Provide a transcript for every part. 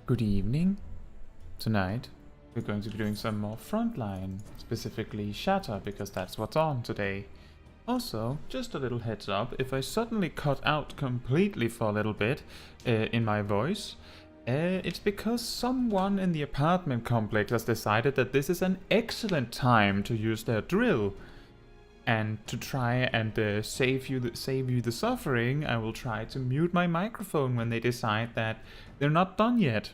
Good evening. Tonight we're going to be doing some more Frontline, specifically Shatter, because that's what's on today. Also, just a little heads up, if I suddenly cut out completely for a little bit in my voice, it's because someone in the apartment complex has decided that this is an excellent time to use their drill. And to try and save you the suffering, I will try to mute my microphone when they decide that they're not done yet.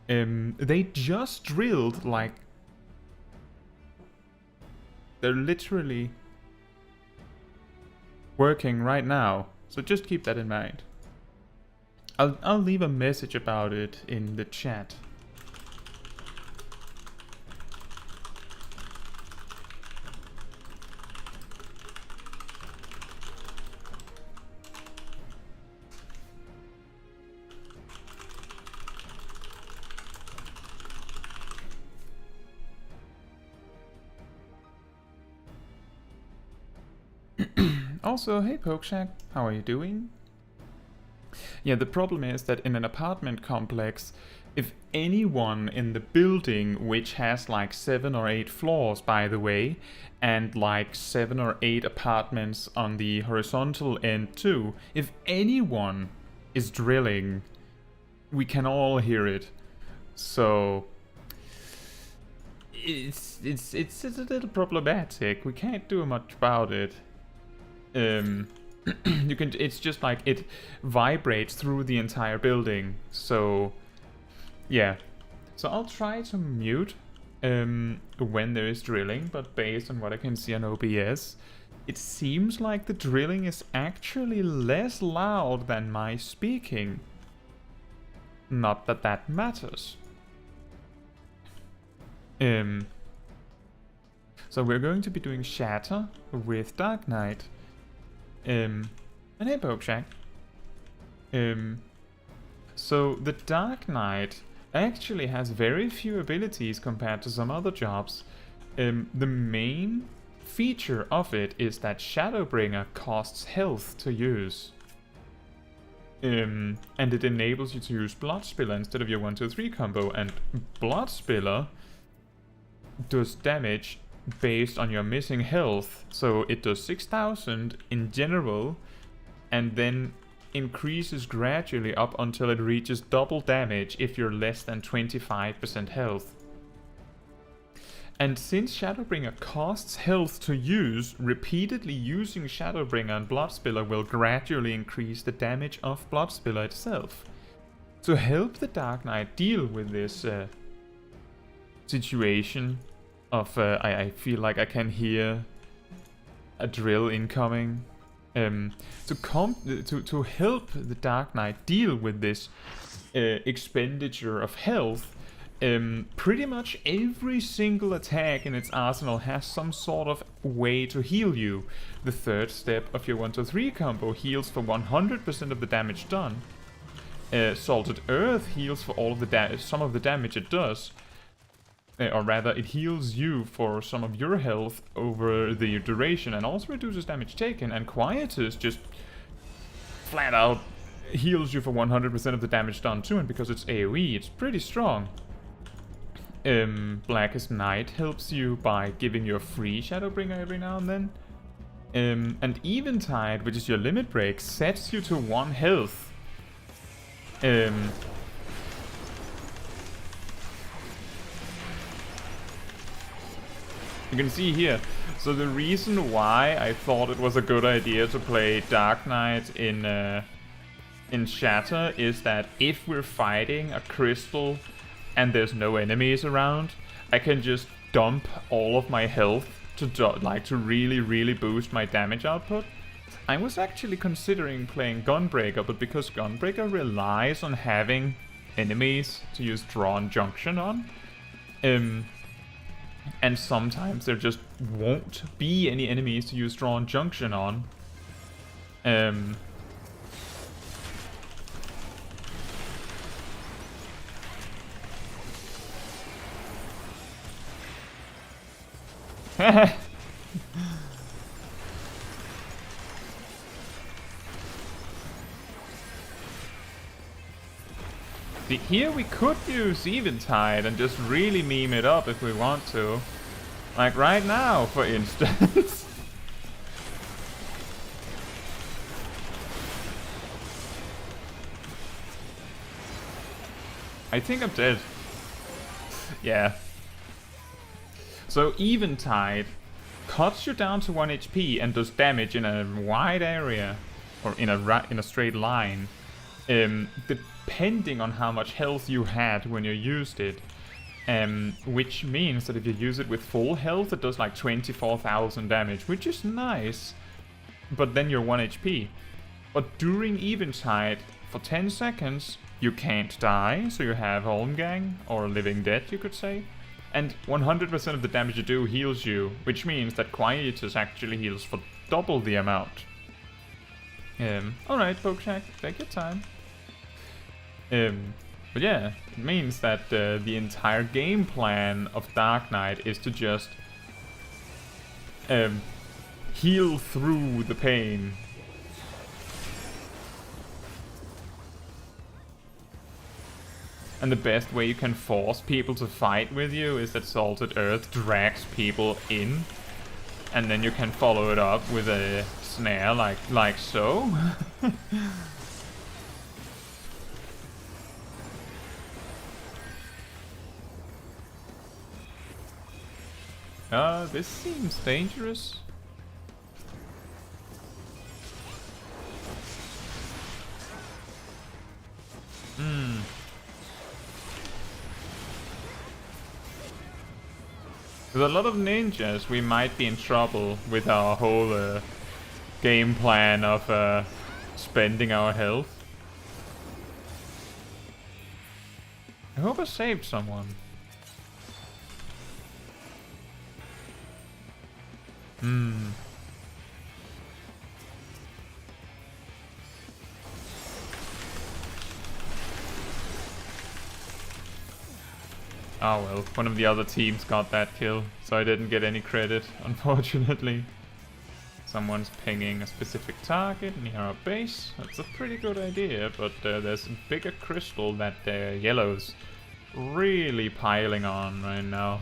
They just drilled, like, they're literally working right now, so just keep that in mind. I'll leave a message about it in the chat. Also, hey Pokeshack, how are you doing? Yeah, the problem is that in an apartment complex, if anyone in the building, which has like 7 or 8 floors by the way, and like 7 or 8 apartments on the horizontal end too, if anyone is drilling, we can all hear it. So it's a little problematic. We can't do much about it. You can, it's just like it vibrates through the entire building, so yeah. So I'll try to mute when there is drilling, but based on what I can see on OBS, it seems like the drilling is actually less loud than my speaking. Not that that matters. So we're going to be doing Shatter with Dark Knight. And hey Pokeshack. So the Dark Knight actually has very few abilities compared to some other jobs. The main feature of it is that Shadowbringer costs health to use. And it enables you to use Bloodspiller instead of your 1-2-3 combo, and Bloodspiller does damage based on your missing health, so it does 6,000 in general and then increases gradually up until it reaches double damage if you're less than 25% health. And since Shadowbringer costs health to use, repeatedly using Shadowbringer and Bloodspiller will gradually increase the damage of Bloodspiller itself. To help the Dark Knight deal with this situation of I feel like I can hear a drill incoming. To help the Dark Knight deal with this expenditure of health, pretty much every single attack in its arsenal has some sort of way to heal you. The third step of your 1-2-3 combo heals for 100% of the damage done. Salted Earth heals for all of the some of the damage it does. Or rather, it heals you for some of your health over the duration and also reduces damage taken. And Quietus just flat out heals you for 100% of the damage done too, and because it's AoE, it's pretty strong. Blackest Night helps you by giving you a free Shadowbringer every now and then. And Eventide, which is your limit break, sets you to 1 health. You can see here, so the reason why I thought it was a good idea to play Dark Knight in Shatter is that if we're fighting a crystal and there's no enemies around, I can just dump all of my health to really boost my damage output. I was actually considering playing Gunbreaker, but because Gunbreaker relies on having enemies to use Drawn Junction on, and sometimes there just won't be any enemies to use Drawn Junction on. Here we could use Eventide and just really meme it up if we want to. Like right now, for instance. I think I'm dead. Yeah. So Eventide cuts you down to 1 HP and does damage in a wide area, or in a straight line, depending on how much health you had when you used it. Which means that if you use it with full health, it does like 24,000 damage, which is nice. But then you're 1 HP. But during Eventide, for 10 seconds, you can't die, so you have Holmgang, or Living Dead, you could say. And 100% of the damage you do heals you, which means that Quietus actually heals for double the amount. Alright, Pokeshack, take your time. But yeah, it means that the entire game plan of Dark Knight is to just heal through the pain. And the best way you can force people to fight with you is that Salted Earth drags people in. And then you can follow it up with a snare like so. This seems dangerous. With a lot of ninjas, we might be in trouble with our whole game plan of spending our health. I hope I saved someone. Oh well, one of the other teams got that kill, so I didn't get any credit, unfortunately. Someone's pinging a specific target near our base. That's a pretty good idea, but there's a bigger crystal that yellow's really piling on right now.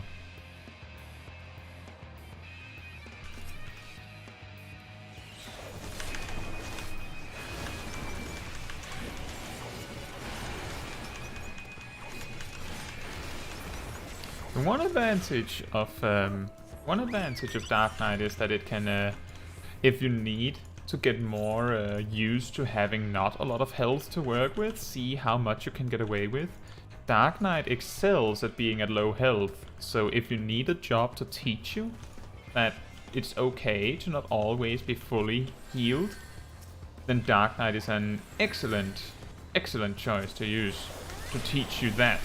One advantage of Dark Knight is that it can, if you need to get more used to having not a lot of health to work with, see how much you can get away with. Dark Knight excels at being at low health, so if you need a job to teach you that it's okay to not always be fully healed, then Dark Knight is an excellent choice to use to teach you that.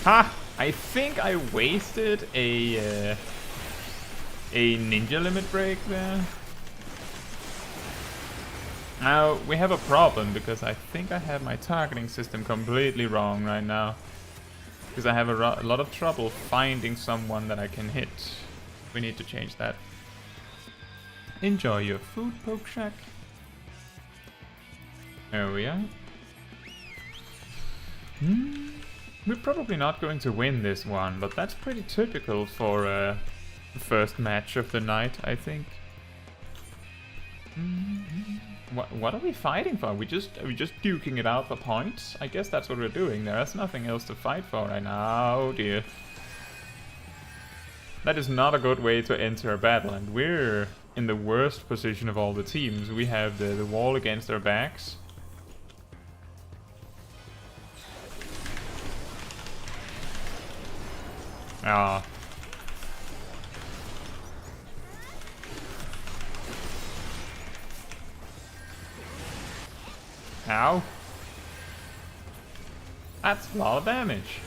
Ha! I think I wasted a ninja limit break there. Now, we have a problem because I think I have my targeting system completely wrong right now. Because I have a lot of trouble finding someone that I can hit. We need to change that. Enjoy your food, Pokeshack. There we are. We're probably not going to win this one, but that's pretty typical for the first match of the night, I think. What are we fighting for? Are we just duking it out for points? I guess that's what we're doing. There's nothing else to fight for right now. Oh dear. That is not a good way to enter a battle, and we're in the worst position of all the teams. We have the wall against our backs. Ah. Ow. That's a lot of damage.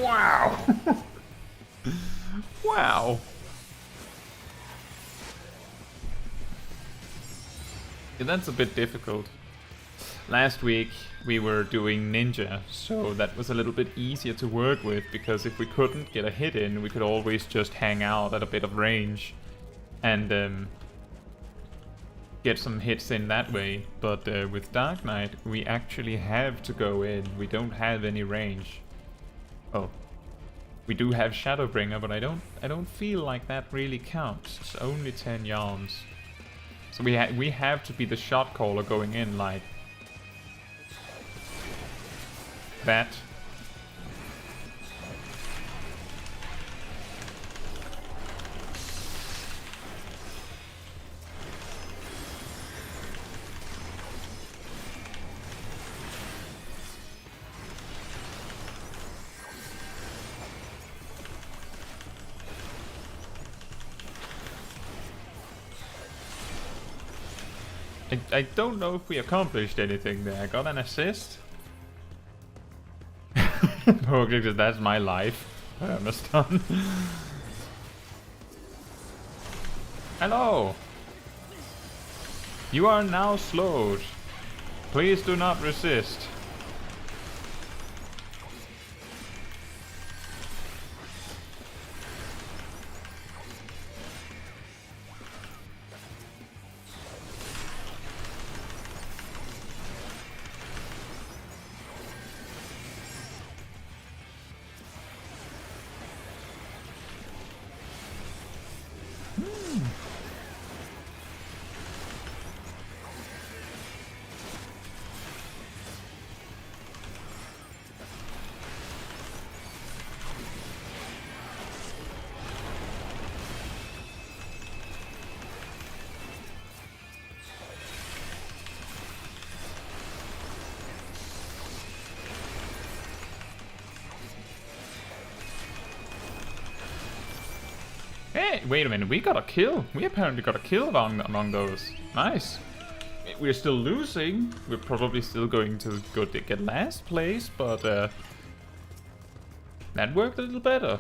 Wow! Wow! Yeah, that's a bit difficult. Last week we were doing ninja, so that was a little bit easier to work with, because if we couldn't get a hit in, we could always just hang out at a bit of range and get some hits in that way. But with Dark Knight, we actually have to go in. We don't have any range. Oh, we do have Shadowbringer, but I don't feel like that really counts. It's only 10 yards. So we have to be the shot caller going in like that. I don't know if we accomplished anything there. I got an assist. Okay, because that's my life. I'm a stun. Hello! You are now slowed. Please do not resist. Hey, wait a minute, we got a kill. We apparently got a kill among those. Nice. We're still losing. We're probably still going to get last place, but that worked a little better.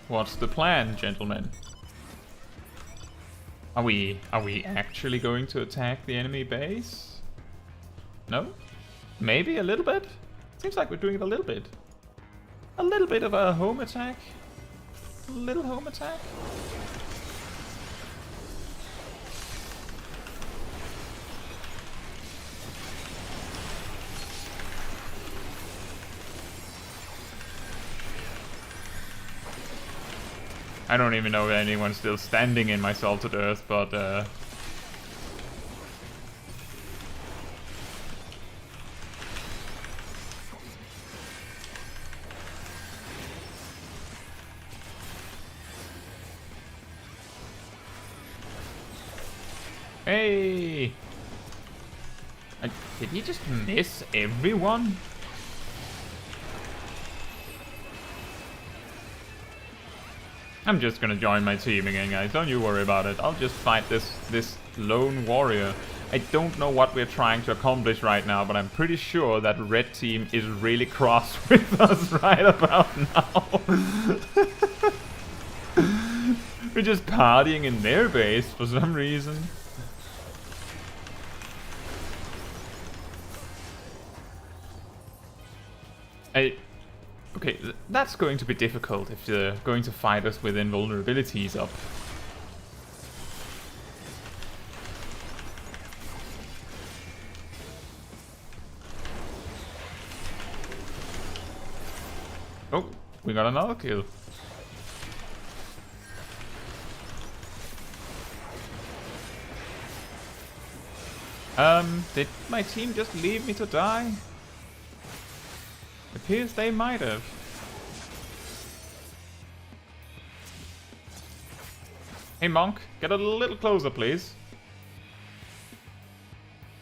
What's the plan, gentlemen? Are we actually going to attack the enemy base? No? Maybe a little bit? Seems like we're doing it a little bit. A little bit of a home attack. A little home attack. I don't even know if anyone's still standing in my salted earth, but hey! Did he just miss everyone? I'm just gonna join my team again, guys. Don't you worry about it. I'll just fight this lone warrior. I don't know what we're trying to accomplish right now, but I'm pretty sure that red team is really cross with us right about now. We're just partying in their base for some reason. Okay, that's going to be difficult if you're going to fight us with invulnerabilities up. Oh, we got another kill. Did my team just leave me to die? Appears they might have. Hey Monk, get a little closer please.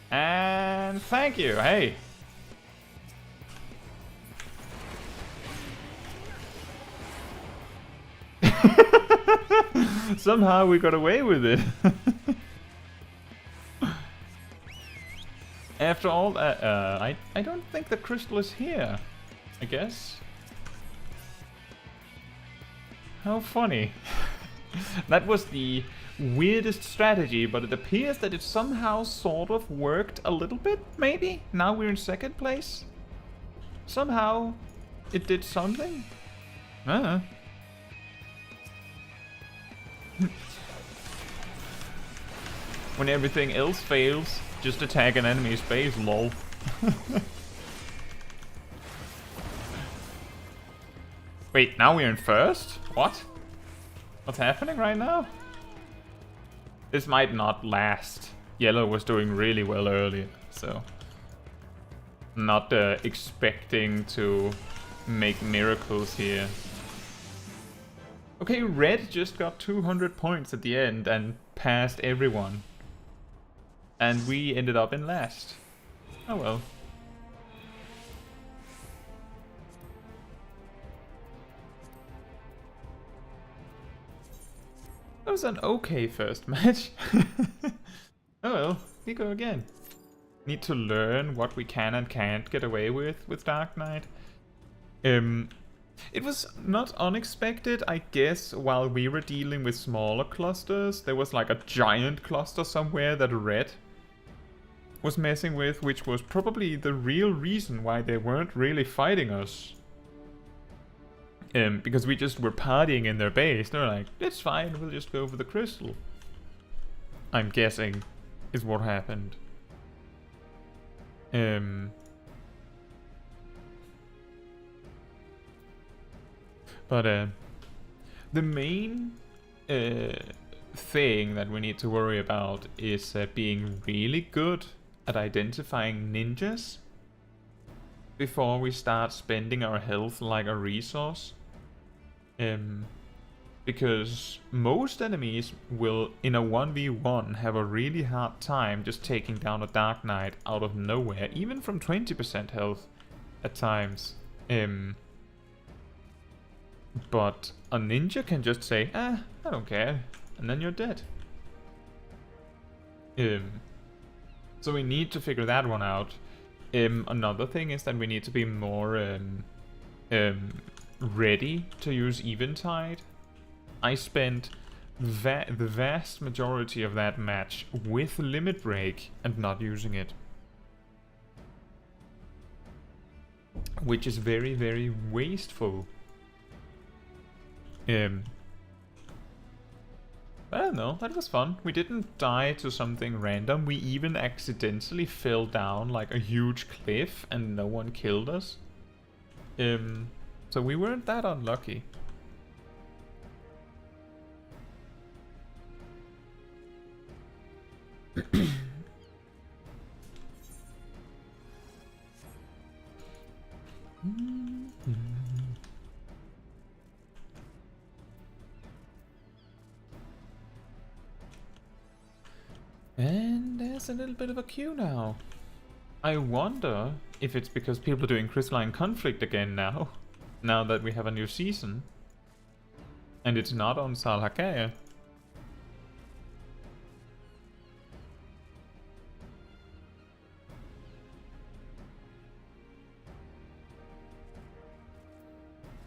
And thank you, hey. Somehow we got away with it. After all that, I don't think the crystal is here, I guess. How funny. That was the weirdest strategy, but it appears that it somehow sort of worked a little bit, maybe? Now we're in second place? Somehow it did something? When everything else fails, just attack an enemy's base, lol. Wait, now we're in first? What? What's happening right now? This might not last. Yellow was doing really well earlier, so... Not expecting to make miracles here. Okay, red just got 200 points at the end and passed everyone. And we ended up in last. Oh well. That was an okay first match. Oh well, we go again. Need to learn what we can and can't get away with Dark Knight. It was not unexpected, I guess. While we were dealing with smaller clusters, there was like a giant cluster somewhere that red was messing with, which was probably the real reason why they weren't really fighting us. Because we just were partying in their base. They're like, it's fine, we'll just go for the crystal. I'm guessing is what happened. But the main thing that we need to worry about is being really good at identifying ninjas before we start spending our health like a resource. Because most enemies will, in a 1v1, have a really hard time just taking down a Dark Knight out of nowhere, even from 20% health at times. But a ninja can just say, I don't care, and then you're dead. So we need to figure that one out. Another thing is that we need to be more ready to use Eventide. I spent the vast majority of that match with Limit Break and not using it. Which is very, very wasteful. I don't know, that was fun. We didn't die to something random. We even accidentally fell down like a huge cliff and no one killed us. So we weren't that unlucky. And there's a little bit of a queue now. I wonder if it's because people are doing Crystalline Conflict again now. Now that we have a new season. And it's not on Salhakaya.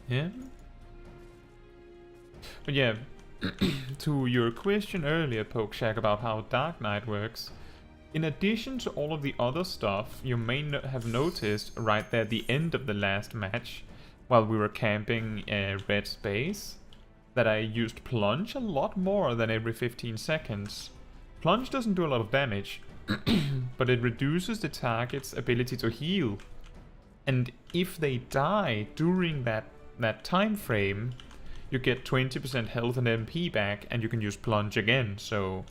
Yeah. But yeah, to your question earlier, Pokeshack, about how Dark Knight works, in addition to all of the other stuff, you may have noticed right there at the end of the last match, while we were camping red space, that I used Plunge a lot more than every 15 seconds. Plunge doesn't do a lot of damage, but it reduces the target's ability to heal. And if they die during that time frame, you get 20% health and MP back, and you can use Plunge again. So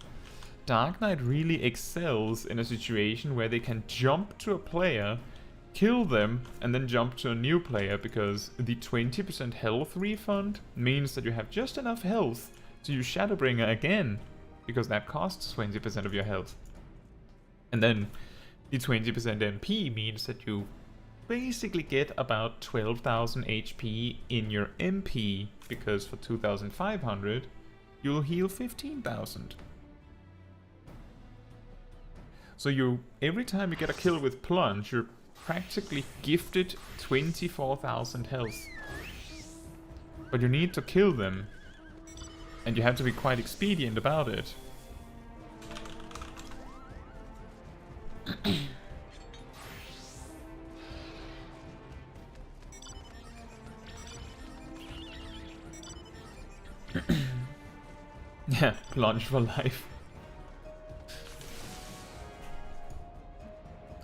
Dark Knight really excels in a situation where they can jump to a player, kill them, and then jump to a new player, because the 20% health refund means that you have just enough health to use Shadowbringer again, because that costs 20% of your health. And then the 20% MP means that you basically get about 12,000 HP in your MP, because for 2,500 you'll heal 15,000. So you, every time you get a kill with plunge, you're practically gifted 24,000 health. But you need to kill them. And you have to be quite expedient about it. Yeah, plunge for life.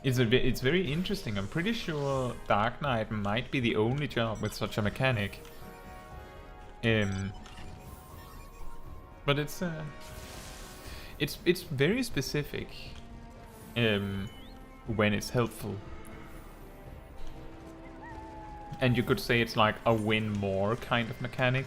It's very interesting. I'm pretty sure Dark Knight might be the only job with such a mechanic. But it's very specific when it's helpful. And you could say it's like a win more kind of mechanic.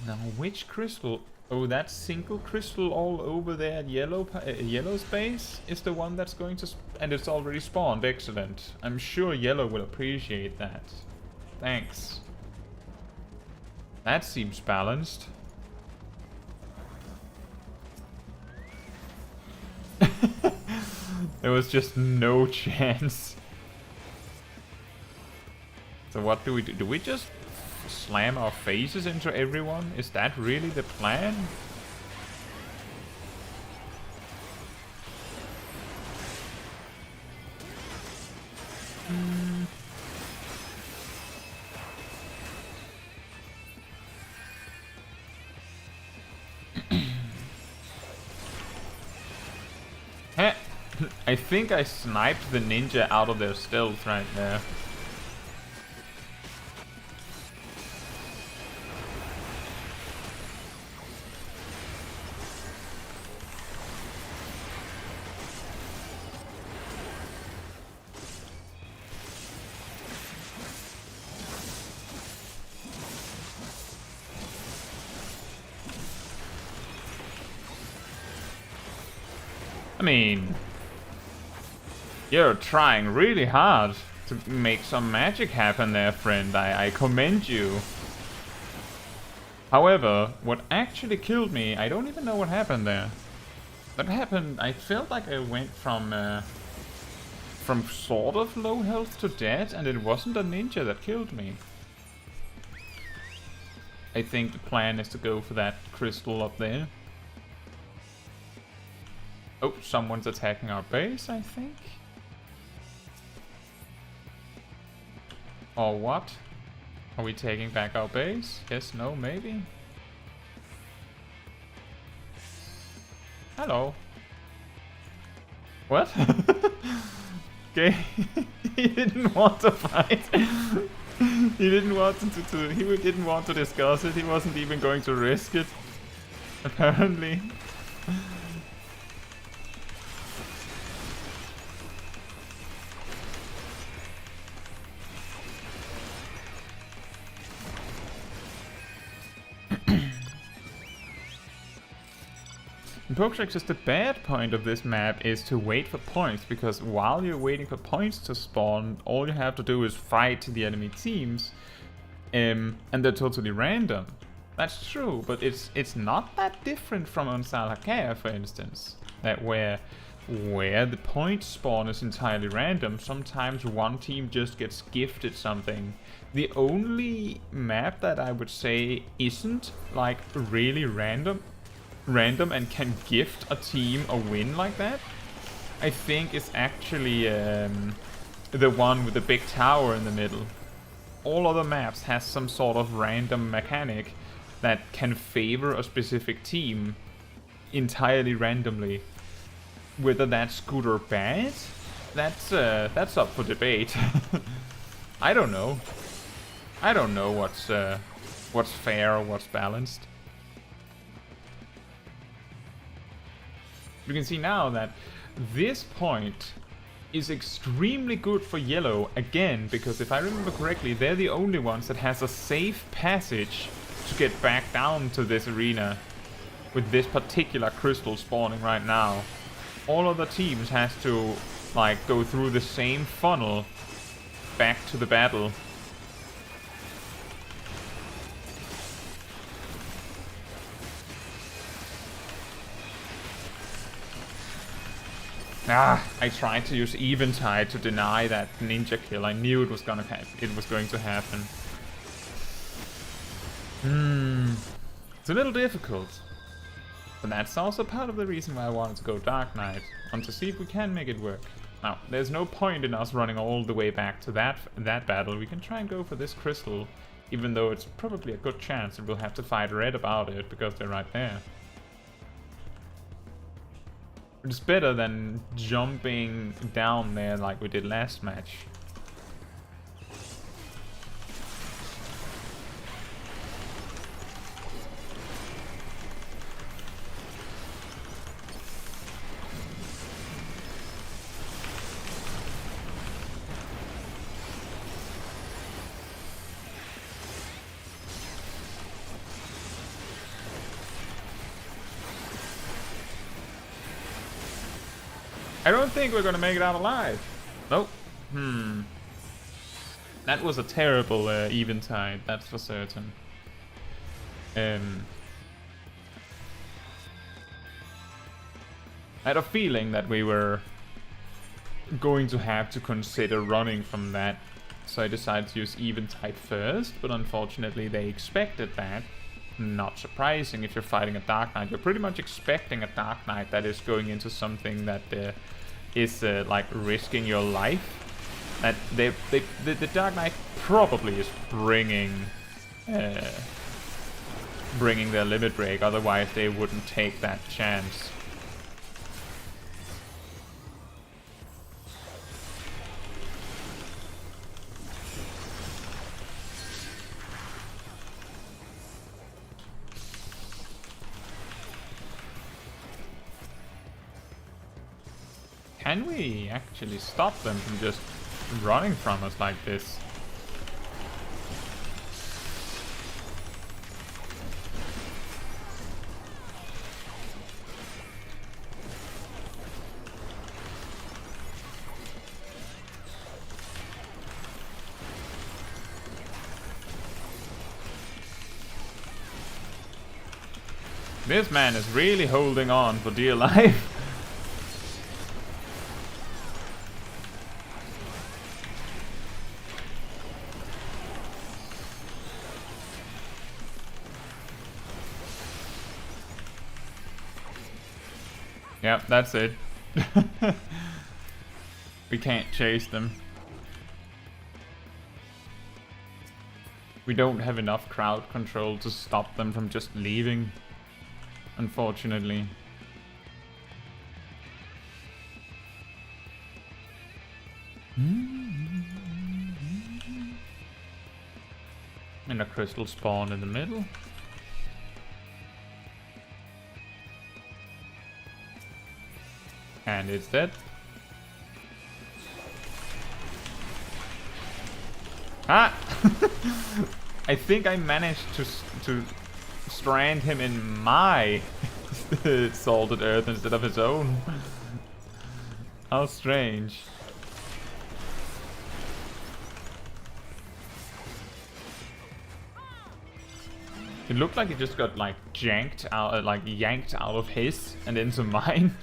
Now, which crystal? Oh, that single crystal all over there at yellow space is the one that's going to... and it's already spawned. Excellent. I'm sure yellow will appreciate that. Thanks. That seems balanced. There was just no chance. So what do we do? Do we just slam our faces into everyone? Is that really the plan? I think I sniped the ninja out of their stealth right there. I mean, you're trying really hard to make some magic happen there, friend. I commend you. However, what actually killed me, I don't even know what happened there. What happened, I felt like I went from sort of low health to dead, and it wasn't a ninja that killed me. I think the plan is to go for that crystal up there. Oh, someone's attacking our base, I think. Or what? Are we taking back our base? Yes, no, maybe? Hello. What? Okay. He didn't want to fight. He didn't want to he didn't want to discuss it. He wasn't even going to risk it. Apparently. Pokedex is the bad point of this map is to wait for points, because while you're waiting for points to spawn, all you have to do is fight the enemy teams, and they're totally random. That's true, but it's not that different from on Salhakea, for instance, that where the point spawn is entirely random. Sometimes one team just gets gifted something. The only map that I would say isn't like really random and can gift a team a win like that, I think is actually the one with the big tower in the middle. All other maps has some sort of random mechanic that can favor a specific team entirely randomly. Whether that's good or bad, that's up for debate. I don't know. I don't know what's fair or what's balanced. You can see now that this point is extremely good for yellow, again, because if I remember correctly, they're the only ones that has a safe passage to get back down to this arena with this particular crystal spawning right now. All other teams has to like go through the same funnel back to the battle. I tried to use Eventide to deny that ninja kill. I knew it was going to happen. It's a little difficult. But that's also part of the reason why I wanted to go Dark Knight. And to see if we can make it work. Now, there's no point in us running all the way back to that battle. We can try and go for this crystal. Even though it's probably a good chance that we'll have to fight Red about it, because they're right there. It's better than jumping down there like we did last match. I don't think we're gonna make it out alive. Nope. That was a terrible eventide, that's for certain. I had a feeling that we were going to have to consider running from that, so I decided to use eventide first, but unfortunately they expected that. Not surprising if you're fighting a Dark Knight. You're pretty much expecting a Dark Knight that is going into something that is like risking your life. That the Dark Knight probably is bringing their limit break. Otherwise, they wouldn't take that chance. Can we actually stop them from just running from us like this? This man is really holding on for dear life. Yep, that's it. We can't chase them. We don't have enough crowd control to stop them from just leaving, unfortunately. And a crystal spawn in the middle. And it's dead. Ah! I think I managed to strand him in my salted earth instead of his own. How strange. It looked like it just got like yanked out of his and into mine.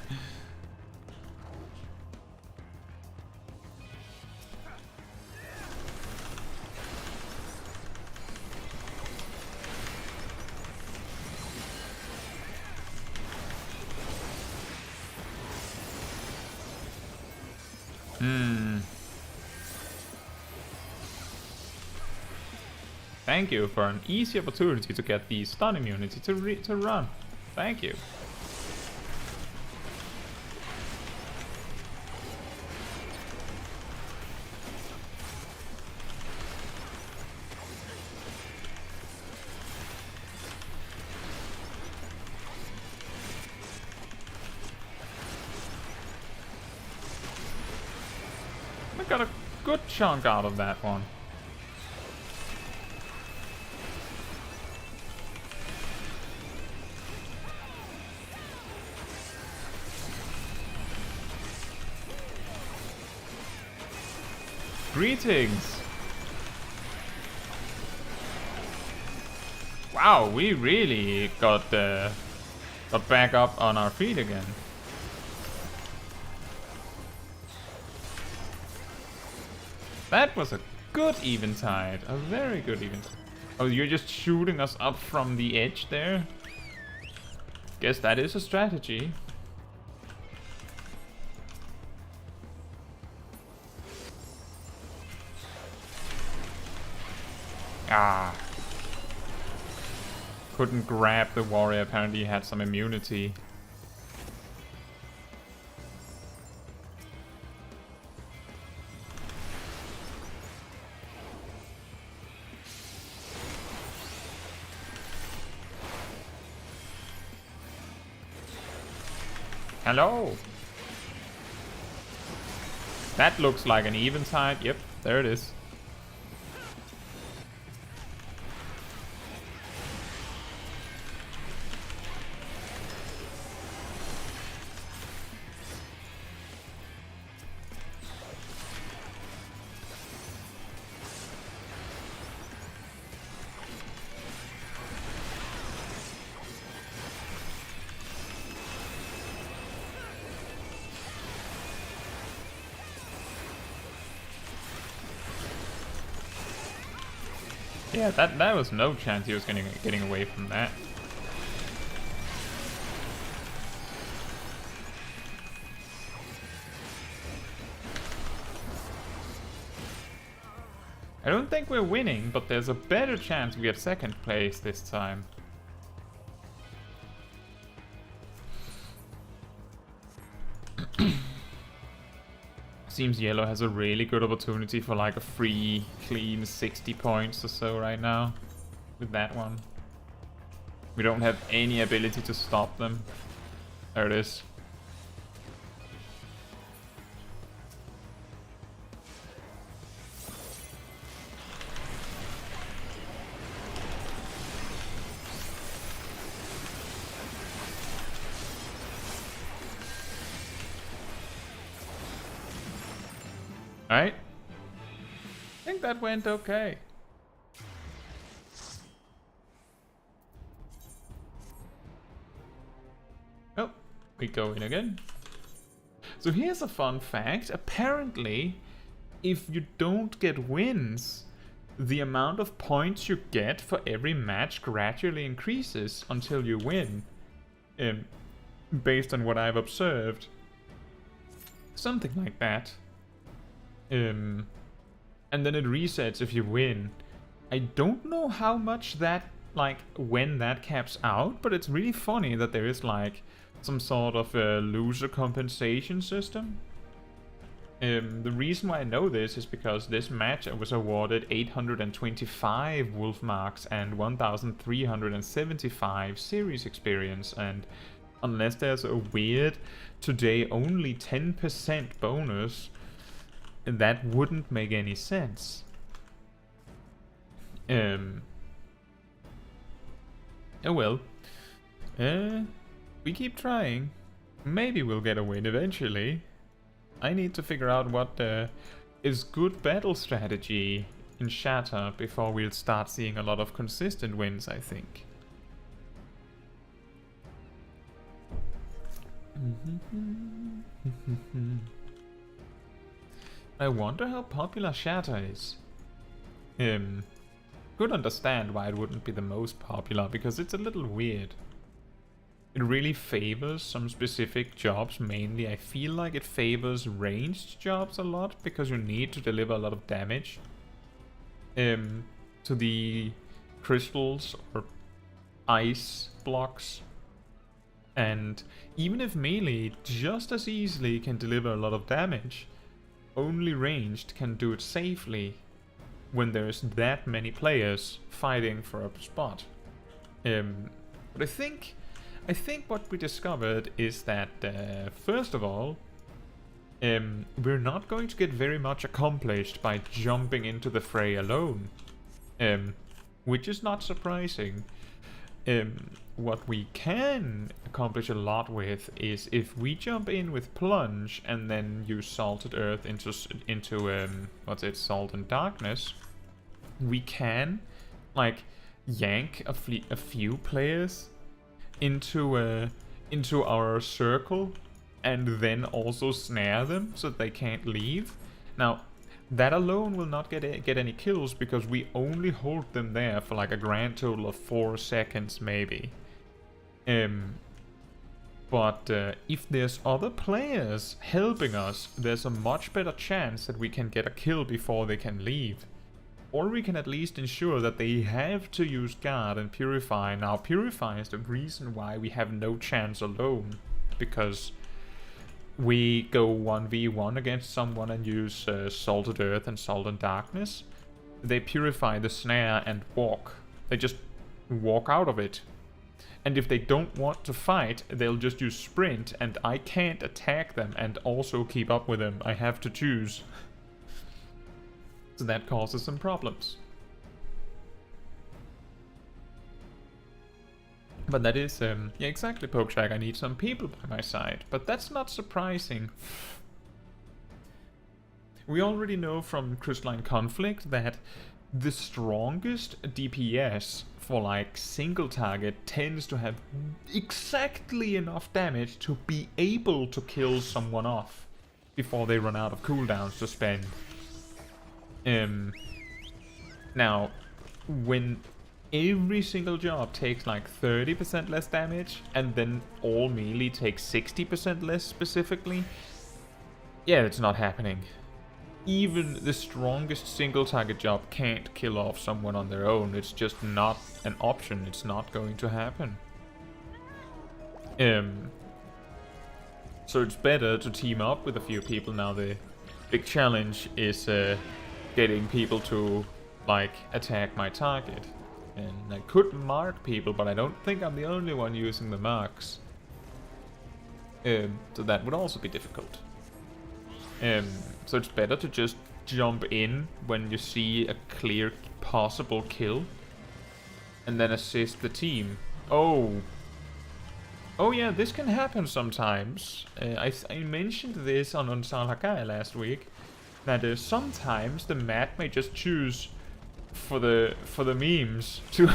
Thank you for an easy opportunity to get the stun immunity to run. Thank you. I got a good chunk out of that one. Greetings! Wow, we really got back up on our feet again. That was a good eventide. A very good eventide. Oh, you're just shooting us up from the edge there? Guess that is a strategy. Ah. Couldn't grab the warrior, apparently he had some immunity. Hello! That looks like an eventide. Yep, there it is. Yeah, that was no chance he was getting away from that. I don't think we're winning, but there's a better chance we get second place this time. Seems yellow has a really good opportunity for like a free, clean 60 points or so right now with that one. We don't have any ability to stop them. There it is. Alright. I think that went okay. Oh, we go in again. So here's a fun fact. Apparently, if you don't get wins, the amount of points you get for every match gradually increases until you win. Based on what I've observed. Something like that. And then it resets if you win. I don't know how much that, like, when that caps out, but it's really funny that there is, like, some sort of a loser compensation system. The reason why I know this is because this match I was awarded 825 wolf marks and 1375 series experience, and unless there's a weird today only 10% bonus, that wouldn't make any sense. Oh well. We keep trying. Maybe we'll get a win eventually. I need to figure out what is good battle strategy in Shatter before we'll start seeing a lot of consistent wins, I think. I wonder how popular Shatter is. Could understand why it wouldn't be the most popular, because it's a little weird. It really favors some specific jobs mainly. I feel like it favors ranged jobs a lot, because you need to deliver a lot of damage to the crystals or ice blocks. And even if melee just as easily can deliver a lot of damage, only ranged can do it safely when there's that many players fighting for a spot. But I think what we discovered is that first of all, we're not going to get very much accomplished by jumping into the fray alone, which is not surprising. What we can accomplish a lot with is if we jump in with Plunge and then use Salted Earth into Salt and Darkness, we can like yank a few players into our circle and then also snare them so they can't leave. Now, that alone will not get any kills because we only hold them there for like a grand total of 4 seconds maybe. But if there's other players helping us, there's a much better chance that we can get a kill before they can leave. Or we can at least ensure that they have to use Guard and Purify. Now, Purify is the reason why we have no chance alone, because we go 1v1 against someone and use Salted Earth and Salt and Darkness. They purify the snare and walk. They just walk out of it. And if they don't want to fight, they'll just use Sprint, and I can't attack them and also keep up with them. I have to choose. So that causes some problems. But that is, yeah, exactly, Pokeshag. I need some people by my side. But that's not surprising. We already know from Crystalline Conflict that the strongest DPS for like single target tends to have exactly enough damage to be able to kill someone off before they run out of cooldowns to spend. Now, when every single job takes like 30% less damage, and then all melee takes 60% less specifically, yeah, it's not happening. Even the strongest single target job can't kill off someone on their own. It's just not an option. It's not going to happen. So it's better to team up with a few people. Now the big challenge is getting people to like attack my target. And I could mark people, but I don't think I'm the only one using the marks. So that would also be difficult. So it's better to just jump in when you see a clear possible kill. And then assist the team. Oh yeah, this can happen sometimes. I mentioned this on Unsal Hakai last week. That sometimes the map may just choose for the memes to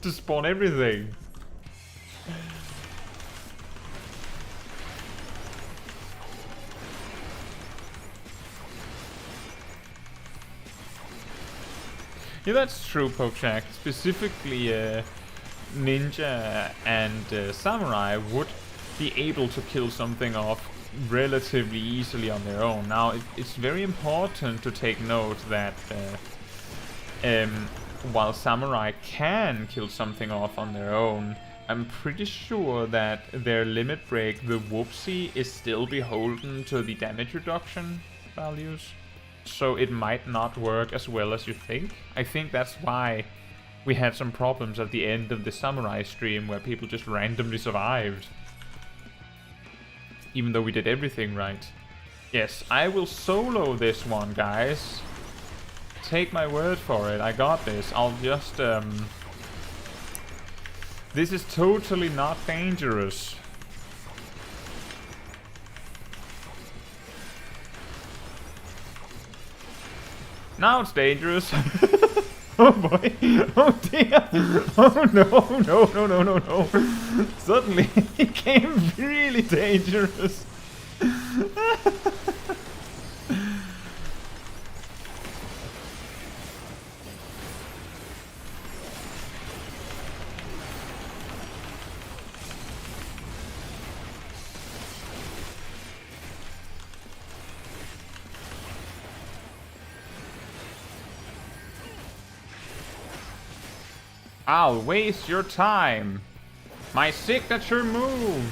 to spawn everything. Yeah, that's true, Pokeshag. Specifically, Ninja and Samurai would be able to kill something off relatively easily on their own. Now, it's very important to take note that while Samurai can kill something off on their own, I'm pretty sure that their limit break, the Whoopsie, is still beholden to the damage reduction values. So it might not work as well as you think. I think that's why we had some problems at the end of the Samurai stream where people just randomly survived. Even though we did everything right. Yes, I will solo this one, guys. Take my word for it, I got this. I'll just, this is totally not dangerous. Now it's dangerous. Oh boy. Oh dear. Oh no. Suddenly it became really dangerous. I'll waste your time. My signature move.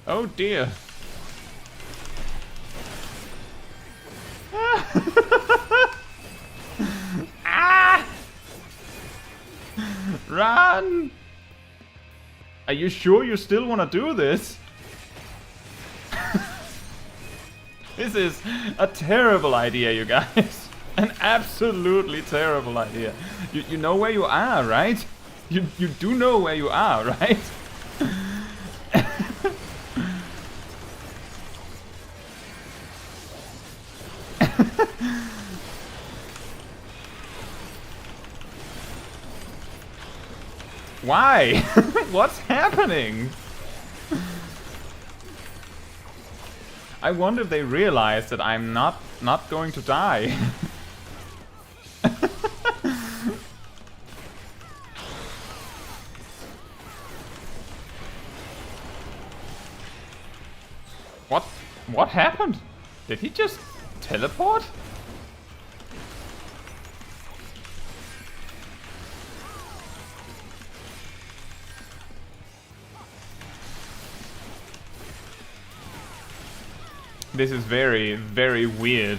Oh dear. Ah! Run! Are you sure you still want to do this? This is a terrible idea, you guys. An absolutely terrible idea. You know where you are, right? You do know where you are, right? Why? What's happening? I wonder if they realize that I'm not going to die. What happened? Did he just teleport? This is very, very weird.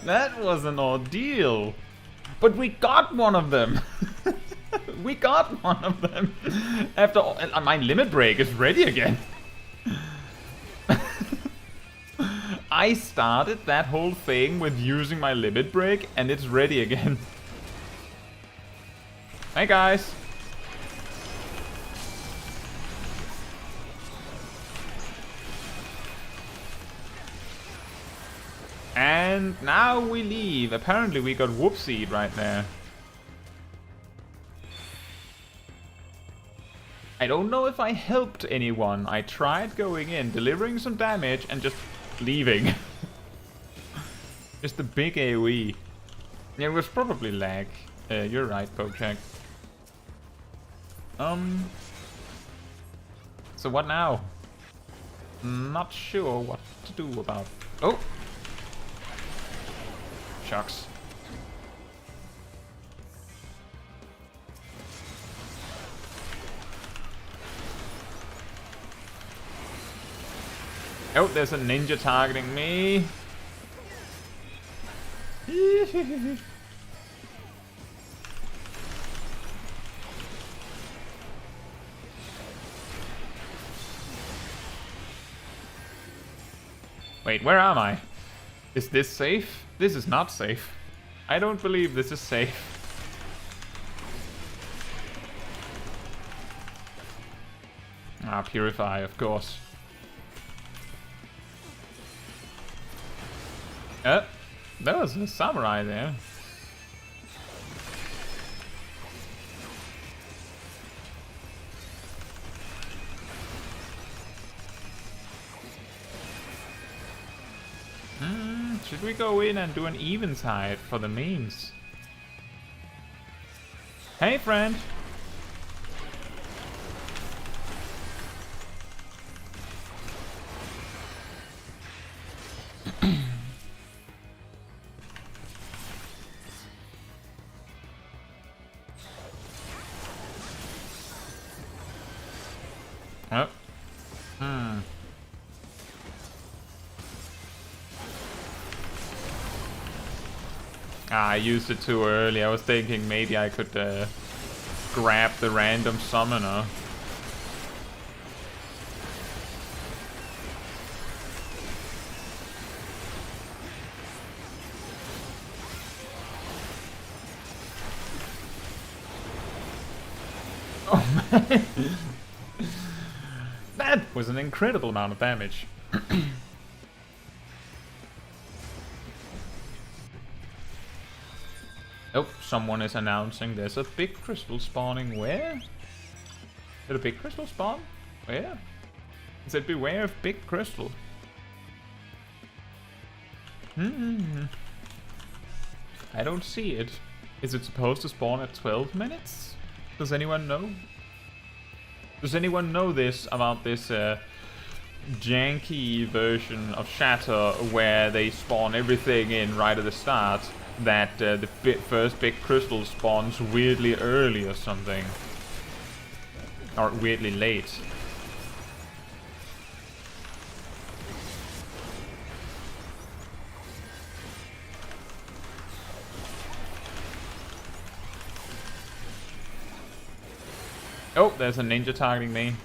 That was an ordeal. But we got one of them. We got one of them. After all, my limit break is ready again. I started that whole thing with using my limit break and it's ready again. Hey guys. And now we leave. Apparently we got whoopsied right there. I don't know if I helped anyone. I tried going in, delivering some damage and just leaving. Just the big AoE. Yeah, it was probably lag. You're right, Pokechak. So what now? Not sure what to do about. Oh! Shucks. Oh, there's a ninja targeting me. Wait, where am I? Is this safe? This is not safe. I don't believe this is safe. Ah, Purify, of course. There was a samurai there. Should we go in and do an eventide for the memes? Hey, friend! Oh. I used it too early. I was thinking maybe I could grab the random summoner. Oh man! That was an incredible amount of damage. Oh, someone is announcing there's a big crystal spawning. Where? Did a big crystal spawn? Where? It said beware of big crystal. I don't see it. Is it supposed to spawn at 12 minutes? Does anyone know? Does anyone know this about this janky version of Shatter where they spawn everything in right at the start? That the first big crystal spawns weirdly early or something. Or weirdly late. Oh, there's a ninja targeting me.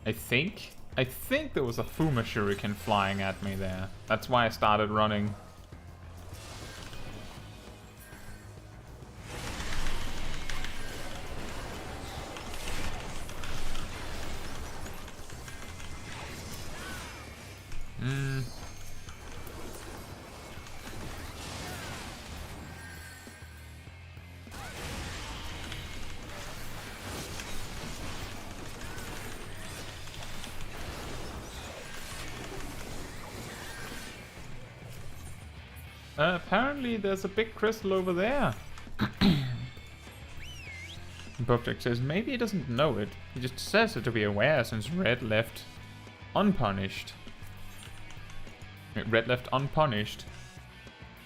I think there was a Fuma Shuriken flying at me there. That's why I started running. Apparently there's a big crystal over there. Bobjack says maybe he doesn't know it. He just says it to be aware since Red left unpunished. Red left unpunished.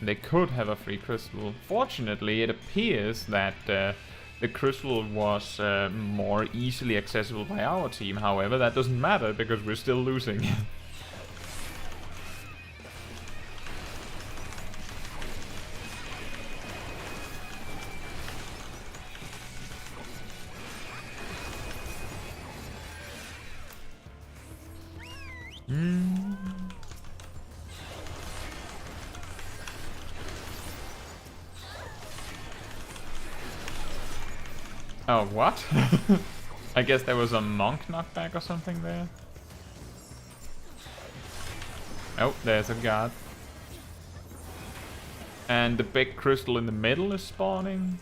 They could have a free crystal. Fortunately, it appears that the crystal was more easily accessible by our team. However, that doesn't matter because we're still losing. Oh, what? I guess there was a monk knockback or something there. Oh, there's a god. And the big crystal in the middle is spawning.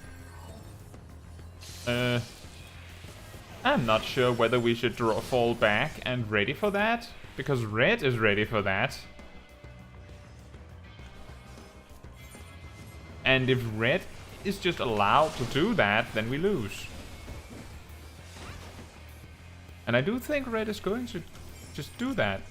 I'm not sure whether we should fall back and ready for that, because Red is ready for that. And if Red is just allowed to do that, then we lose. And I do think Red is going to just do that.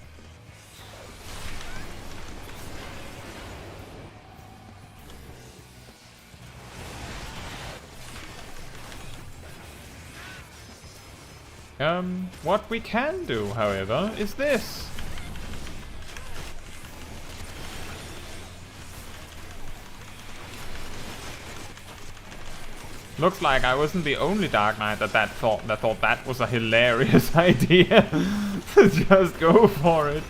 What we can do, however, is this. Looks like I wasn't the only Dark Knight that thought that was a hilarious idea. Just go for it.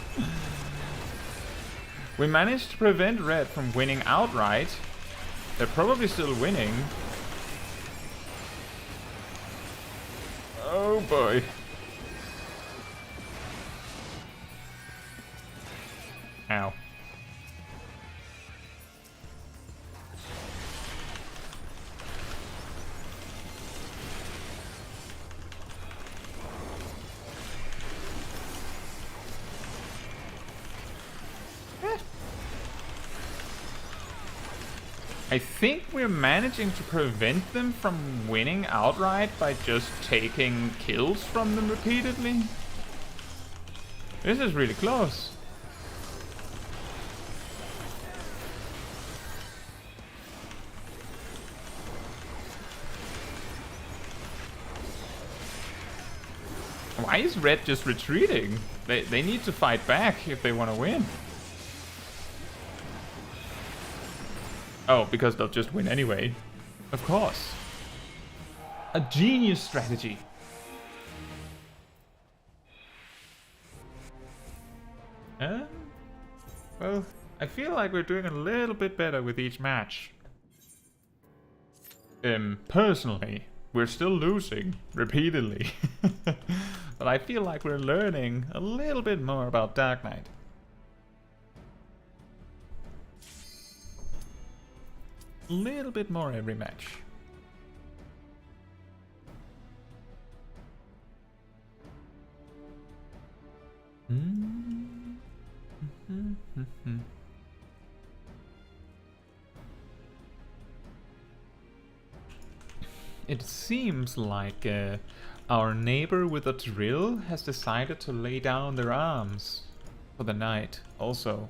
We managed to prevent Red from winning outright. They're probably still winning. Oh boy. Ow. I think we're managing to prevent them from winning outright by just taking kills from them repeatedly. This is really close. Why is Red just retreating? They need to fight back if they want to win. Oh, because they'll just win anyway. Of course. A genius strategy. Well, I feel like we're doing a little bit better with each match. Personally, we're still losing repeatedly. But I feel like we're learning a little bit more about Dark Knight. A little bit more every match. It seems like our neighbor with a drill has decided to lay down their arms for the night also.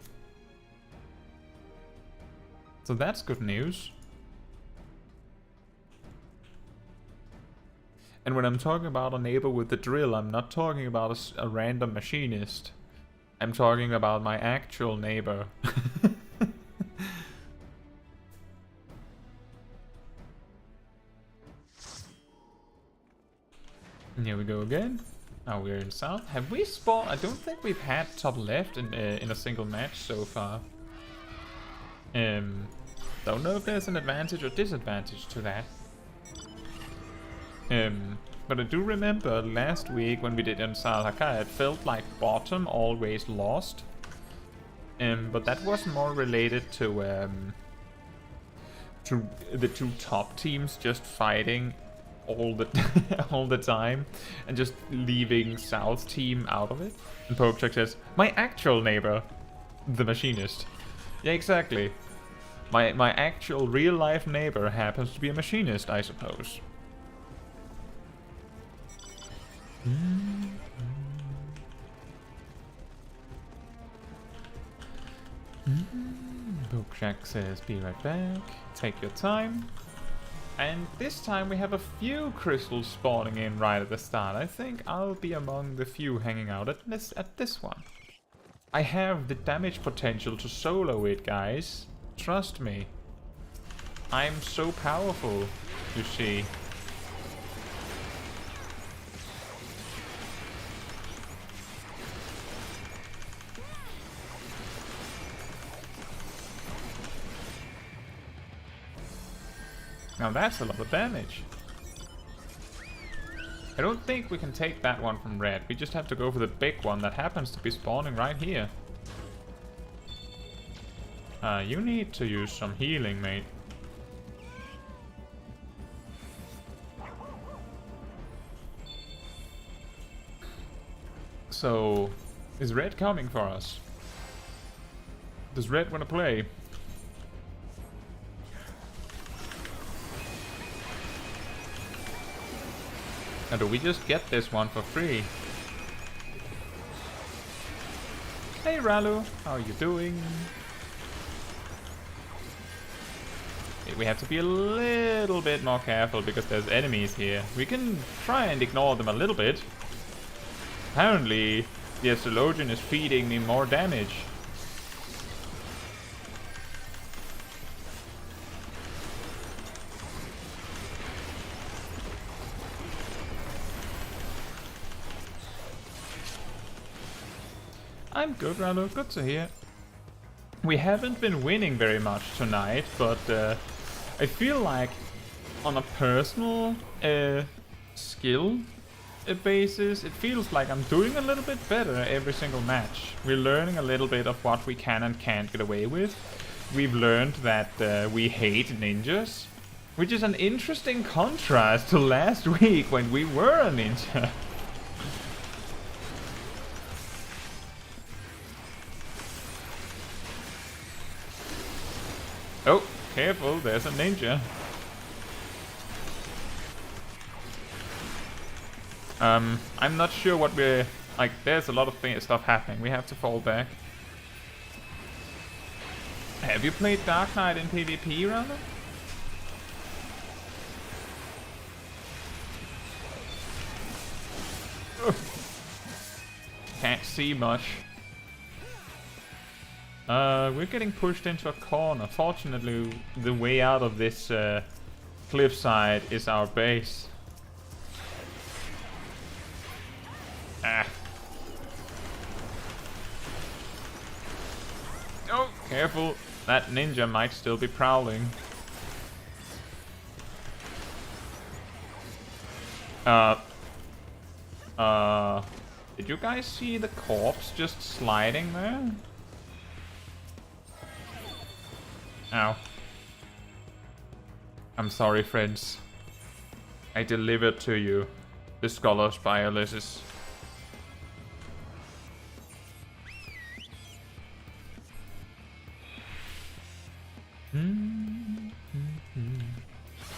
So that's good news. And when I'm talking about a neighbor with the drill, I'm not talking about a random machinist. I'm talking about my actual neighbor. Here we go again. Oh, we're in south. Have we spawned? I don't think we've had top left in a single match so far. Don't know if there's an advantage or disadvantage to that. But I do remember last week when we did in Salhaka, it felt like bottom always lost. But that was more related to the two top teams just fighting all the all the time and just leaving South team out of it. And Popechuck says, "My actual neighbor, the machinist." Yeah, exactly. My actual real life neighbor happens to be a machinist, I suppose. Popechuck says, "Be right back. Take your time." And this time we have a few crystals spawning in right at the start. I think I'll be among the few hanging out at this one. I have the damage potential to solo it, guys. Trust me. I'm so powerful, you see. Now that's a lot of damage. I don't think we can take that one from red. We just have to go for the big one that happens to be spawning right here. You need to use some healing, mate. So, is red coming for us? Does red want to play? Or do we just get this one for free? Hey Ralu, how are you doing? Okay, we have to be a little bit more careful because there's enemies here. We can try and ignore them a little bit. Apparently, the astrologian is feeding me more damage. I'm good, Ralo. Good to hear. We haven't been winning very much tonight, but I feel like on a personal skill basis, it feels like I'm doing a little bit better every single match. We're learning a little bit of what we can and can't get away with. We've learned that we hate ninjas, which is an interesting contrast to last week when we were a ninja. Oh, careful, there's a ninja. I'm not sure what we're... Like, there's a lot of stuff happening. We have to fall back. Have you played Dark Knight in PvP, rather? Can't see much. We're getting pushed into a corner. Fortunately, the way out of this cliffside is our base. Ah. Oh, careful. That ninja might still be prowling. Did you guys see the corpse just sliding there? Ow. I'm sorry, friends. I delivered to you the scholar's biolysis.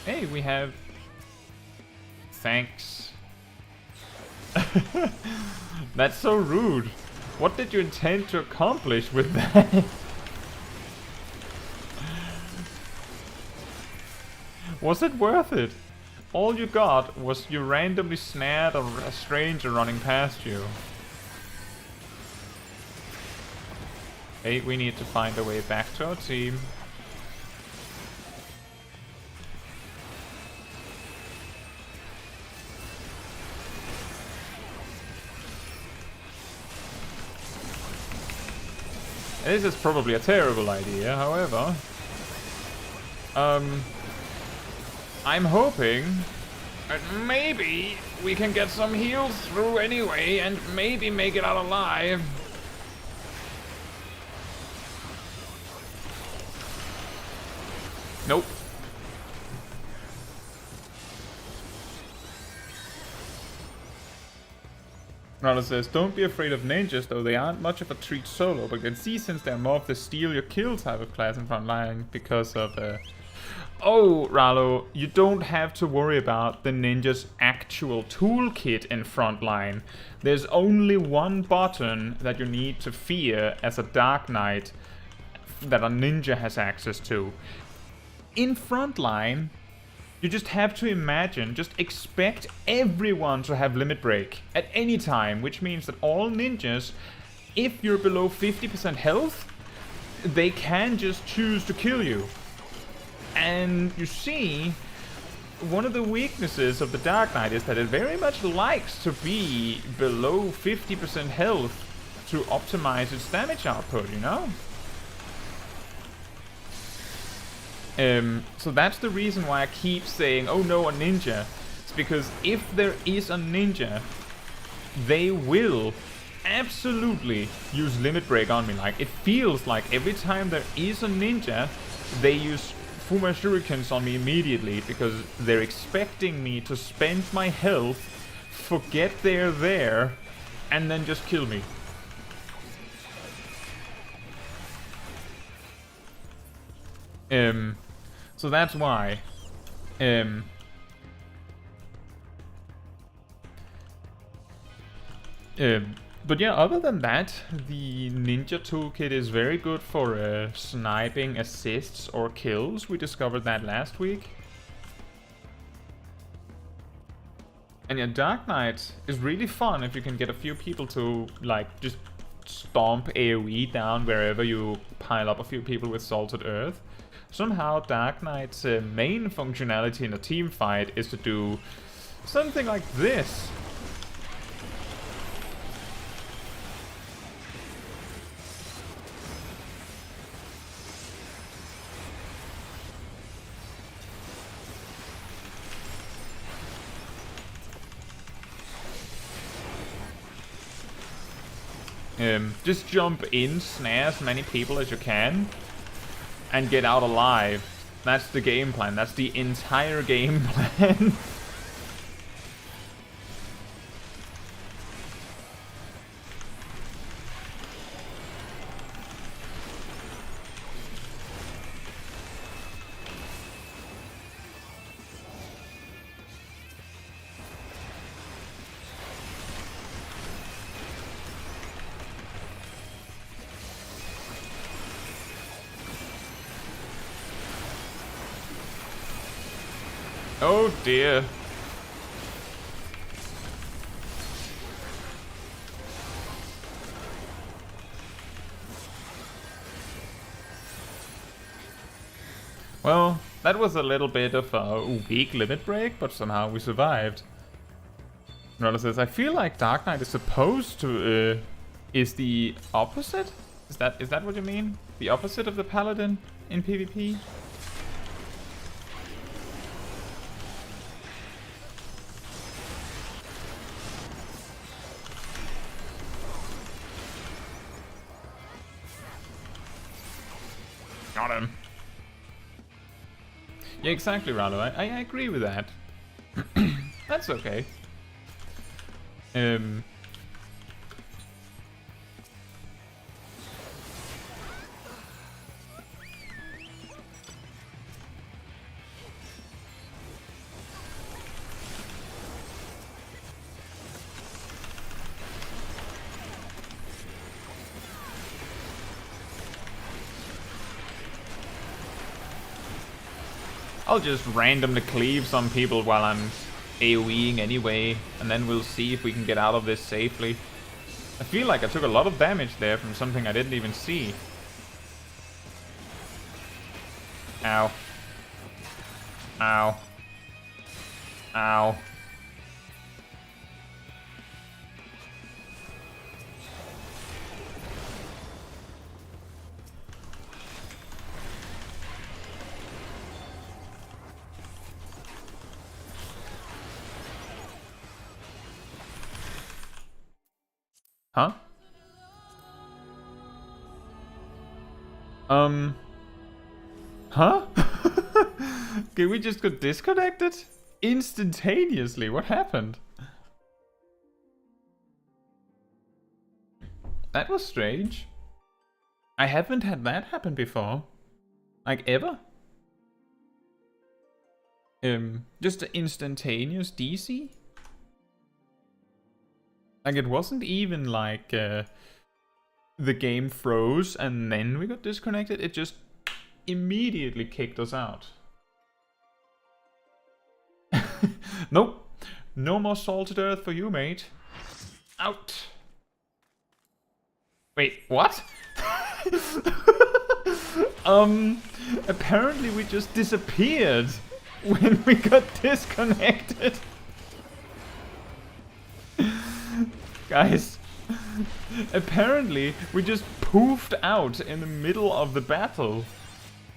Hey, we have... Thanks. That's so rude. What did you intend to accomplish with that? Was it worth it? All you got was you randomly snared a stranger running past you. Hey, we need to find a way back to our team. This is probably a terrible idea, however. I'm hoping that maybe we can get some heals through anyway and maybe make it out alive. Nope. Rana says, don't be afraid of ninjas though, they aren't much of a treat solo, but you can see since they're more of the steal your kill type of class in Frontline because of Oh, Ralo, you don't have to worry about the ninja's actual toolkit in Frontline. There's only one button that you need to fear as a Dark Knight that a ninja has access to. In Frontline, you just have to imagine, just expect everyone to have limit break at any time, which means that all ninjas, if you're below 50% health, they can just choose to kill you. And you see, one of the weaknesses of the Dark Knight is that it very much likes to be below 50% health to optimize its damage output, you know? So that's the reason why I keep saying, oh no, a ninja. It's because if there is a ninja, they will absolutely use limit break on me. Like, it feels like every time there is a ninja, they use Fuma Shurikens on me immediately because they're expecting me to spend my health, forget they're there, and then just kill me. So that's why. But yeah, other than that, the ninja toolkit is very good for sniping assists or kills. We discovered that last week. And yeah, Dark Knight is really fun if you can get a few people to, like, just stomp AoE down wherever you pile up a few people with Salted Earth. Somehow Dark Knight's main functionality in a team fight is to do something like this. Just jump in, snare as many people as you can, and get out alive. That's the game plan. That's the entire game plan. Oh dear. Well, that was a little bit of a weak limit break, but somehow we survived. Roller says, I feel like Dark Knight is supposed to, is the opposite? Is that what you mean? The opposite of the Paladin in PvP? Got him. Yeah, exactly, Ralo. I agree with that. That's okay. I'll just randomly cleave some people while I'm AoEing anyway, and then we'll see if we can get out of this safely. I feel like I took a lot of damage there from something I didn't even see. Ow. Ow. Ow. Huh? Huh? Okay, we just got disconnected? Instantaneously, what happened? That was strange. I haven't had that happen before. Like, ever. Just an instantaneous DC? Like, it wasn't even like, the game froze and then we got disconnected. It just immediately kicked us out. Nope. No more salted earth for you, mate. Out. Wait, what? Apparently we just disappeared when we got disconnected. Guys, apparently we just poofed out in the middle of the battle.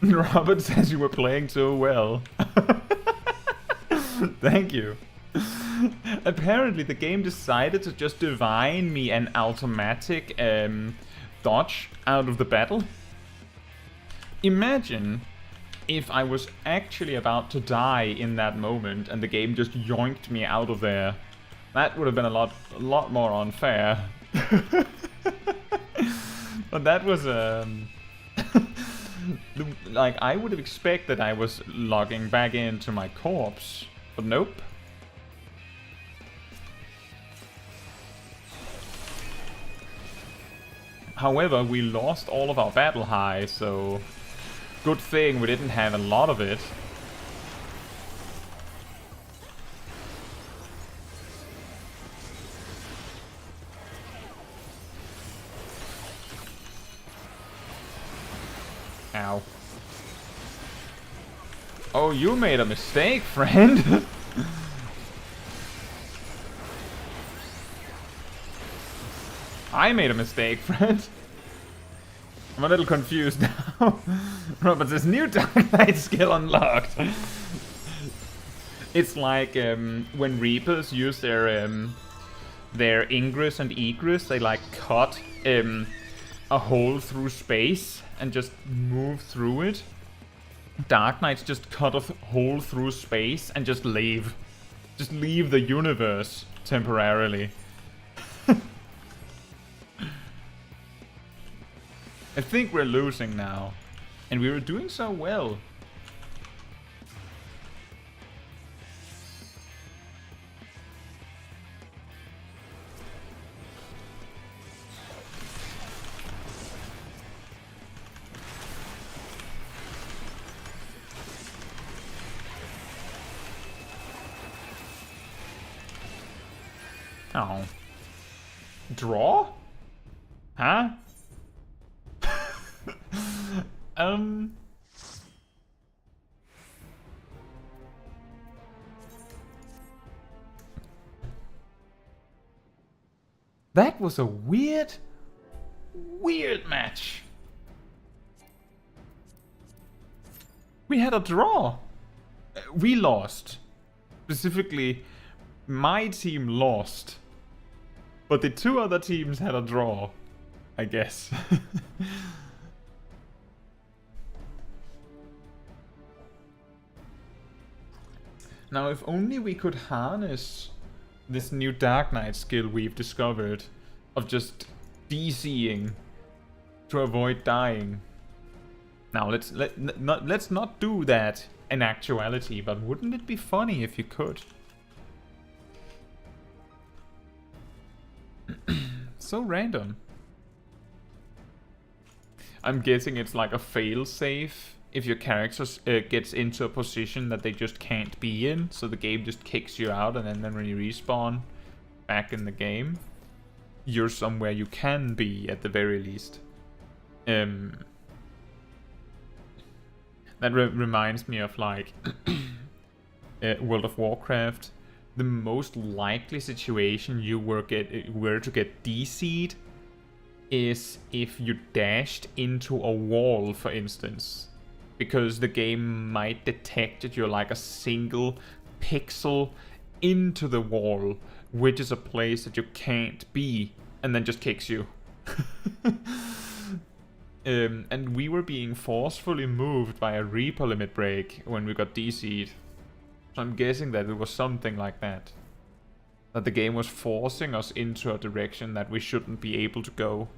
Robert says you were playing so well. Thank you. Apparently the game decided to just divine me an automatic dodge out of the battle. Imagine if I was actually about to die in that moment and the game just yoinked me out of there. That would have been a lot more unfair. But that was like, I would have expected I was logging back into my corpse, but nope. However, we lost all of our battle high, so good thing we didn't have a lot of it. Ow. Oh, you made a mistake, friend! I made a mistake, friend. I'm a little confused now. Robert says, new Dark Knight skill unlocked. It's like when Reapers use their ingress and egress, they like cut a hole through space and just move through it. Dark Knights just cut a hole through space and just leave. Just leave the universe temporarily. I think we're losing now. And we were doing so well. Oh. Draw? Huh? That was a weird match. We had a draw. We lost. Specifically, my team lost. But the two other teams had a draw, I guess. Now, if only we could harness this new Dark Knight skill we've discovered of just DCing to avoid dying. Now, let's not do that in actuality, but wouldn't it be funny if you could? So random. I'm guessing it's like a fail-safe if your character gets into a position that they just can't be in, so the game just kicks you out, and then when you respawn back in the game, you're somewhere you can be at the very least. That reminds me of like World of Warcraft. The most likely situation you were to get DC'd is if you dashed into a wall, for instance. Because the game might detect that you're like a single pixel into the wall, which is a place that you can't be and then just kicks you. And we were being forcefully moved by a Reaper limit break when we got DC'd. So I'm guessing that it was something like that. That the game was forcing us into a direction that we shouldn't be able to go.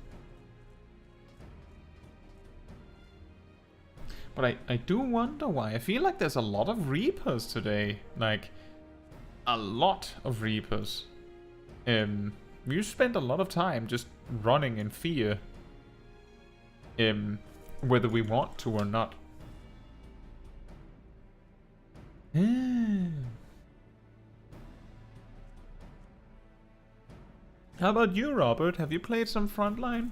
But I do wonder why. I feel like there's a lot of Reapers today. Like, a lot of Reapers. We spent a lot of time just running in fear. Whether we want to or not. How about you, Robert? Have you played some Frontline?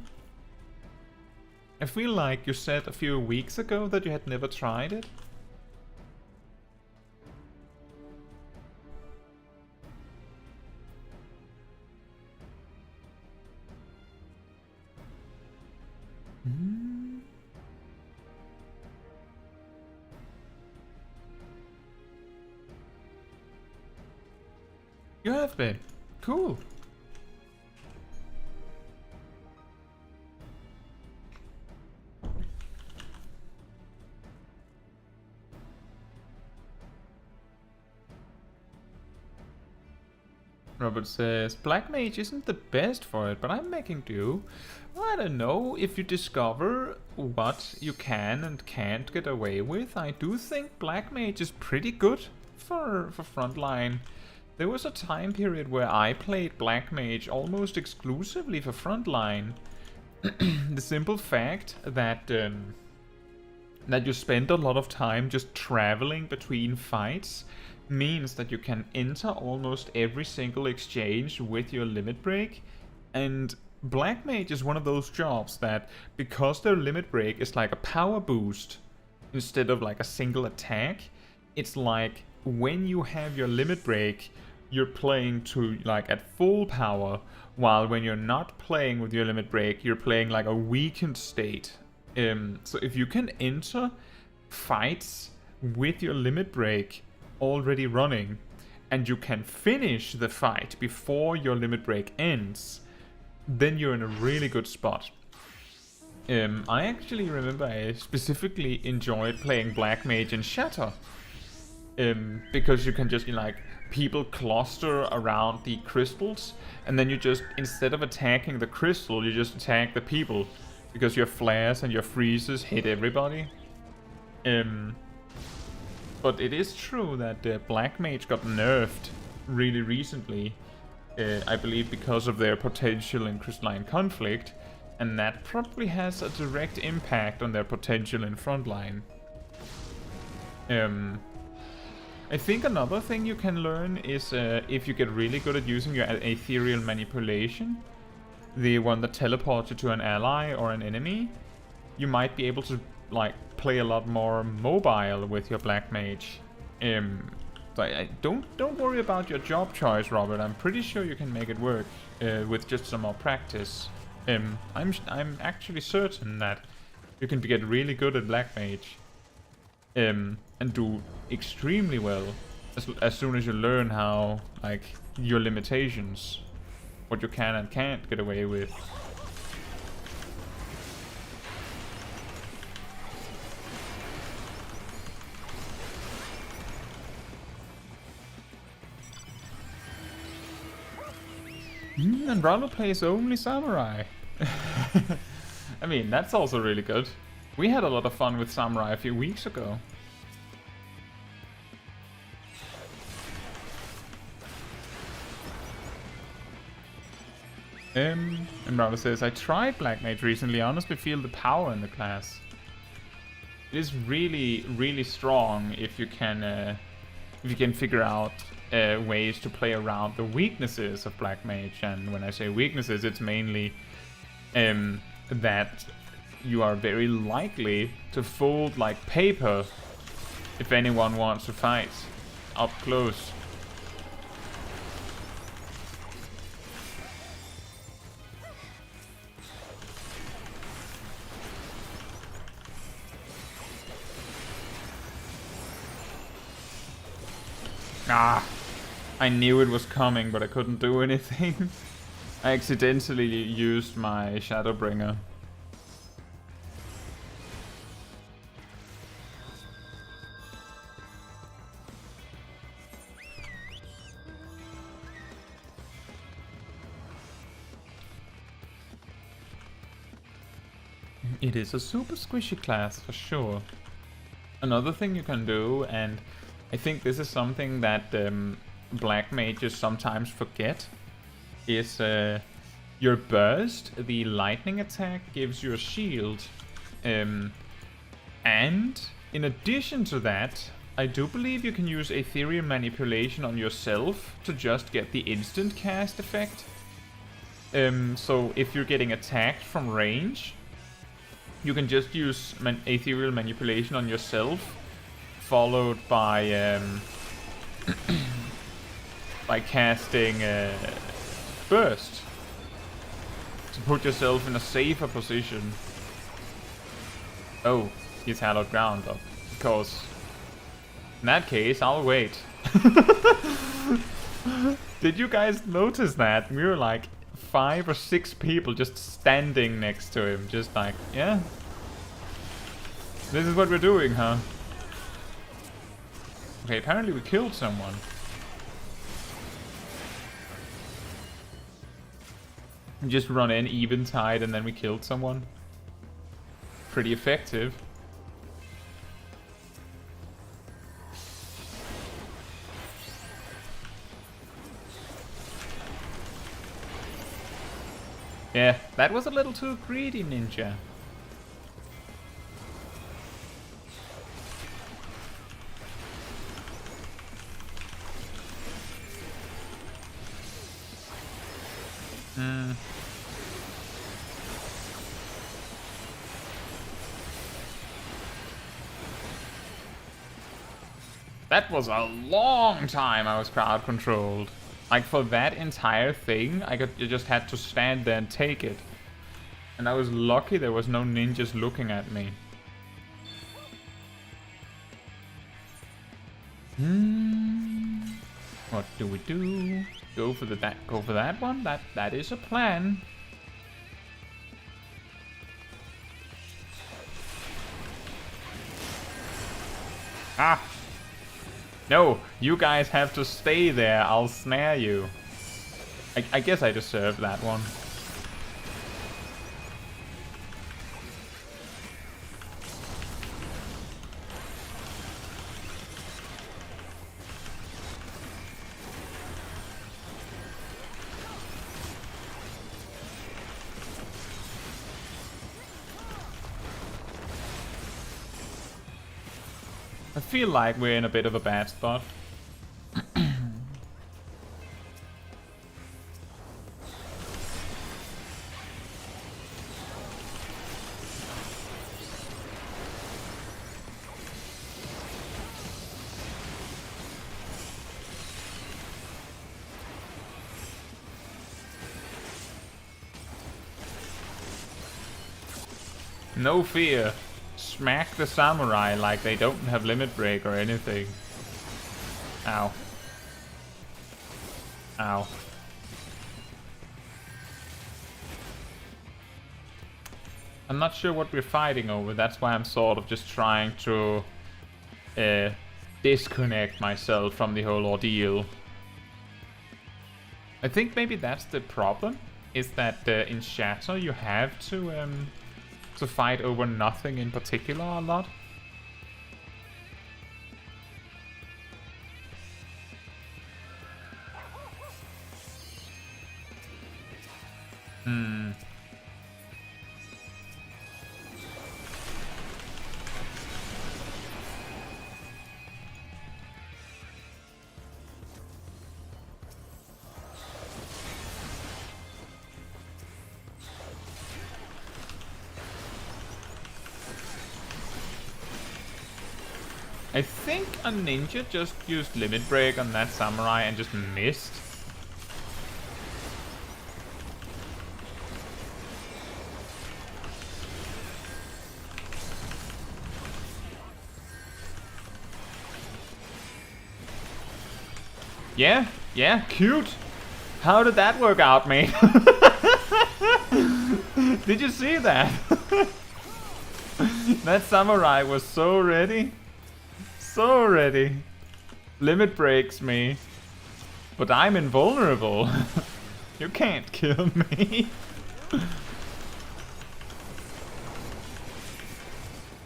I feel like you said a few weeks ago that you had never tried it. You have been. Cool. Robert says, Black Mage isn't the best for it, but I'm making do. I don't know, if you discover what you can and can't get away with, I do think Black Mage is pretty good for Frontline. There was a time period where I played Black Mage almost exclusively for Frontline. The simple fact that you spend a lot of time just traveling between fights means that you can enter almost every single exchange with your limit break. And Black Mage is one of those jobs that, because their limit break is like a power boost instead of like a single attack, it's like when you have your limit break, you're playing to like at full power, while when you're not playing with your limit break, you're playing like a weakened state. So if you can enter fights with your limit break already running, and you can finish the fight before your limit break ends, then you're in a really good spot. I actually remember I specifically enjoyed playing Black Mage in Shatter. Because you can just, like, people cluster around the crystals, and then you just, instead of attacking the crystal, you just attack the people, because your flares and your freezes hit everybody. But it is true that Black Mage got nerfed really recently, I believe because of their potential in Crystalline Conflict, and that probably has a direct impact on their potential in Frontline. I think another thing you can learn is if you get really good at using your ethereal manipulation, the one that teleports you to an ally or an enemy, you might be able to like play a lot more mobile with your Black Mage. Don't worry about your job choice, Robert. I'm pretty sure you can make it work with just some more practice. I'm actually certain that you can get really good at Black Mage. And do extremely well as soon as you learn how, like, your limitations, what you can and can't get away with. And Rallo plays only Samurai. I mean, that's also really good. We had a lot of fun with Samurai a few weeks ago. And Rallo says, I tried Black Mage recently, I honestly feel the power in the class. It is really, really strong if you can figure out ways to play around the weaknesses of Black Mage. And when I say weaknesses, it's mainly that you are very likely to fold like paper if anyone wants to fight up close. Ah, I knew it was coming, but I couldn't do anything. I accidentally used my Shadowbringer. It is a super squishy class for sure. Another thing you can do, and I think this is something that black mages sometimes forget, is your burst. The lightning attack gives you a shield. And in addition to that, I do believe you can use ethereal manipulation on yourself to just get the instant cast effect. So if you're getting attacked from range, you can just use ethereal manipulation on yourself, followed by by casting burst to put yourself in a safer position. Oh, he's hallowed ground, of course. In that case, I'll wait. Did you guys notice that? We were like 5 or 6 people just standing next to him, just like, yeah. This is what we're doing, huh? Okay, apparently we killed someone. We just run in eventide and then we killed someone. Pretty effective. Yeah, that was a little too greedy, ninja. That was a long time I was crowd controlled. Like for that entire thing, you just had to stand there and take it. And I was lucky there was no ninjas looking at me. What do we do? Go for that one? That is a plan. Ah! No, you guys have to stay there. I'll snare you. I guess I deserve that one. I feel like we're in a bit of a bad spot. No fear. Smack the samurai like they don't have limit break or anything. Ow. Ow. I'm not sure what we're fighting over. That's why I'm sort of just trying to disconnect myself from the whole ordeal. I think maybe that's the problem, is that in Shatter you have to fight over nothing in particular a lot. I think a ninja just used limit break on that samurai and just missed. Yeah, cute. How did that work out, mate? Did you see that? That samurai was so ready. So ready. Limit breaks me. But I'm invulnerable. You can't kill me.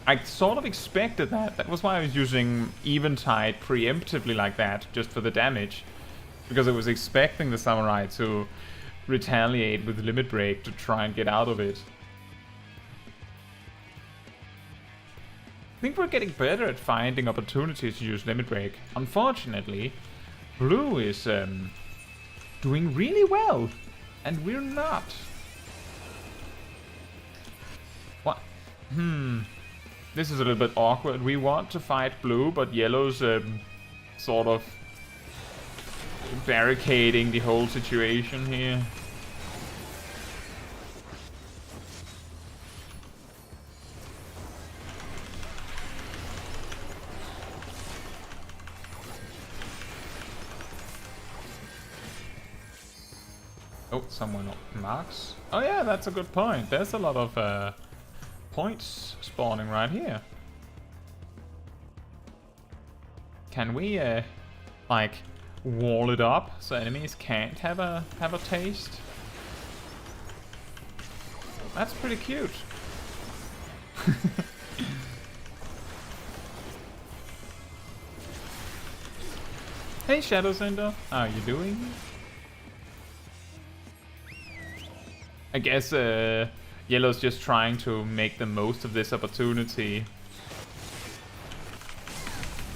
I sort of expected that. That was why I was using Eventide preemptively like that, just for the damage. Because I was expecting the samurai to retaliate with Limit Break to try and get out of it. I think we're getting better at finding opportunities to use Limit Break. Unfortunately, Blue is doing really well, and we're not. What? This is a little bit awkward. We want to fight Blue, but Yellow's sort of barricading the whole situation here. Oh, someone marks. Oh yeah, that's a good point. There's a lot of points spawning right here. Can we like wall it up so enemies can't have a taste? That's pretty cute. Hey Shadow Cinder, how are you doing? I guess Yellow's just trying to make the most of this opportunity.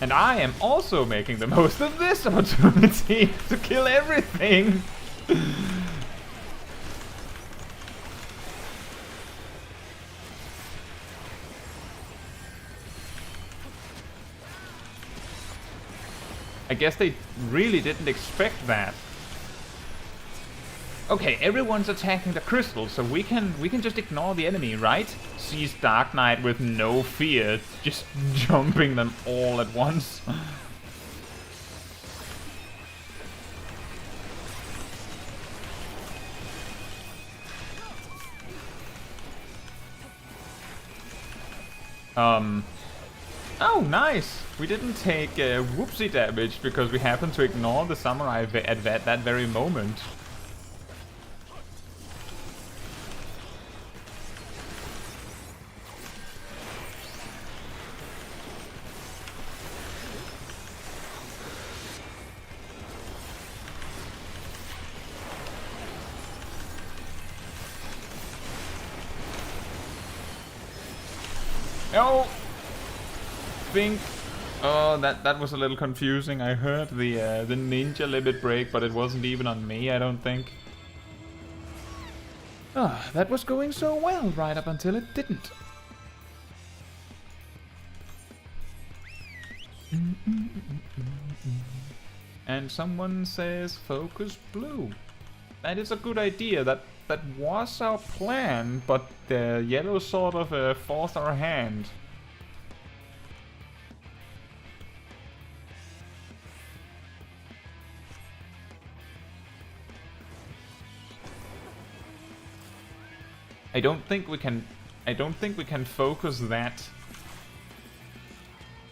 And I am also making the most of this opportunity to kill everything. I guess they really didn't expect that. Okay, everyone's attacking the crystal, so we can just ignore the enemy, right? Seize Dark Knight with no fear, just jumping them all at once. Oh, nice! We didn't take whoopsie damage because we happened to ignore the samurai at that very moment. Oh! Oh, that was a little confusing. I heard the ninja limit break, but it wasn't even on me, I don't think. Ah, that was going so well right up until it didn't. And someone says focus Blue. That is a good idea. That was our plan, but the Yellow sort of forced our hand. I don't think we can focus that.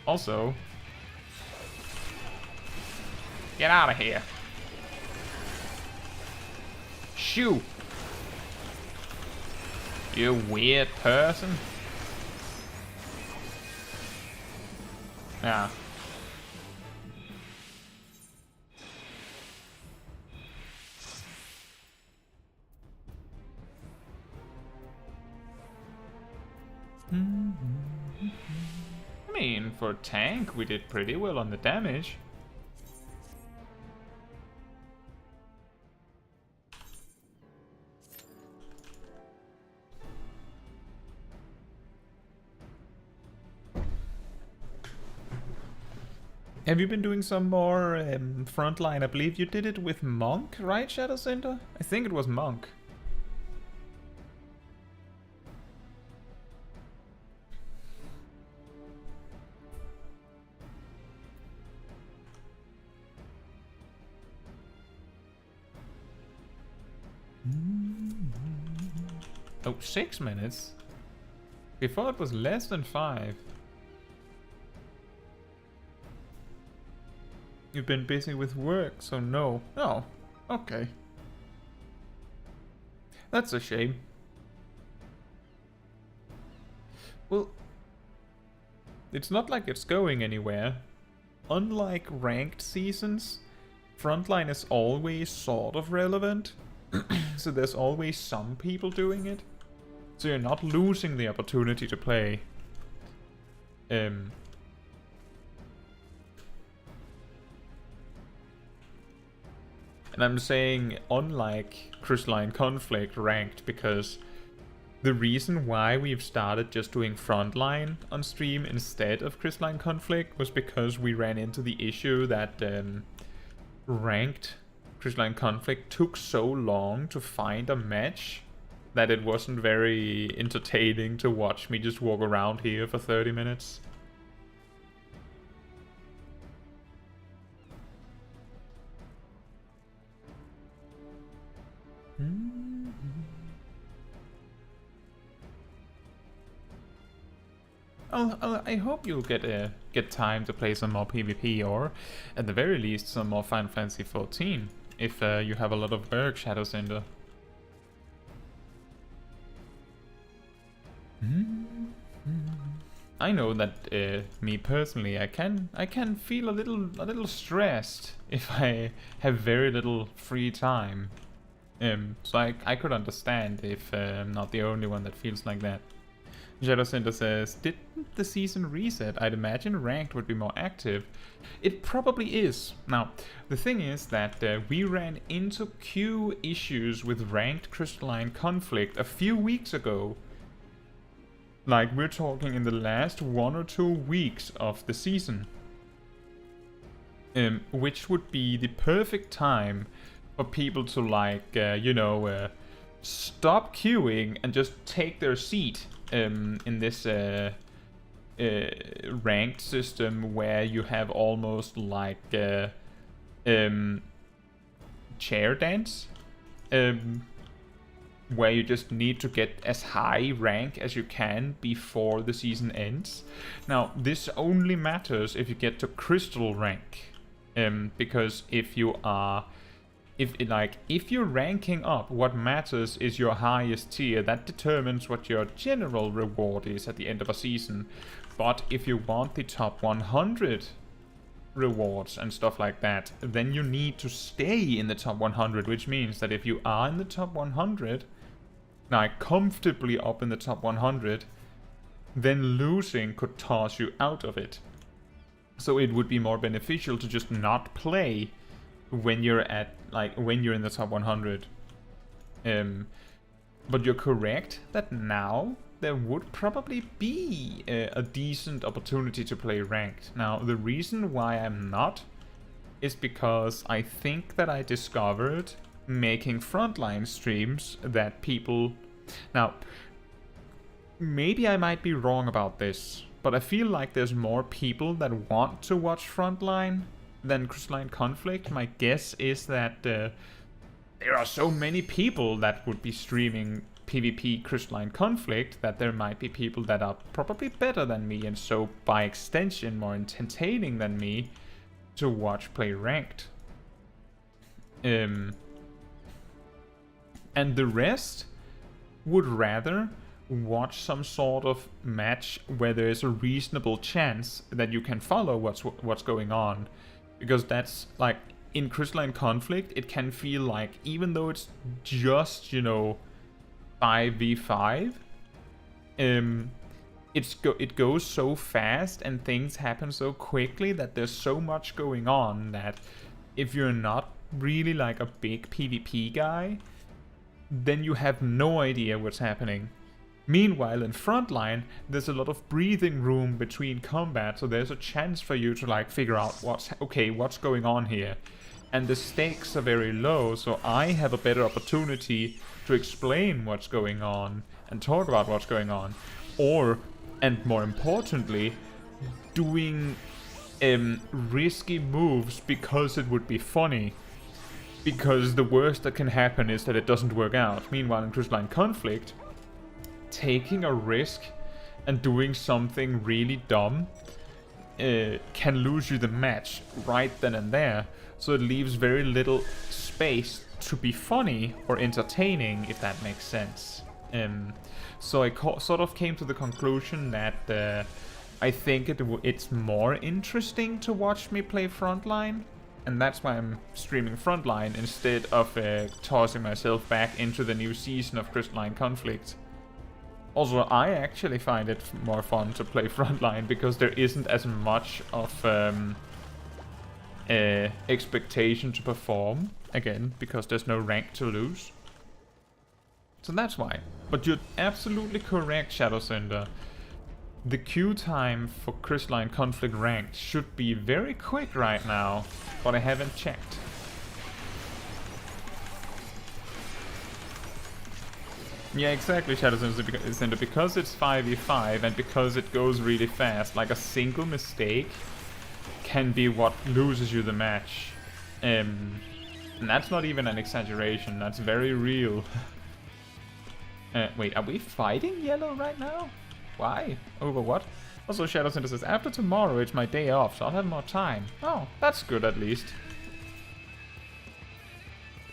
Also, get out of here. Shoo! You weird person. Yeah. I mean, for a tank, we did pretty well on the damage. Have you been doing some more Frontline? I believe you did it with Monk, right, Shadow Center? I think it was Monk. Oh, 6 minutes? Before it was less than 5. You've been busy with work, so no. Oh, okay. That's a shame. Well, it's not like it's going anywhere. Unlike ranked seasons, Frontline is always sort of relevant. So there's always some people doing it. So you're not losing the opportunity to play. And I'm saying unlike Crystalline Conflict ranked because the reason why we've started just doing Frontline on stream instead of Crystalline Conflict was because we ran into the issue that ranked Crystalline Conflict took so long to find a match that it wasn't very entertaining to watch me just walk around here for 30 minutes. I hope you'll get time to play some more PvP, or at the very least some more Final Fantasy XIV, if you have a lot of work, Shadow Cinder. I know that me personally, I can feel a little stressed if I have very little free time. So I could understand if I'm not the only one that feels like that. Shadow Cinder says, didn't the season reset? I'd imagine ranked would be more active. It probably is. Now, the thing is that we ran into queue issues with ranked Crystalline Conflict a few weeks ago. Like, we're talking in the last 1 or 2 weeks of the season. Which would be the perfect time for people to, like, stop queuing and just take their seat in this ranked system where you have almost like chair dance, where you just need to get as high rank as you can before the season ends. Now, this only matters if you get to crystal rank, because if you are if you're ranking up, what matters is your highest tier. That determines what your general reward is at the end of a season. But if you want the top 100 rewards and stuff like that, then you need to stay in the top 100, which means that if you are in the top 100, like comfortably up in the top 100, then losing could toss you out of it. So it would be more beneficial to just not play when you're in the top 100. But you're correct that now there would probably be a decent opportunity to play ranked. Now, the reason why I'm not is because I think that I discovered making Frontline streams that people... Now, maybe I might be wrong about this, but I feel like there's more people that want to watch Frontline than Crystalline Conflict. My guess is that there are so many people that would be streaming PvP Crystalline Conflict that there might be people that are probably better than me, and so by extension more entertaining than me to watch play ranked. And the rest would rather watch some sort of match where there is a reasonable chance that you can follow what's going on. Because that's, like, in Crystalline Conflict, it can feel like, even though it's just, 5v5, it goes so fast and things happen so quickly that there's so much going on that if you're not really, like, a big PvP guy, then you have no idea what's happening. Meanwhile, in Frontline, there's a lot of breathing room between combat, so there's a chance for you to like figure out what's going on here. And the stakes are very low, so I have a better opportunity to explain what's going on and talk about what's going on. Or, and more importantly, doing risky moves because it would be funny. Because the worst that can happen is that it doesn't work out. Meanwhile, in Crystalline Conflict, taking a risk and doing something really dumb can lose you the match right then and there. So it leaves very little space to be funny or entertaining, if that makes sense. So I sort of came to the conclusion that I think it's more interesting to watch me play Frontline, and that's why I'm streaming Frontline instead of tossing myself back into the new season of Crystalline Conflict. Also, I actually find it more fun to play Frontline because there isn't as much of expectation to perform, again, because there's no rank to lose. So that's why. But you're absolutely correct, Shadow Cinder. The queue time for Crystalline Conflict ranked should be very quick right now, but I haven't checked. Yeah, exactly, Shadow Cinder, because it's 5v5 and because it goes really fast, like a single mistake can be what loses you the match. And that's not even an exaggeration, that's very real. Wait, are we fighting yellow right now? Why? Over what? Also, Shadow Cinder says, after tomorrow it's my day off, so I'll have more time. Oh, that's good at least.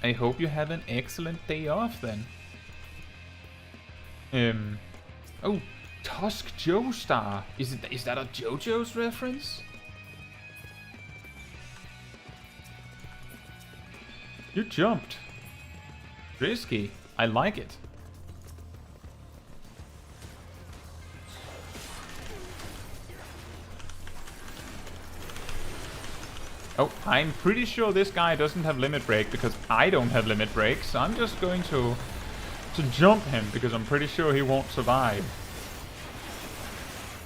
I hope you have an excellent day off then. Oh, Tusk Joestar. Is that a JoJo's reference? You jumped. Risky. I like it. Oh, I'm pretty sure this guy doesn't have limit break because I don't have limit break, so I'm just going to jump him because I'm pretty sure he won't survive.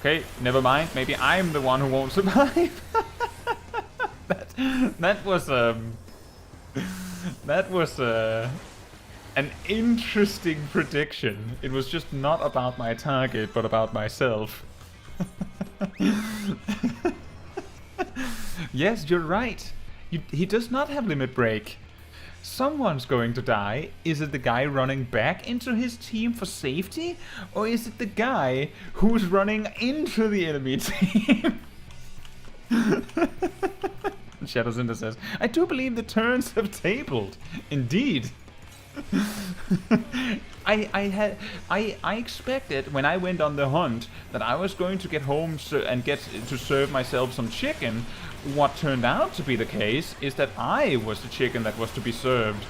Okay, never mind. Maybe I'm the one who won't survive. that was an interesting prediction. It was just not about my target, but about myself. Yes, you're right. He does not have limit break. Someone's going to die. Is it the guy running back into his team for safety? Or is it the guy who's running into the enemy team? Shadow Cinder says, I do believe the turns have tabled. Indeed. I expected when I went on the hunt that I was going to get home and get to serve myself some chicken. What turned out to be the case is that I was the chicken that was to be served.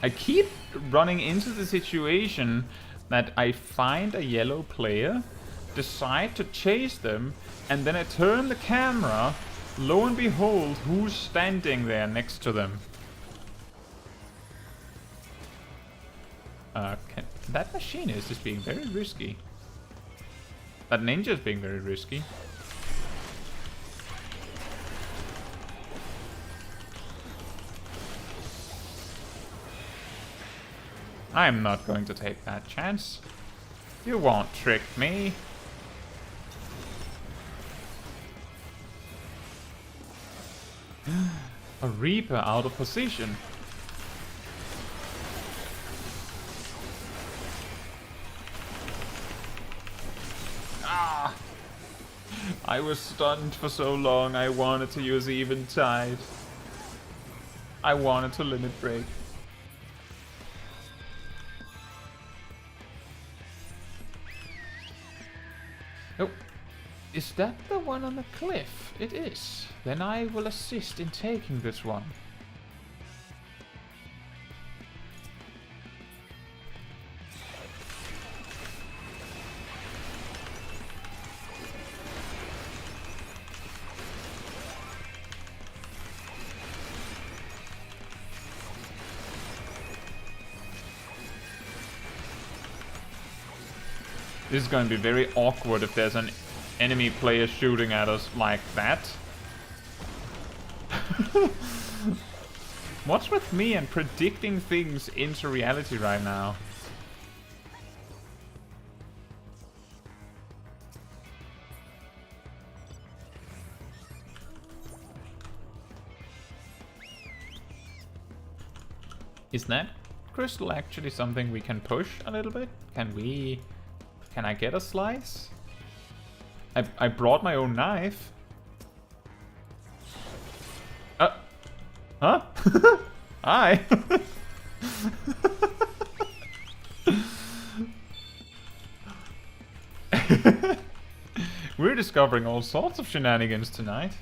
I keep running into the situation that I find a yellow player, decide to chase them, and then I turn the camera, lo and behold, who's standing there next to them? That machinist is being very risky. That ninja is being very risky. I'm not going to take that chance. You won't trick me. A Reaper out of position. Ah! I was stunned for so long, I wanted to use Eventide. I wanted to limit break. Oh, is that the one on the cliff? It is. Then I will assist in taking this one. This is going to be very awkward if there's an enemy player shooting at us like that. What's with me and predicting things into reality right now? Is that crystal actually something we can push a little bit? Can I get a slice? I brought my own knife. Huh? Hi. We're discovering all sorts of shenanigans tonight.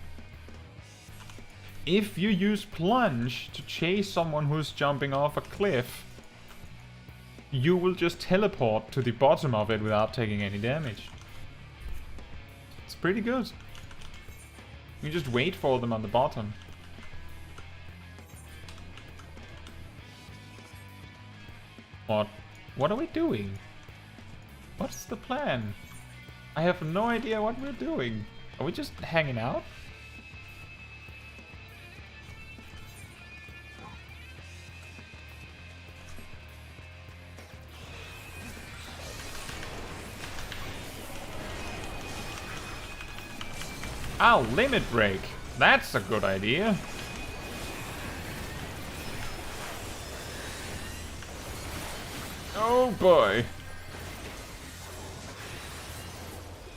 If you use plunge to chase someone who's jumping off a cliff, you will just teleport to the bottom of it without taking any damage. It's pretty good. You just wait for them on the bottom. What are we doing? What's the plan? I have no idea what we're doing. Are we just hanging out? I'll limit break. That's a good idea. Oh boy.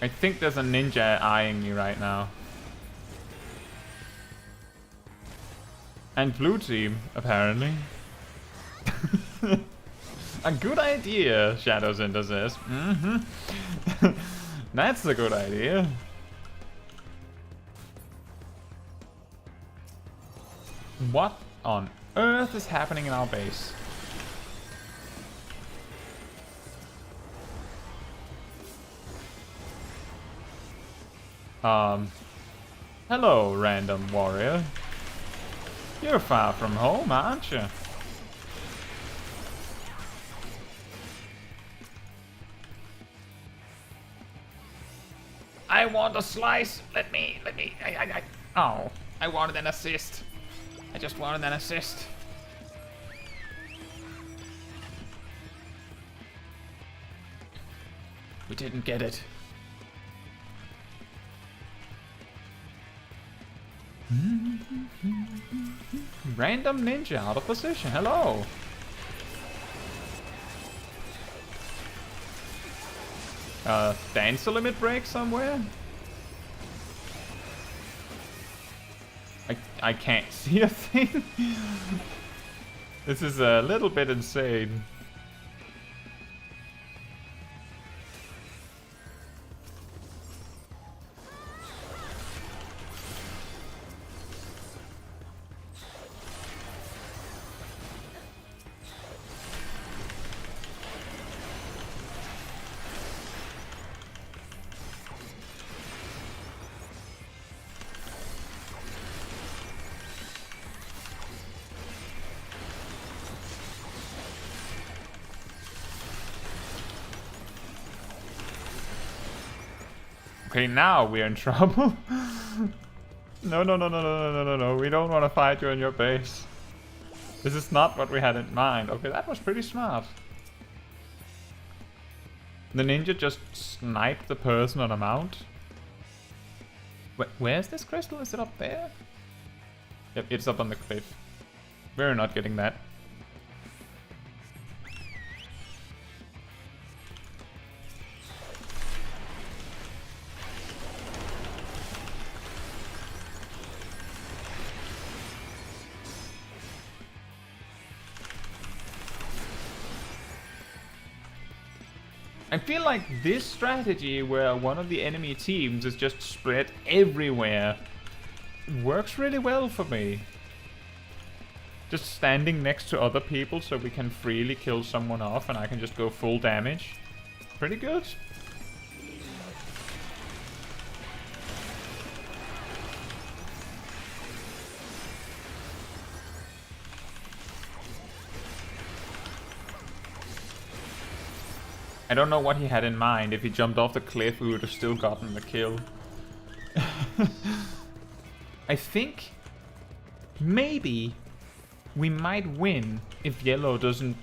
I think there's a ninja eyeing me right now. And blue team, apparently. A good idea, Shadow Cinder says. That's a good idea. What on earth is happening in our base? Hello, random warrior. You're far from home, aren't you? I want a slice. Let me. Oh, I wanted an assist. I just wanted an assist. We didn't get it. Random ninja out of position. Hello. Dance a limit break somewhere? I can't see a thing. This is a little bit insane. Okay, now we're in trouble. No. We don't want to fight you in your base. This is not what we had in mind. Okay, that was pretty smart. The ninja just sniped the person on a mount. Where's this crystal? Is it up there? Yep, it's up on the cliff. We're not getting that. I feel like this strategy where one of the enemy teams is just spread everywhere works really well for me. Just standing next to other people so we can freely kill someone off and I can just go full damage. Pretty good. I don't know what he had in mind. If he jumped off the cliff, we would have still gotten the kill. I think maybe we might win if yellow doesn't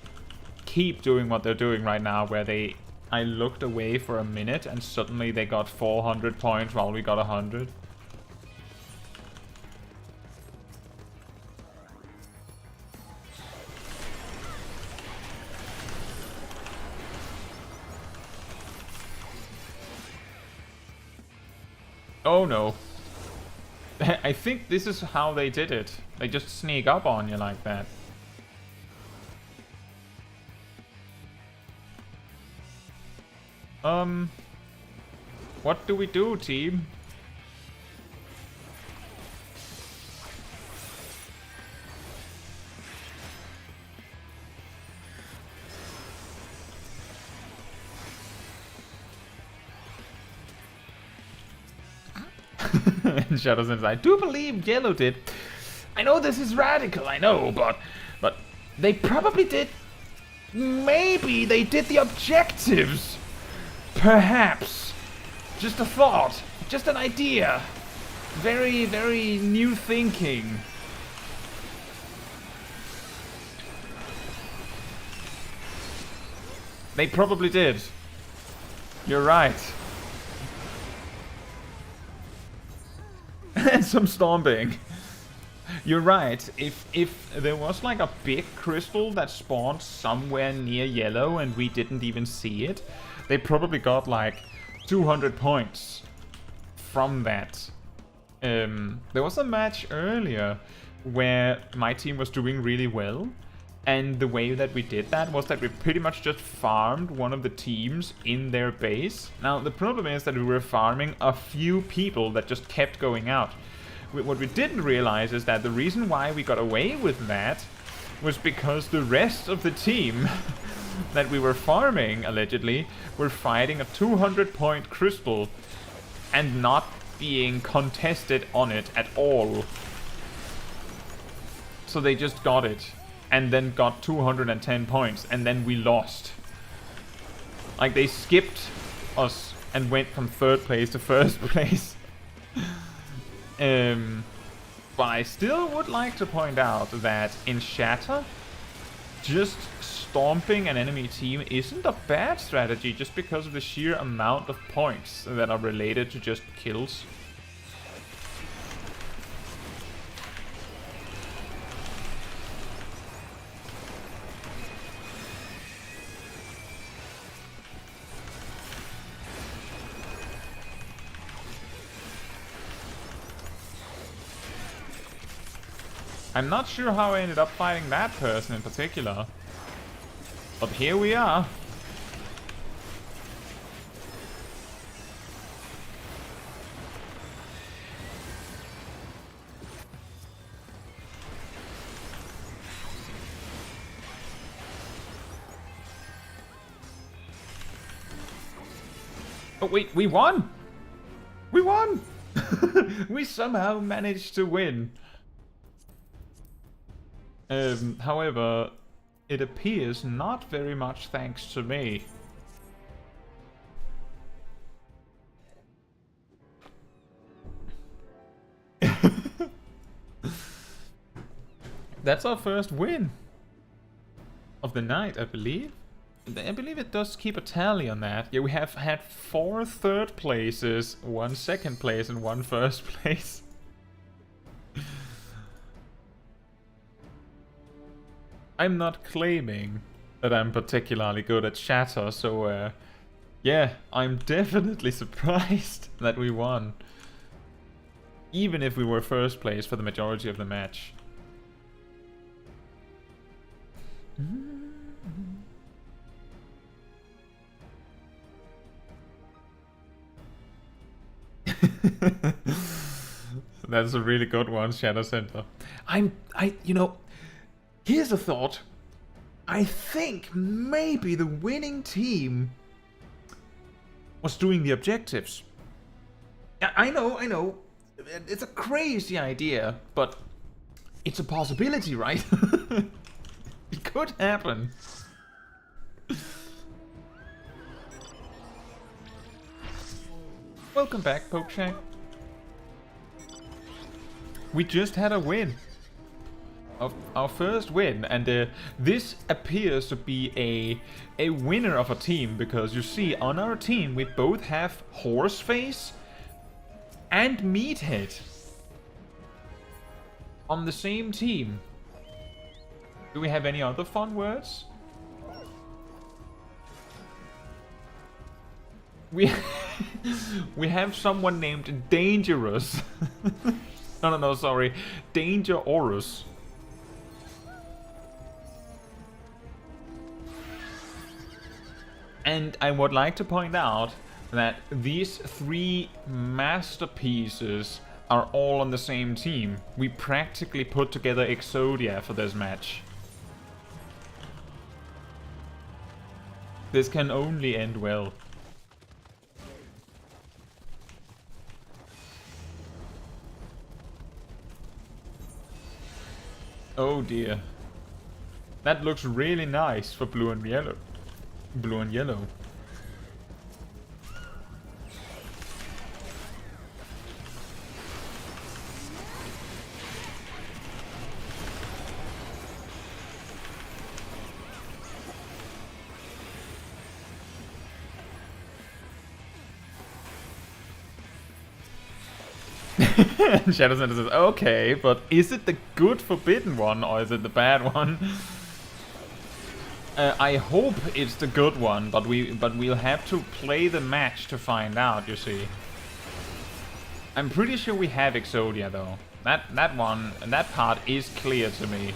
keep doing what they're doing right now, where I looked away for a minute and suddenly they got 400 points while we got 100. Oh no. I think this is how they did it. They just sneak up on you like that. What do we do, team? And Shadow says, I do believe yellow did. I know this is radical, I know, but they probably did. Maybe they did the objectives. Perhaps. Just a thought. Just an idea. Very, very new thinking. They probably did. You're right. And some stomping. You're right. If there was like a big crystal that spawned somewhere near yellow and we didn't even see it, they probably got like 200 points from that. There was a match earlier where my team was doing really well, and the way that we did that was that we pretty much just farmed one of the teams in their base. Now the problem is that we were farming a few people that just kept going out. What we didn't realize is that the reason why we got away with that was because the rest of the team that we were farming, allegedly, were fighting a 200-point crystal and not being contested on it at all. So they just got it and then got 210 points and then we lost. Like, they skipped us and went from 3rd place to 1st place. But I still would like to point out that in Shatter, just stomping an enemy team isn't a bad strategy just because of the sheer amount of points that are related to just kills. I'm not sure how I ended up fighting that person in particular, but here we are. Oh wait, we won! We won! We somehow managed to win. However, it appears not very much thanks to me. That's our first win of the night, I believe. I believe it does keep a tally on that. Yeah, we have had 4 third places, 1 second place, and 1 first place. I'm not claiming that I'm particularly good at Shatter, so yeah, I'm definitely surprised that we won. Even if we were first place for the majority of the match. That's a really good one, Shadow Center. You know, here's a thought. I think maybe the winning team was doing the objectives. I know. It's a crazy idea, but it's a possibility, right? It could happen. Welcome back, Pokeshack. We just had a win. our first win, and this appears to be a winner of a team, because you see on our team we both have Horseface and Meathead on the same team. Do we have any other fun words? We we have someone named Dangerous. No, sorry, Dangerous. And I would like to point out that these 3 masterpieces are all on the same team. We practically put together Exodia for this match. This can only end well. Oh dear. That looks really nice for blue and yellow. Blue and yellow. Shadow Center says, okay, but is it the good forbidden one or is it the bad one? I hope it's the good one, but we'll have to play the match to find out, you see. I'm pretty sure we have Exodia though. That part is clear to me.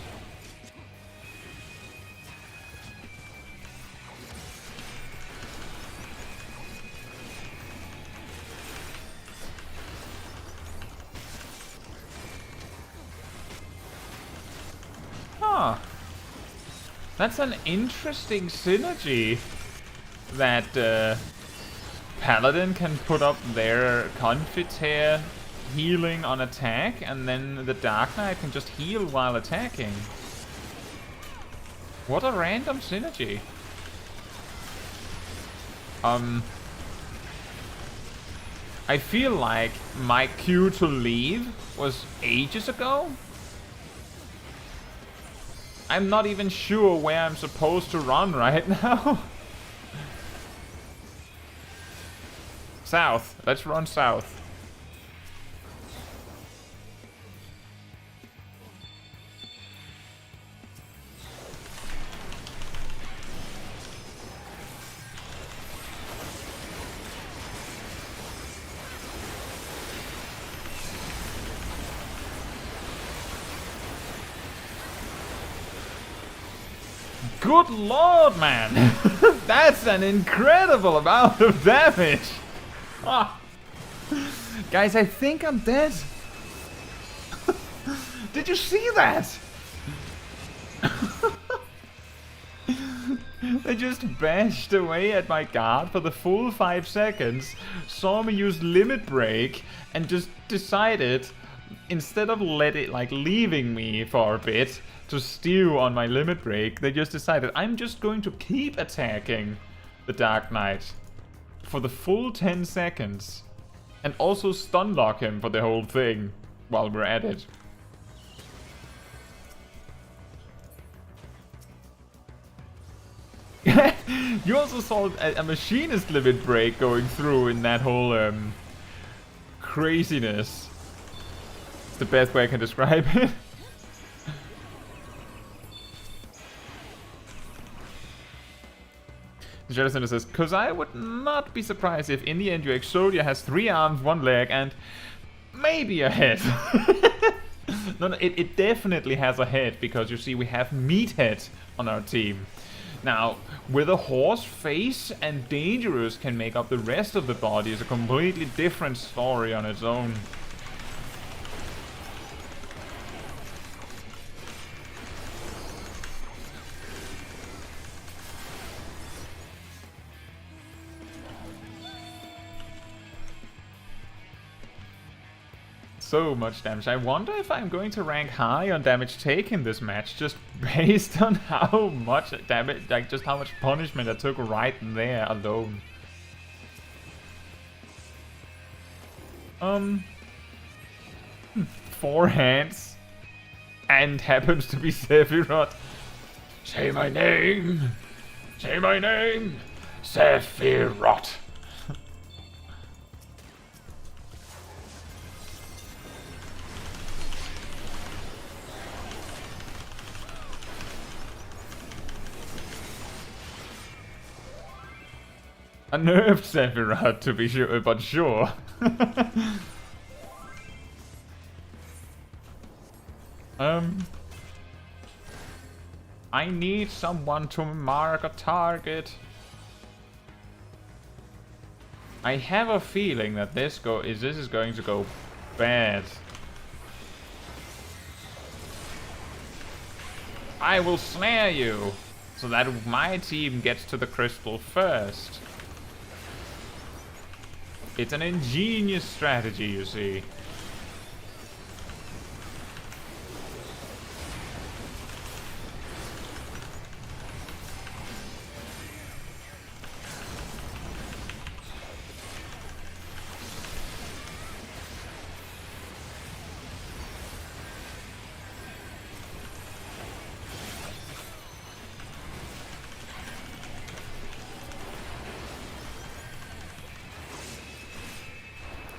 Huh. That's an interesting synergy that Paladin can put up their Confiteor healing on attack, and then the Dark Knight can just heal while attacking. What a random synergy. I feel like my cue to leave was ages ago. I'm not even sure where I'm supposed to run right now. South. Let's run south. Good lord, man! That's an incredible amount of damage! Ah. Guys, I think I'm dead! Did you see that? They just bashed away at my guard for the full 5 seconds, saw me use Limit Break, and just decided, instead of leaving me for a bit, to stew on my Limit Break, they just decided I'm just going to keep attacking the Dark Knight for the full 10 seconds and also stun lock him for the whole thing while we're at it. You also saw a machinist Limit Break going through in that whole craziness. It's the best way I can describe it. Shadow Center says, cause I would not be surprised if in the end your Exodia has 3 arms, 1 leg, and maybe a head. No, it definitely has a head, because you see we have Meathead on our team. Now, with a horse face and Dangerous can make up the rest of the body is a completely different story on its own. So much damage. I wonder if I'm going to rank high on damage taken this match, just based on how much damage, like just how much punishment I took right there alone. 4 hands. and happens to be Sephiroth. Say my name! Say my name! Sephiroth! A nerfed Sephiroth, to be sure, but sure. I need someone to mark a target. I have a feeling that this is going to go bad. I will snare you, so that my team gets to the crystal first. It's an ingenious strategy, you see.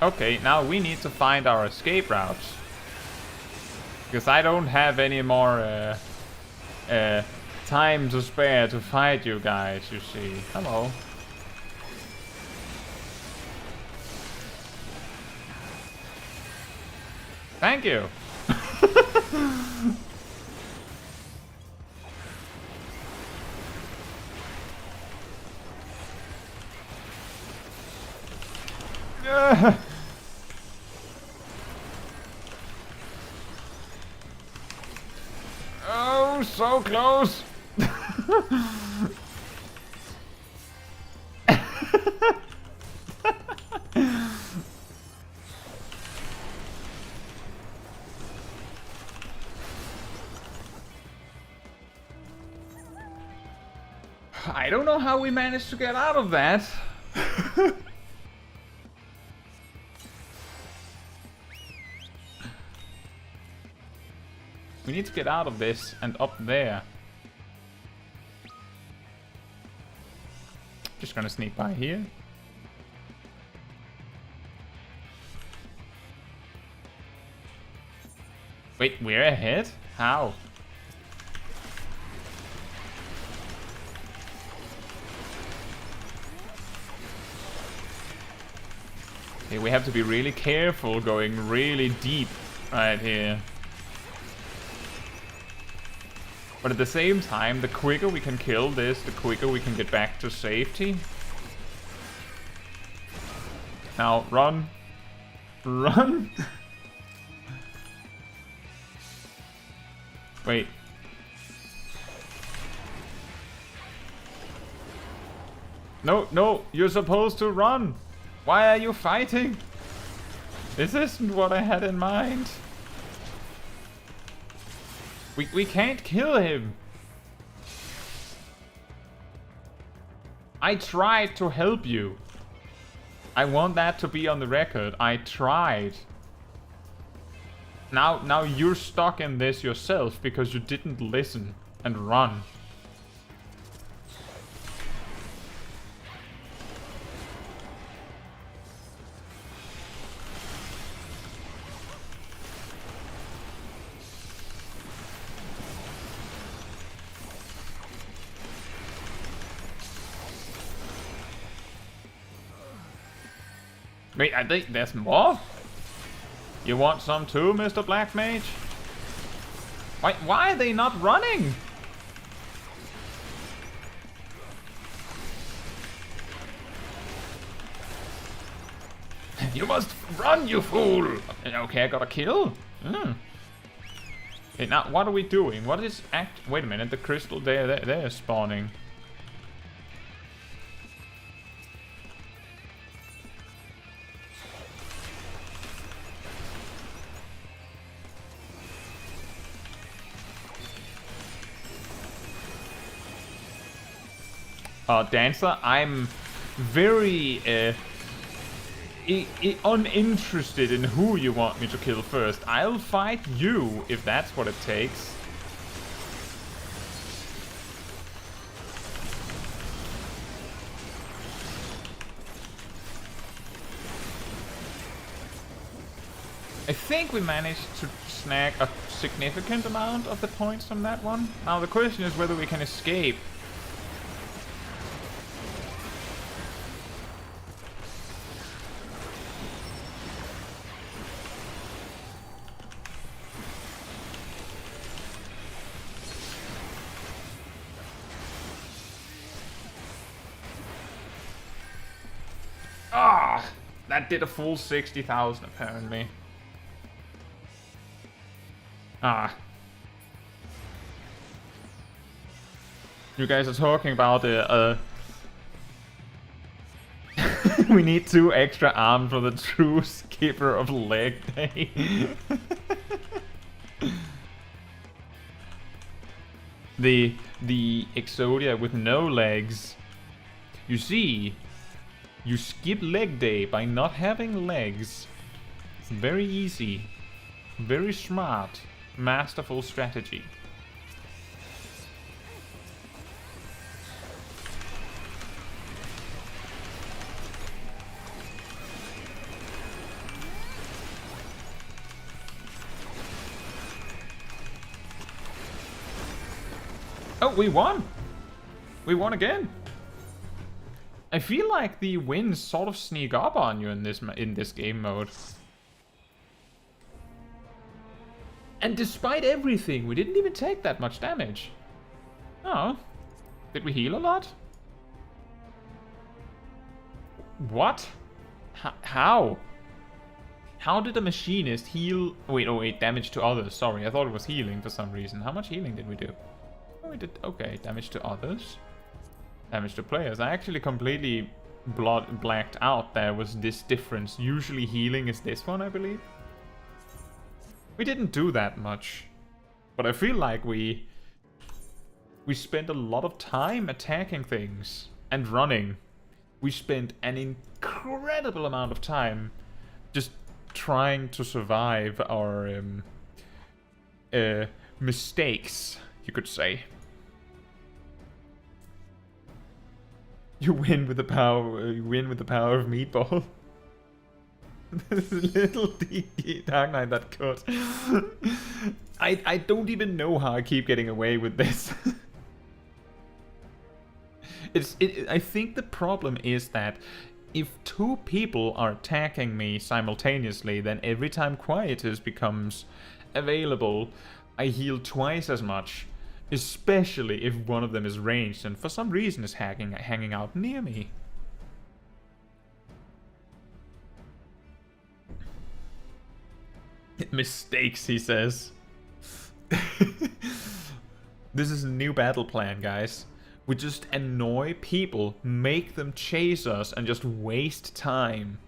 Okay, now we need to find our escape routes. Because I don't have any more time to spare to fight you guys, you see. Hello. Thank you. Oh, so close. I don't know how we managed to get out of that. We need to get out of this and up there. Just gonna sneak by here. Wait, we're ahead? How? Okay, we have to be really careful going really deep right here. But at the same time, the quicker we can kill this, the quicker we can get back to safety. Now, run. Run! Wait. No, no, you're supposed to run! Why are you fighting? This isn't what I had in mind. We can't kill him. I tried to help you. I want that to be on the record. I tried. Now you're stuck in this yourself because you didn't listen and run. Wait, I think there's more? You want some too, Mr. Black Mage? Why are they not running? You must run, you fool! Okay, I got a kill? Okay, now what are we doing? What is wait a minute, the crystal they're spawning. Dancer, I'm very uninterested in who you want me to kill first. I'll fight you if that's what it takes. I think we managed to snag a significant amount of the points from that one. Now the question is whether we can escape. Ah, that did a full 60,000 apparently. Ah. You guys are talking about we need 2 extra arms for the true skipper of leg day. the Exodia with no legs. You see, you skip leg day by not having legs. It's very easy. Very smart. Masterful strategy. Oh, we won! We won again! I feel like the wins sort of sneak up on you in this game mode. And despite everything, we didn't even take that much damage. Oh. Did we heal a lot? What? How? How did a machinist heal... Wait, oh wait, damage to others. Sorry, I thought it was healing for some reason. How much healing did we do? Oh, we did... Okay, damage to others. Damage to players. I actually completely blacked out there was this difference. Usually healing is this one, I believe. We didn't do that much, but I feel like we spent a lot of time attacking things and running. We spent an incredible amount of time just trying to survive our mistakes, you could say. You win with the power. You win with the power of meatball. This little Dark Knight that cut. I don't even know how I keep getting away with this. I think the problem is that if 2 people are attacking me simultaneously, then every time Quietus becomes available, I heal twice as much. Especially if one of them is ranged and for some reason is hanging out near me. Mistakes, he says. This is a new battle plan, guys. We just annoy people, make them chase us, and just waste time.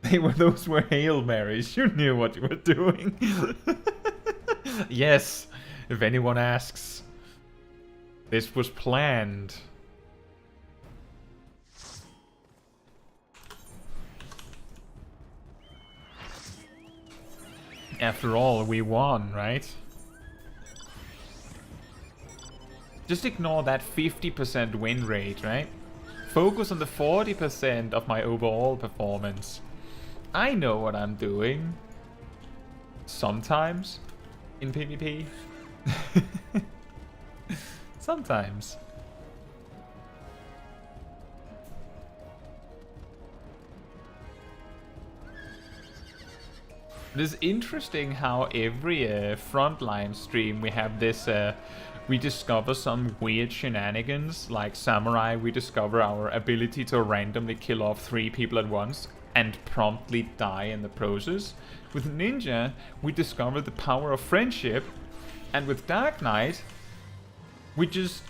Those were Hail Marys. You knew what you were doing. Yes, if anyone asks. This was planned. After all, we won, right? Just ignore that 50% win rate, right? Focus on the 40% of my overall performance. I know what I'm doing. Sometimes. In PvP. Sometimes. It is interesting how every Frontline stream we have this, we discover some weird shenanigans. Like Samurai, we discover our ability to randomly kill off 3 people at once and promptly die in the process. With Ninja, we discover the power of friendship, and with Dark Knight, we just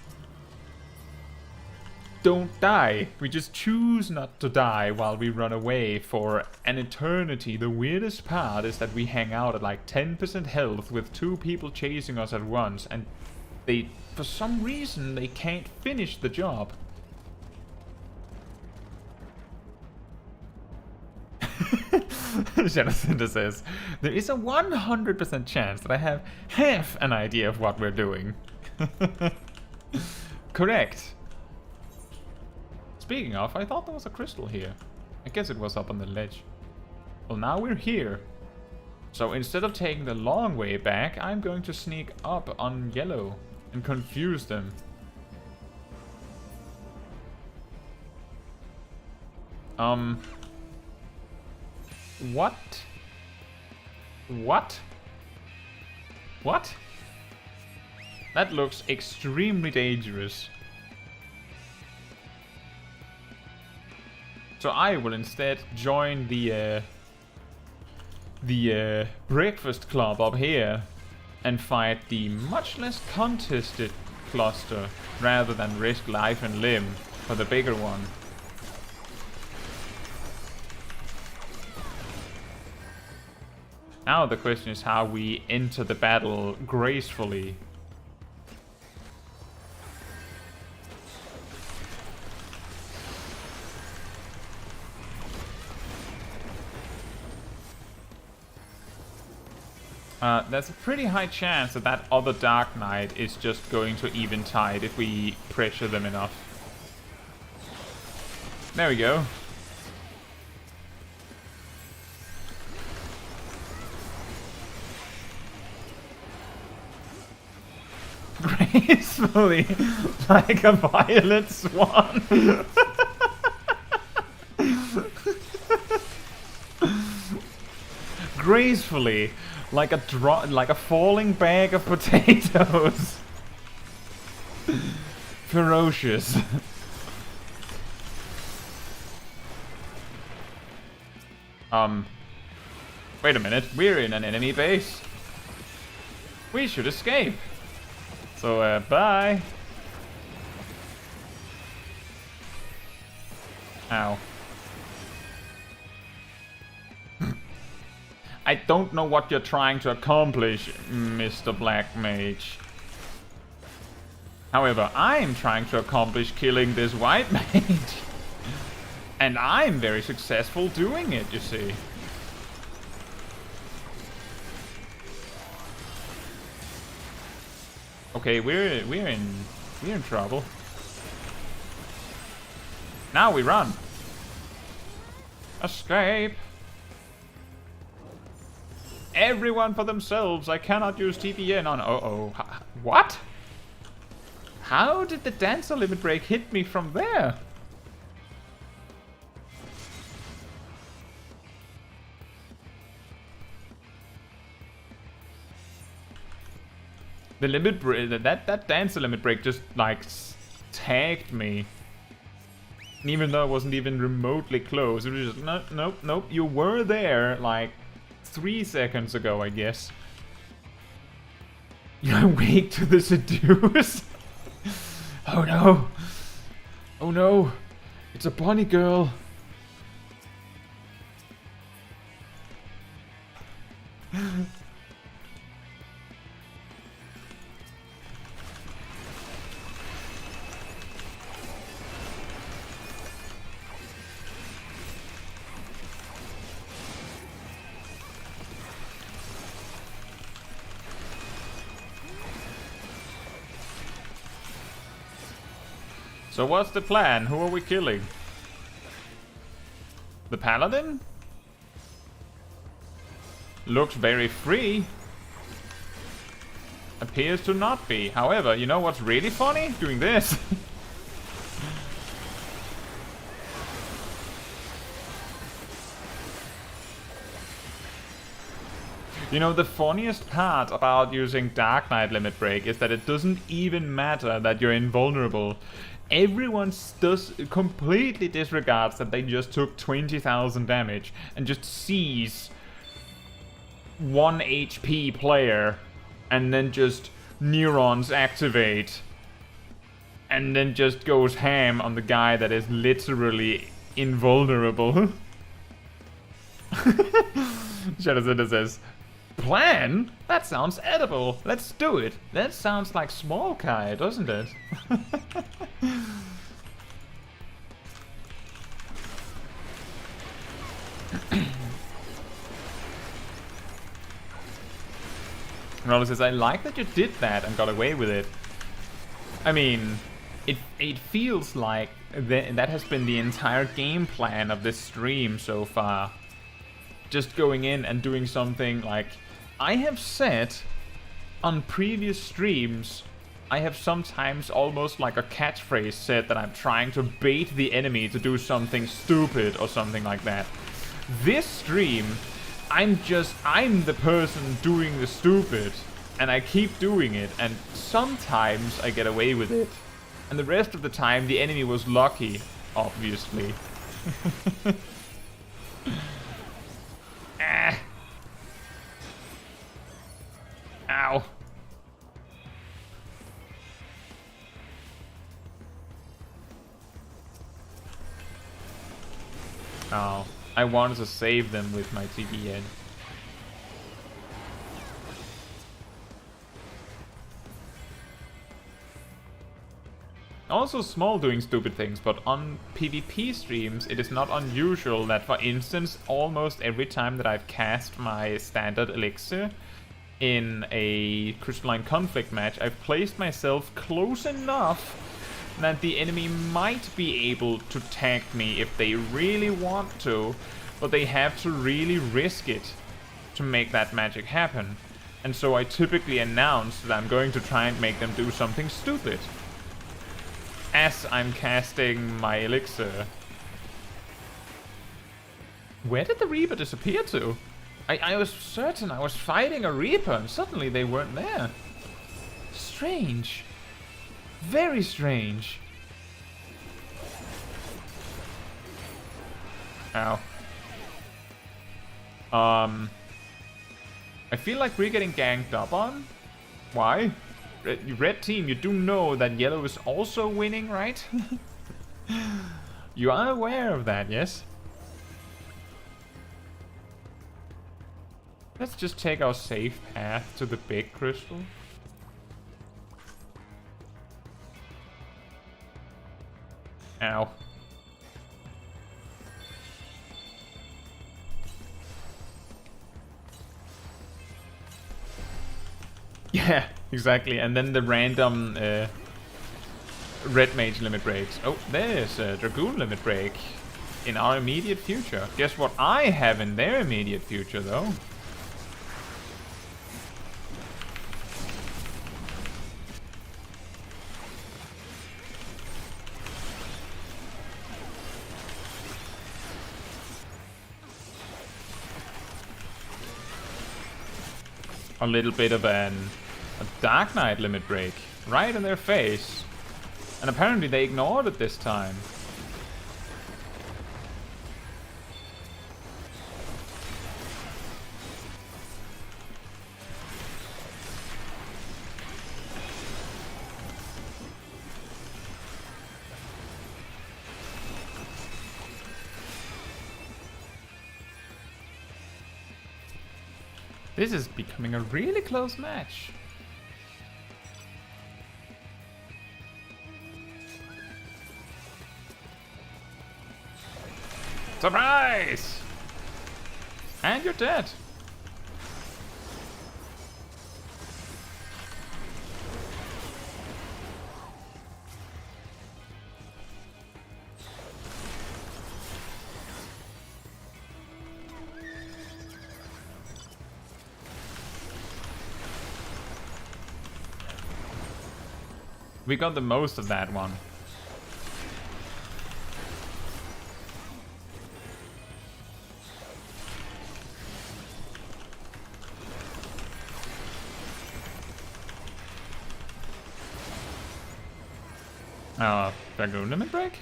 don't die. We just choose not to die while we run away for an eternity. The weirdest part is that we hang out at like 10% health with 2 people chasing us at once, and they, for some reason, they can't finish the job. Shadow says, there is a 100% chance that I have half an idea of what we're doing. Correct. Speaking of, I thought there was a crystal here. I guess it was up on the ledge. Well, now we're here. So instead of taking the long way back, I'm going to sneak up on yellow and confuse them. What? What? What? That looks extremely dangerous. So I will instead join the breakfast club up here and fight the much less contested cluster rather than risk life and limb for the bigger one. Now the question is how we enter the battle gracefully. There's a pretty high chance that that other Dark Knight is just going to eventide if we pressure them enough. There we go. Gracefully, like a violent swan. Gracefully, like a falling bag of potatoes. Ferocious. Wait a minute, we're in an enemy base. We should escape. So, bye. Ow. I don't know what you're trying to accomplish, Mr. Black Mage. However, I'm trying to accomplish killing this white mage. And I'm very successful doing it, you see. Okay, we're in trouble. Now we run. Escape. Everyone for themselves. I cannot use TPN on. Uh-oh. What? How did the dancer limit break hit me from there? The limit break, that dancer limit break just like tagged me. And even though I wasn't even remotely close, it was just nope. You were there like 3 seconds ago, I guess. You're awake to the seduce. Oh no! Oh no! It's a bunny girl. So what's the plan? Who are we killing? The paladin? Looks very free. Appears to not be. However, you know what's really funny? Doing this. You know, the funniest part about using Dark Knight Limit Break is that it doesn't even matter that you're invulnerable. Everyone completely disregards that they just took 20,000 damage and just sees 1 HP player and then just neurons activate and then just goes ham on the guy that is literally invulnerable. Shatter says, plan? That sounds edible. Let's do it. That sounds like Small Kai, doesn't it? Ronald says, I like that you did that and got away with it. I mean, it feels like that has been the entire game plan of this stream so far. Just going in and doing something like... I have said on previous streams, I have sometimes almost like a catchphrase said that I'm trying to bait the enemy to do something stupid or something like that. This stream, I'm the person doing the stupid, and I keep doing it, and sometimes I get away with it. And the rest of the time, the enemy was lucky, obviously. Ah. Ow. Oh, I wanted to save them with my TPN. Also small doing stupid things, but on PvP streams it is not unusual that, for instance, almost every time that I've cast my standard elixir in a crystalline conflict match, I've placed myself close enough that the enemy might be able to tank me if they really want to, but they have to really risk it to make that magic happen. And so I typically announce that I'm going to try and make them do something stupid as I'm casting my elixir. Where did the Reaper disappear to? I was certain I was fighting a Reaper and suddenly they weren't there. Strange. Very strange. Ow. I feel like we're getting ganged up on. Why? Red team, you do know that yellow is also winning, right? You are aware of that, yes? Let's just take our safe path to the big crystal. Ow. Yeah, exactly. And then the random red mage limit breaks. Oh, there's a Dragoon limit break in our immediate future. Guess what I have in their immediate future, though? A little bit of a Dark Knight limit break right in their face. And apparently they ignored it this time. This is becoming a really close match. Surprise! And you're dead. We got the most of that one. Dragoon limit break?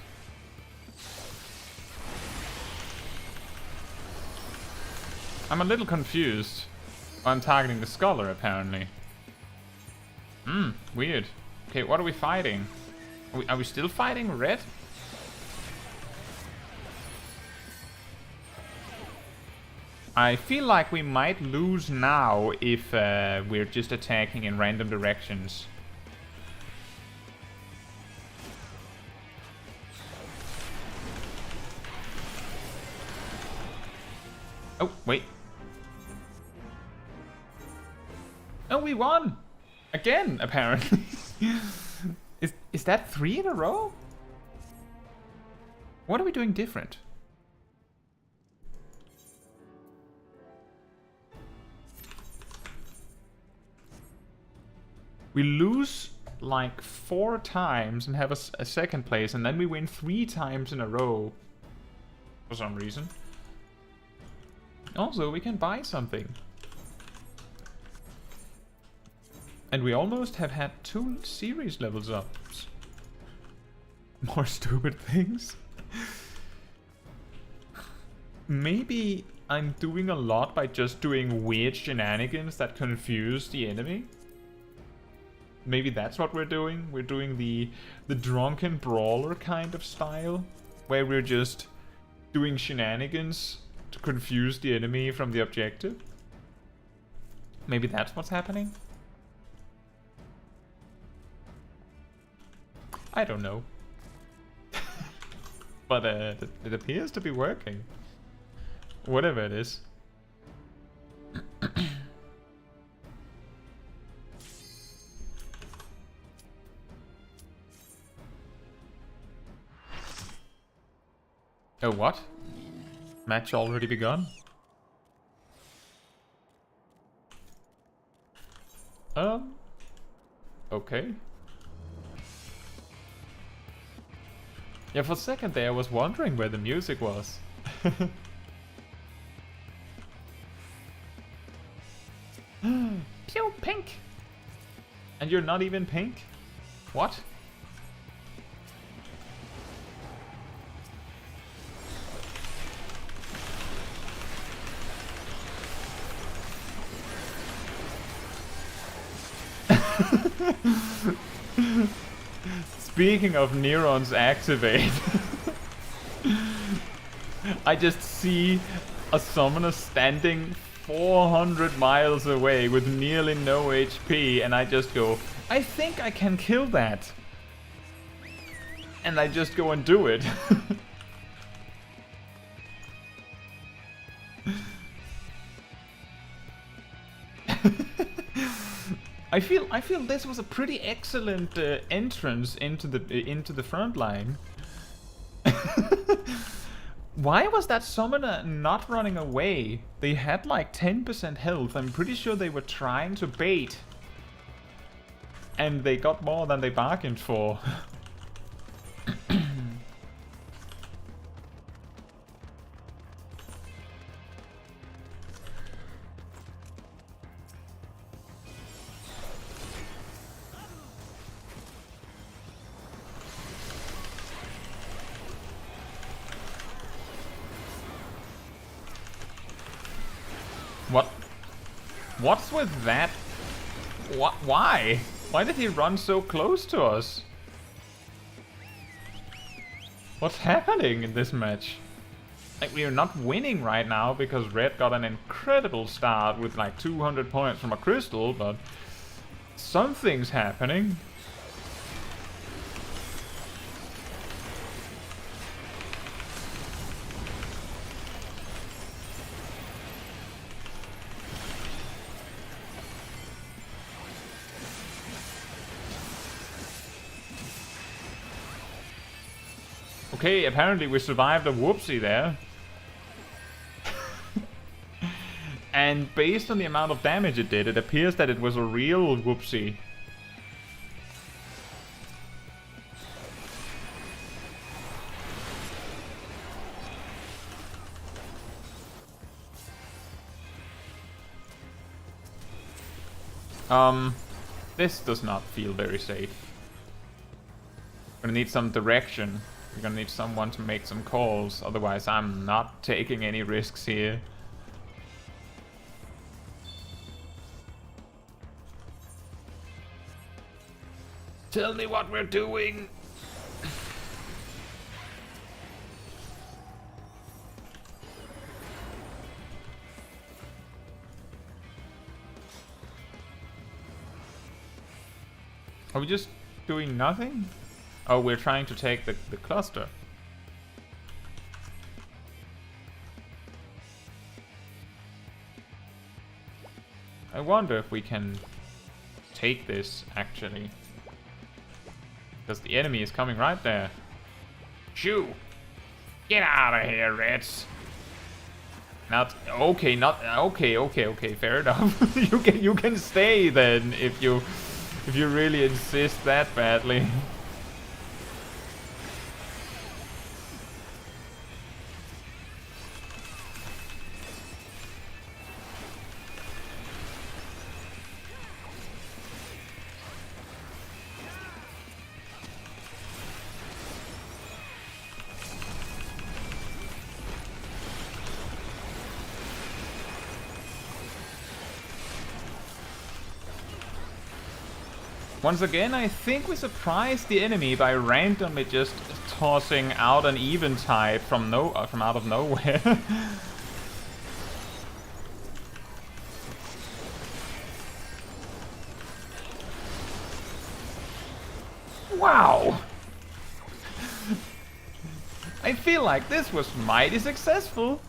I'm a little confused. I'm targeting the Scholar, apparently. Weird. Okay, what are we fighting? Are we still fighting red? I feel like we might lose now if we're just attacking in random directions. Oh, wait. Oh, we won! Again, apparently. Is that 3 in a row? What are we doing different? We lose like 4 times and have a second place, and then we win 3 times in a row. For some reason. Also, we can buy something. And we almost have had 2 series levels up. More stupid things. Maybe I'm doing a lot by just doing weird shenanigans that confuse the enemy. Maybe that's what we're doing. We're doing the drunken brawler kind of style, where we're just doing shenanigans to confuse the enemy from the objective. Maybe that's what's happening. I don't know. But it appears to be working. Whatever it is. Oh, what? Match already begun? Okay. Yeah, for a second there I was wondering where the music was. Pew, pink! And you're not even pink? What? Speaking of neurons activate, I just see a summoner standing 400 miles away with nearly no HP, and I just go, I think I can kill that. And I just go and do it. I feel this was a pretty excellent entrance into the front line. Why was that summoner not running away? They had like 10% health. I'm pretty sure they were trying to bait. And they got more than they bargained for. What's with that? Why? Why did he run so close to us? What's happening in this match? Like, we are not winning right now because Red got an incredible start with like 200 points from a crystal, but something's happening. Okay, apparently we survived a whoopsie there. And based on the amount of damage it did, it appears that it was a real whoopsie. This does not feel very safe. We're gonna need some direction. We're gonna need someone to make some calls, otherwise I'm not taking any risks here. Tell me what we're doing! Are we just doing nothing? Oh, we're trying to take the cluster. I wonder if we can take this, actually. Because the enemy is coming right there. Shoo! Get out of here, Reds! Not okay, not okay, fair enough. you can stay then if you really insist that badly. Once again, I think we surprised the enemy by randomly just tossing out an eventide from out of nowhere. Wow! I feel like this was mighty successful.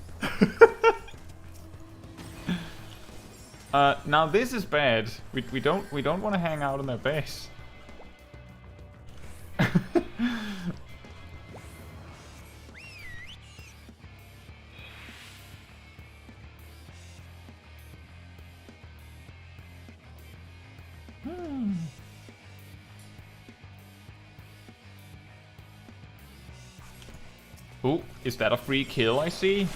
Now this is bad. We don't want to hang out in their base. Ooh, is that a free kill I see?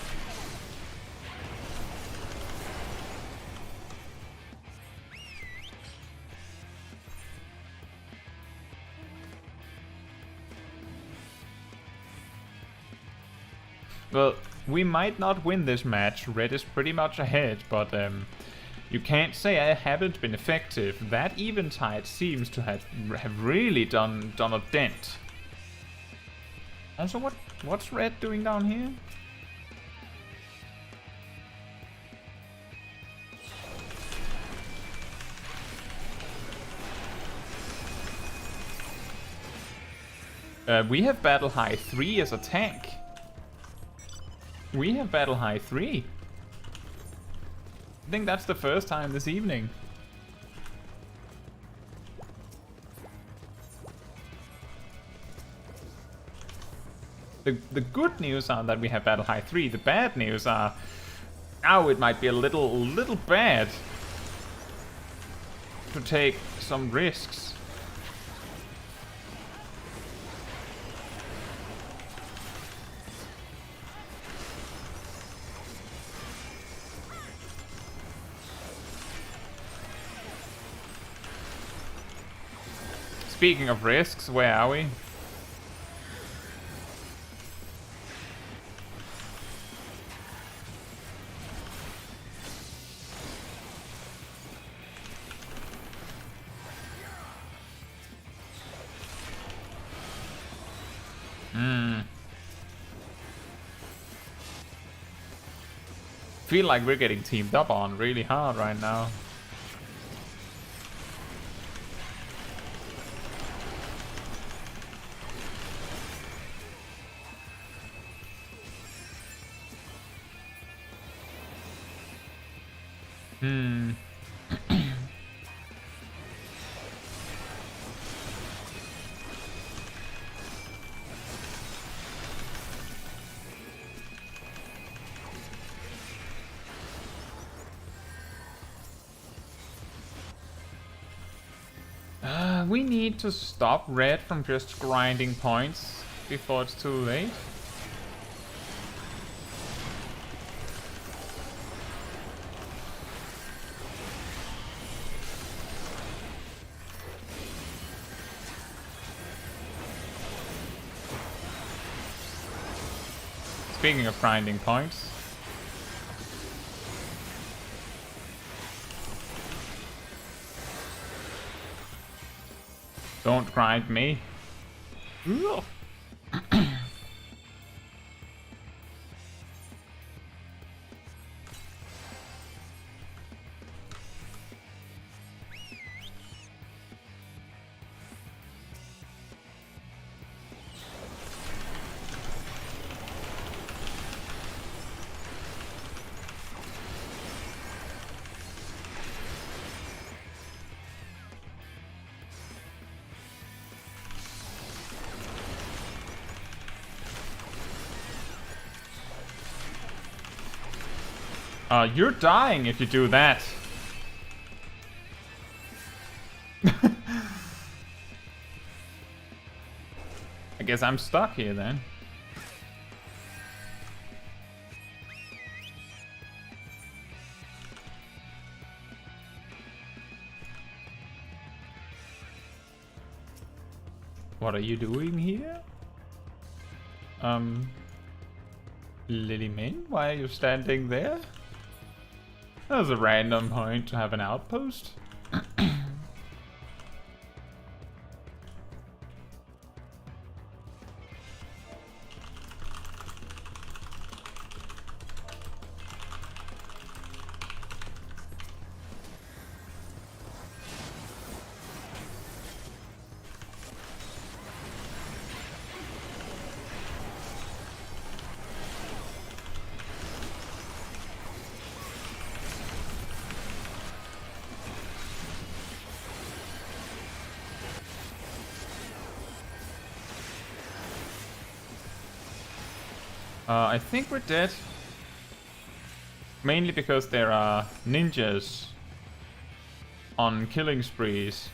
Well, we might not win this match. Red is pretty much ahead, but you can't say I haven't been effective. That eventide seems to have really done a dent. Also, what's Red doing down here? We have Battle High 3 as a tank. We have Battle High 3. I think that's the first time this evening. The good news are that we have Battle High 3. The bad news are now it might be a little bad to take some risks. Speaking of risks, where are we? Feel like we're getting teamed up on really hard right now. We need to stop Red from just grinding points before it's too late. Speaking of grinding points. Don't grind me. You're dying if you do that. I guess I'm stuck here then. What are you doing here? Lily Min, why are you standing there? That was a random point to have an outpost. I think we're dead. Mainly because there are ninjas on killing sprees.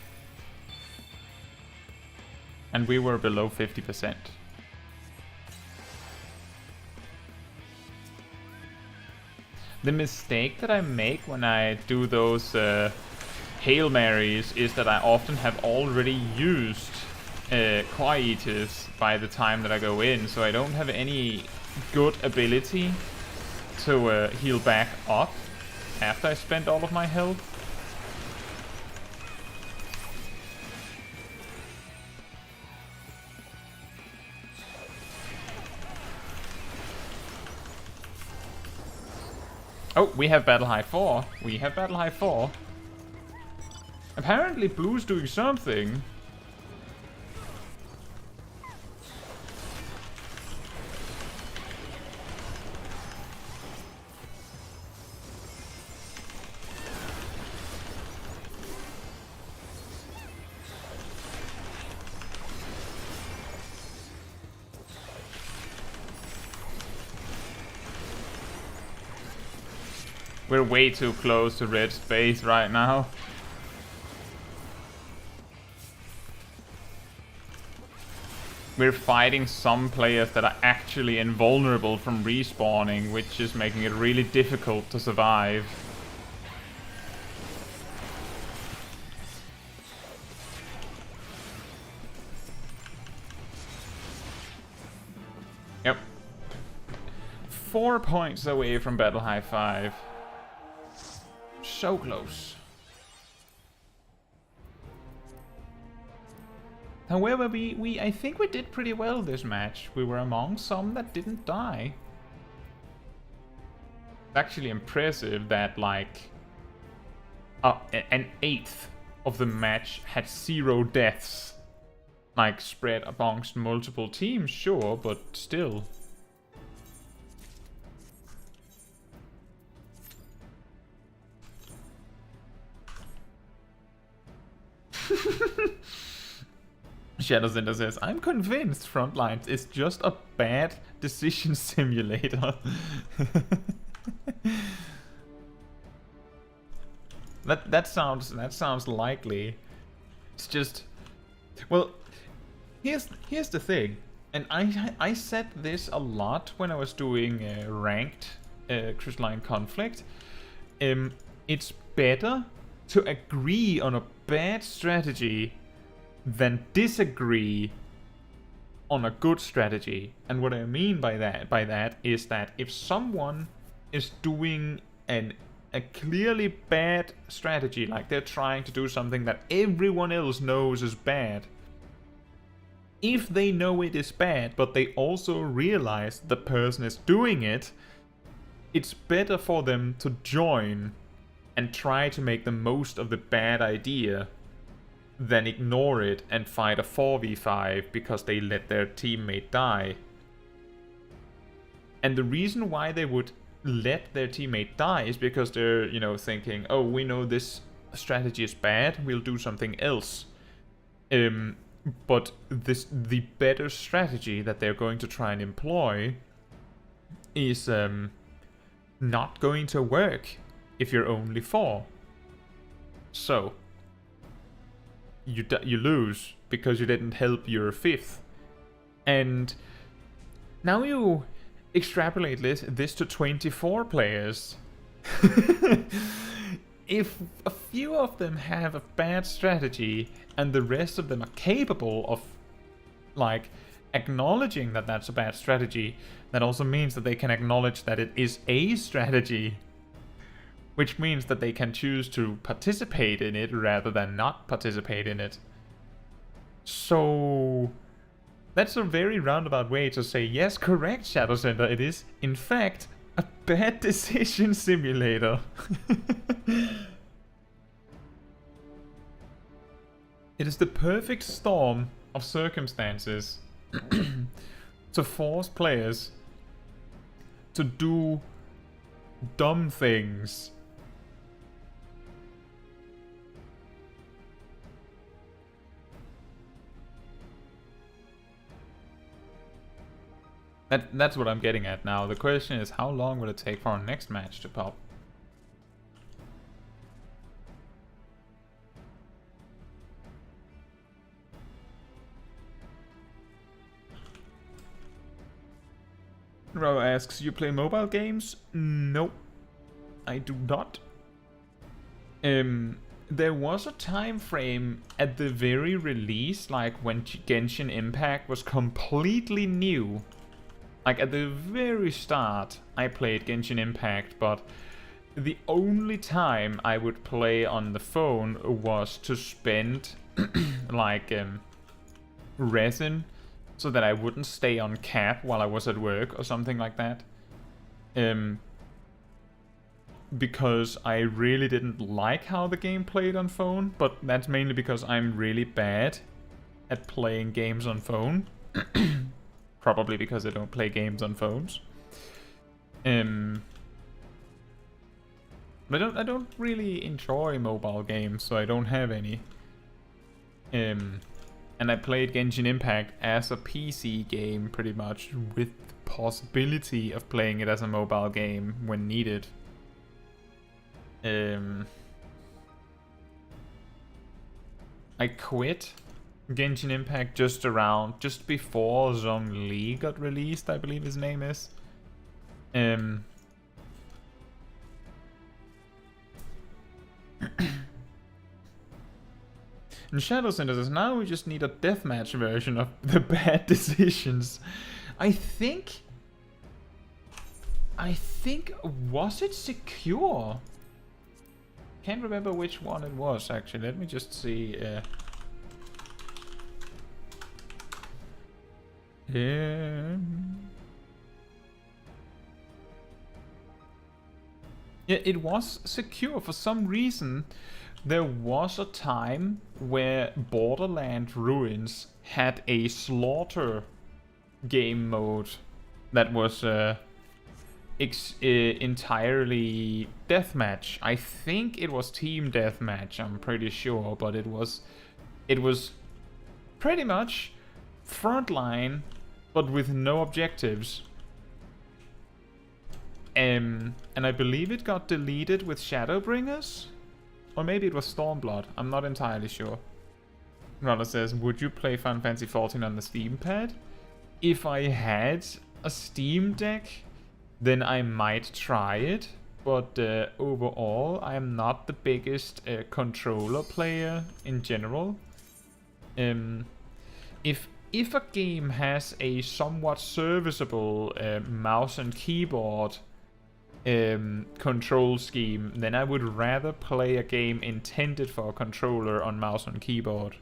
And we were below 50%. The mistake that I make when I do those Hail Marys is that I often have already used Quietus by the time that I go in, so I don't have any good ability to heal back up after I spend all of my health. Oh, we have Battle High 4. We have Battle High 4. Apparently Blue's doing something. We're way too close to red space right now. We're fighting some players that are actually invulnerable from respawning, which is making it really difficult to survive. Yep. 4 points away from Battle High 5. So close. However, I think we did pretty well this match. We were among some that didn't die. It's actually impressive that like an eighth of the match had 0 deaths. Like spread amongst multiple teams, sure, but still. Shadow Center says, I'm convinced Frontlines is just a bad decision simulator. that sounds likely. It's just, well, here's the thing, and I said this a lot when I was doing ranked Crystalline Conflict. It's better to agree on a bad strategy than disagree on a good strategy. And what I mean by that is that if someone is doing a clearly bad strategy, like they're trying to do something that everyone else knows is bad, if they know it is bad but they also realize the person is doing it, it's better for them to join and try to make the most of the bad idea than ignore it and fight a 4v5 because they let their teammate die. And the reason why they would let their teammate die is because they're, you know, thinking, oh, we know this strategy is bad, we'll do something else. But the better strategy that they're going to try and employ is not going to work if you're only 4. So you lose because you didn't help your 5th. And now you extrapolate this to 24 players. If a few of them have a bad strategy and the rest of them are capable of like acknowledging that that's a bad strategy, that also means that they can acknowledge that it is a strategy, which means that they can choose to participate in it rather than not participate in it. So that's a very roundabout way to say, yes, correct, Shadow Center, it is in fact a bad decision simulator. It is the perfect storm of circumstances to force players to do dumb things. That's what I'm getting at now. The question is, how long will it take for our next match to pop? Ro asks, you play mobile games? No, I do not. There was a time frame at the very release, like when Genshin Impact was completely new. Like at the very start, I played Genshin Impact, but the only time I would play on the phone was to spend like resin so that I wouldn't stay on cap while I was at work or something like that. Because I really didn't like how the game played on phone, but that's mainly because I'm really bad at playing games on phone. Probably because I don't play games on phones. But I don't really enjoy mobile games, so I don't have any. And I played Genshin Impact as a PC game pretty much, with the possibility of playing it as a mobile game when needed. I quit Genshin Impact just before Zhongli got released, I believe his name is. And Shadow Center says, now we just need a deathmatch version of the bad decisions. I think, was it Secure? Can't remember which one it was, actually. Let me just see. Yeah, it was Secure. For some reason, there was a time where Borderland Ruins had a slaughter game mode that was entirely deathmatch. I think it was team deathmatch, I'm pretty sure, but it was pretty much Frontline, but with no objectives. And I believe it got deleted with Shadowbringers? Or maybe it was Stormblood, I'm not entirely sure. Runner says, would you play Final Fantasy XIV on the Steam pad? If I had a Steam Deck, then I might try it. But overall, I am not the biggest controller player in general. If a game has a somewhat serviceable mouse and keyboard control scheme, then I would rather play a game intended for a controller on mouse and keyboard,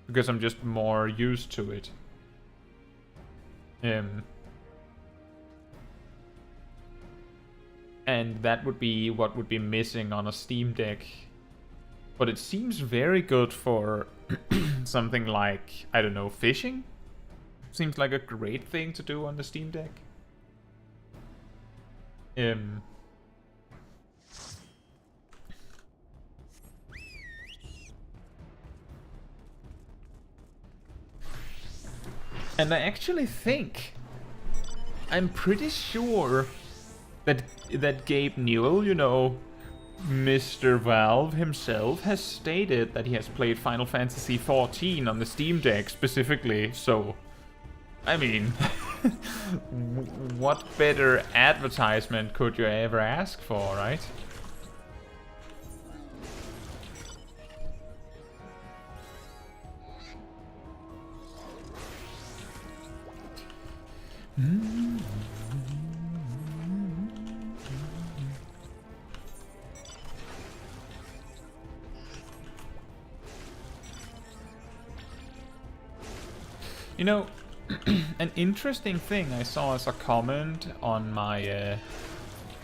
because I'm just more used to it. And that would be what would be missing on a Steam Deck. But it seems very good for something like, I don't know, fishing? Seems like a great thing to do on the Steam Deck. And I actually think, I'm pretty sure that Gabe Newell, you know, Mr. Valve himself, has stated that he has played Final Fantasy XIV on the Steam Deck specifically, so I mean, what better advertisement could you ever ask for, right? You know, an interesting thing I saw as a comment on my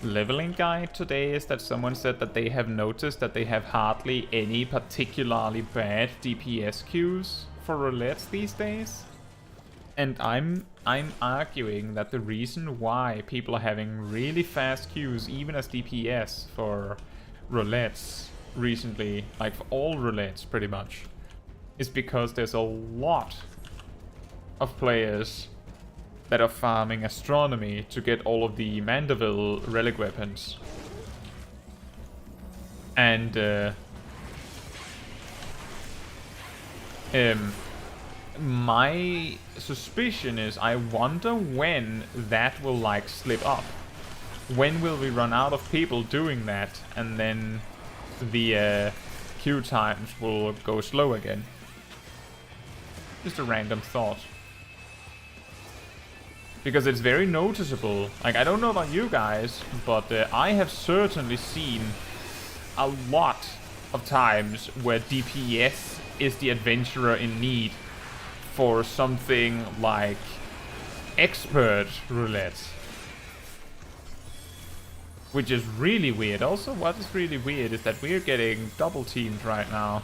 leveling guide today is that someone said that they have noticed that they have hardly any particularly bad DPS queues for roulettes these days. And I'm arguing that the reason why people are having really fast queues, even as DPS for roulettes recently, like for all roulettes pretty much, is because there's a lot of players that are farming astronomy to get all of the Mandeville relic weapons. And my suspicion is, I wonder when that will like slip up. When will we run out of people doing that, and then the queue times will go slow again? Just a random thought. Because it's very noticeable. Like, I don't know about you guys, but I have certainly seen a lot of times where DPS is the adventurer in need for something like expert roulette. Which is really weird. Also, what is really weird is that we're getting double teamed right now.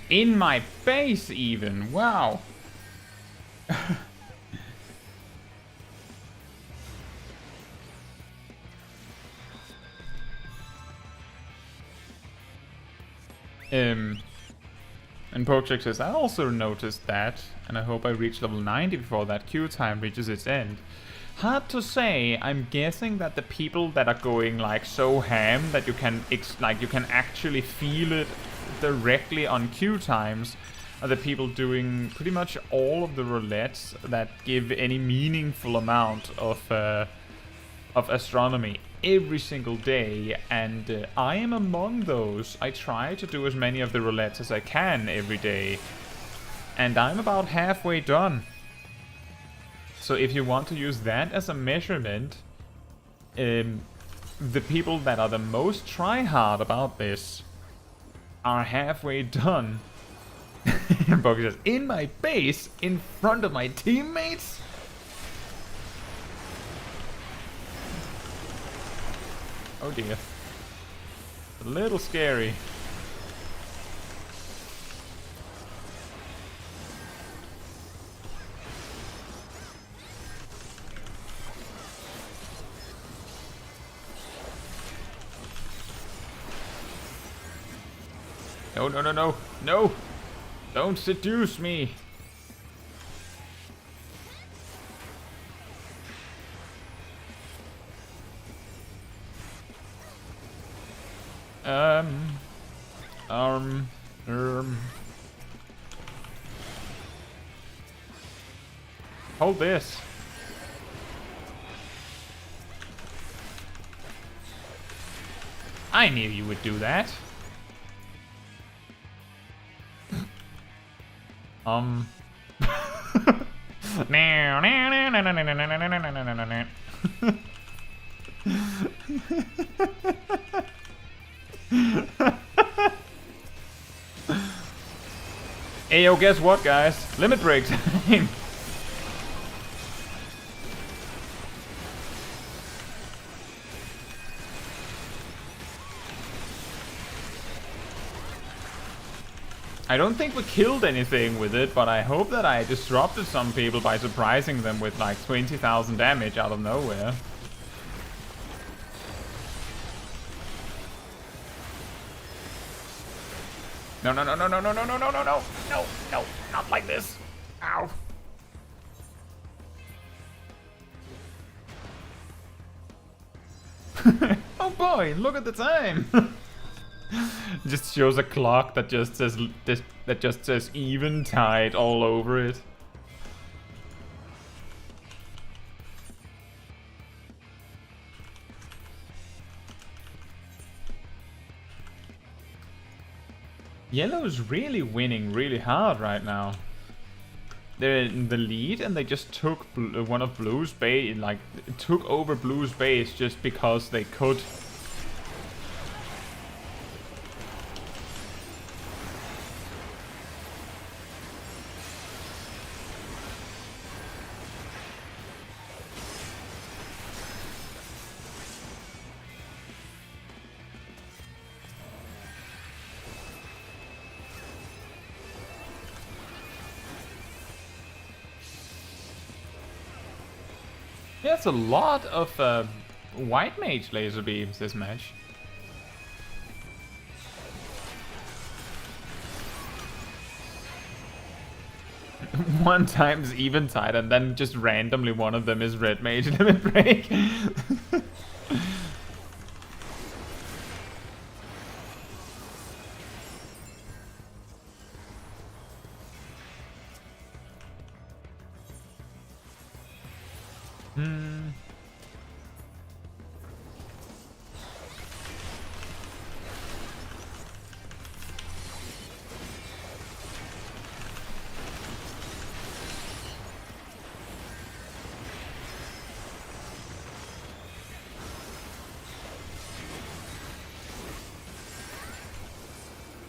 In my base, even. Wow. And Pokecheck says, I also noticed that, and I hope I reach level 90 before that queue time reaches its end. Hard to say. I'm guessing that the people that are going like so ham that you can actually feel it directly on queue times are the people doing pretty much all of the roulettes that give any meaningful amount of astronomy every single day, and I am among those. I try to do as many of the roulettes as I can every day, and I'm about halfway done. So if you want to use that as a measurement, the people that are the most try-hard about this are halfway done. And Boggy says, in my base, in front of my teammates? Oh dear. A little scary. No, no, no, no, no! Don't seduce me! Hold this. I knew you would do that. Hey, yo, guess what, guys? Limit break time. I don't think we killed anything with it, but I hope that I disrupted some people by surprising them with like 20,000 damage out of nowhere. No, no, no, no, no, no, no, no, no, no, no, no, no, not like this. Ow. Oh boy, look at the time. Just shows a clock that just says eventide all over it. Yellow's really winning really hard right now. They're in the lead and they just took one of Blue's base, like took over Blue's base just because they could. Yeah, it's a lot of white mage laser beams this match. One time's eventide and then just randomly one of them is red mage limit break.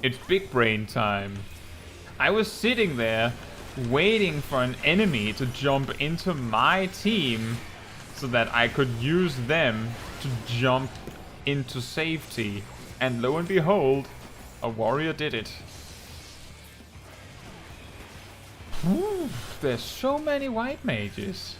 It's big brain time. I was sitting there waiting for an enemy to jump into my team so that I could use them to jump into safety. And lo and behold, a warrior did it. Ooh, there's so many white mages.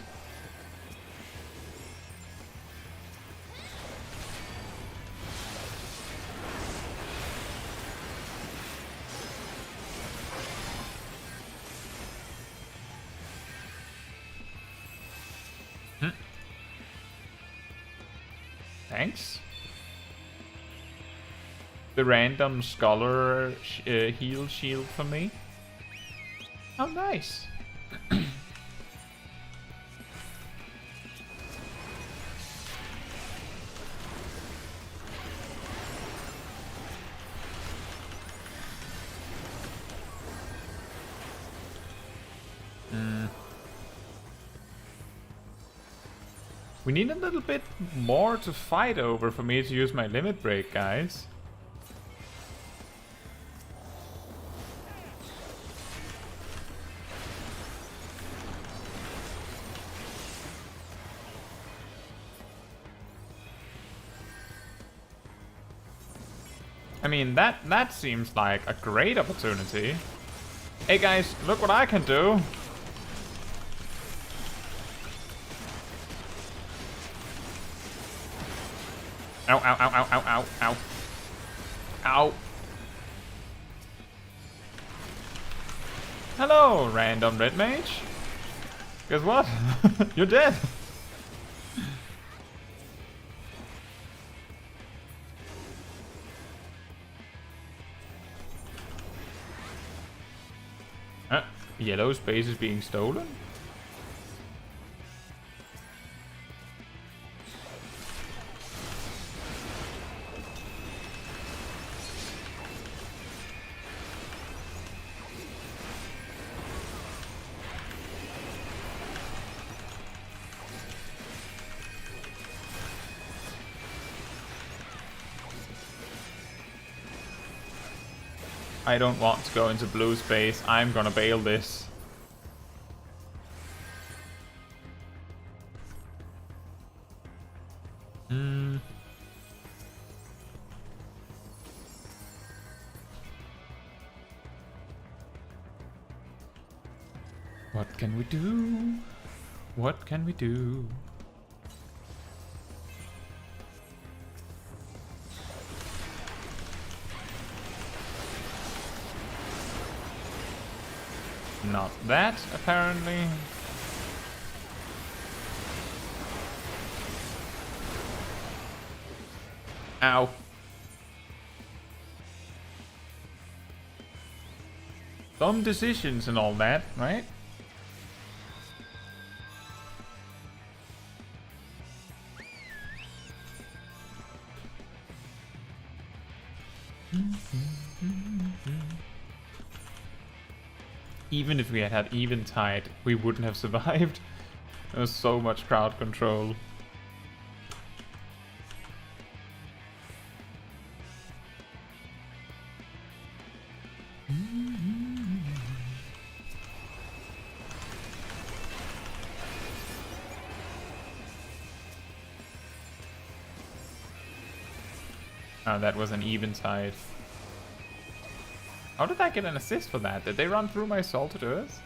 Thanks. The random scholar heal shield for me. Oh, nice. We need a little bit more to fight over for me to use my limit break, guys. I mean, that seems like a great opportunity. Hey guys, look what I can do! Ow, ow, ow, ow, ow, ow, ow. Ow. Hello, random red mage. Guess what? You're dead. Yellow's base is being stolen? I don't want to go into blue space. I'm gonna bail this. What can we do? What can we do? Not that, apparently. Ow. Dumb decisions and all that, right? Even if we had had Eventide, we wouldn't have survived. There was so much crowd control. Oh, that was an Eventide. How did I get an assist for that? Did they run through my Salted Earth?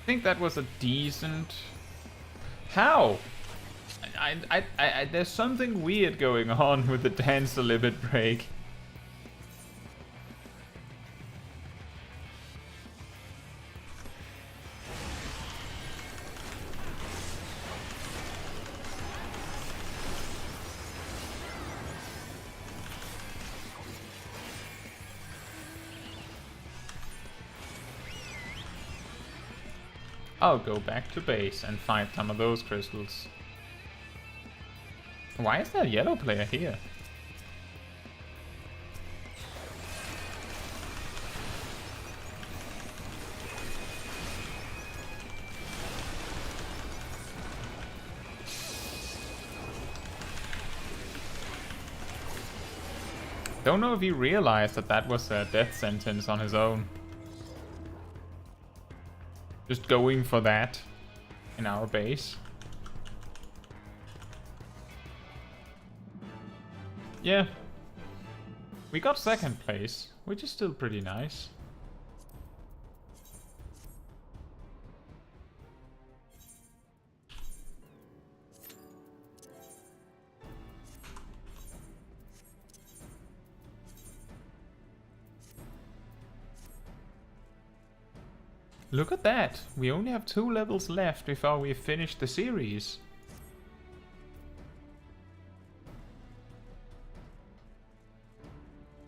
I think that was a decent... How? There's something weird going on with the Dancer limit break. I'll go back to base and find some of those crystals. Why is there a yellow player here? Don't know if he realized that that was a death sentence on his own. Just going for that in our base. Yeah. We got second place, which is still pretty nice. Look at that! We only have 2 levels left before we finish the series.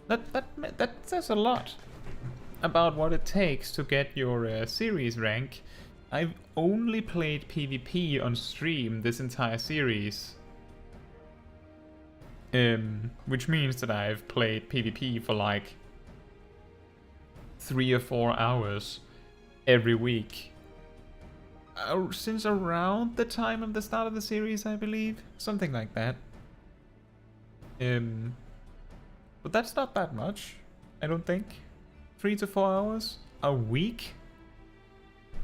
That says a lot about what it takes to get your series rank. I've only played PvP on stream this entire series. Which means that I've played PvP for like 3 or 4 hours every week. Since around the time of the start of the series, I believe. Something like that. But that's not that much, I don't think. 3 to 4 hours a week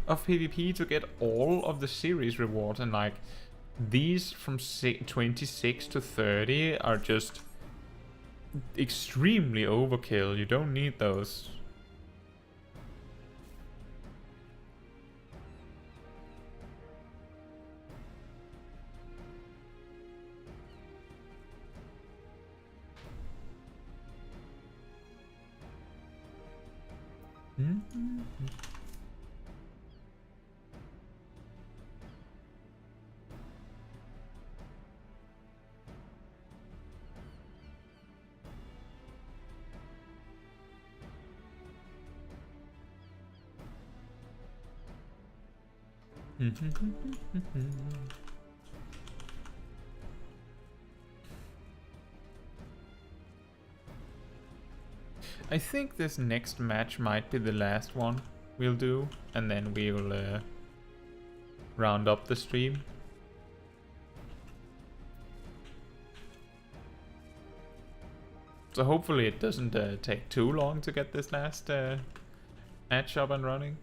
of PvP to get all of the series rewards, and like these from 26 to 30 are just extremely overkill. You don't need those. Mm-hmm. I think this next match might be the last one we'll do, and then we'll round up the stream. So hopefully it doesn't take too long to get this last match up and running.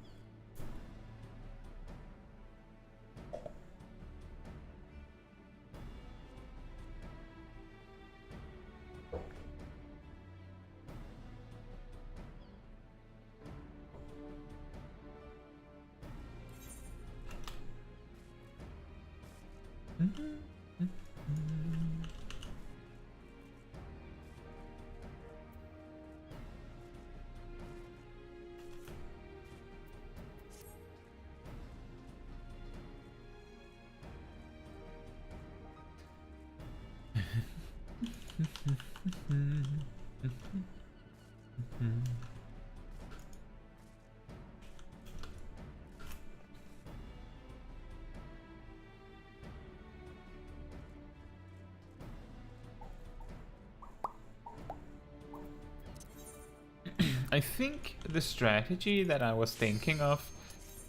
I think the strategy that I was thinking of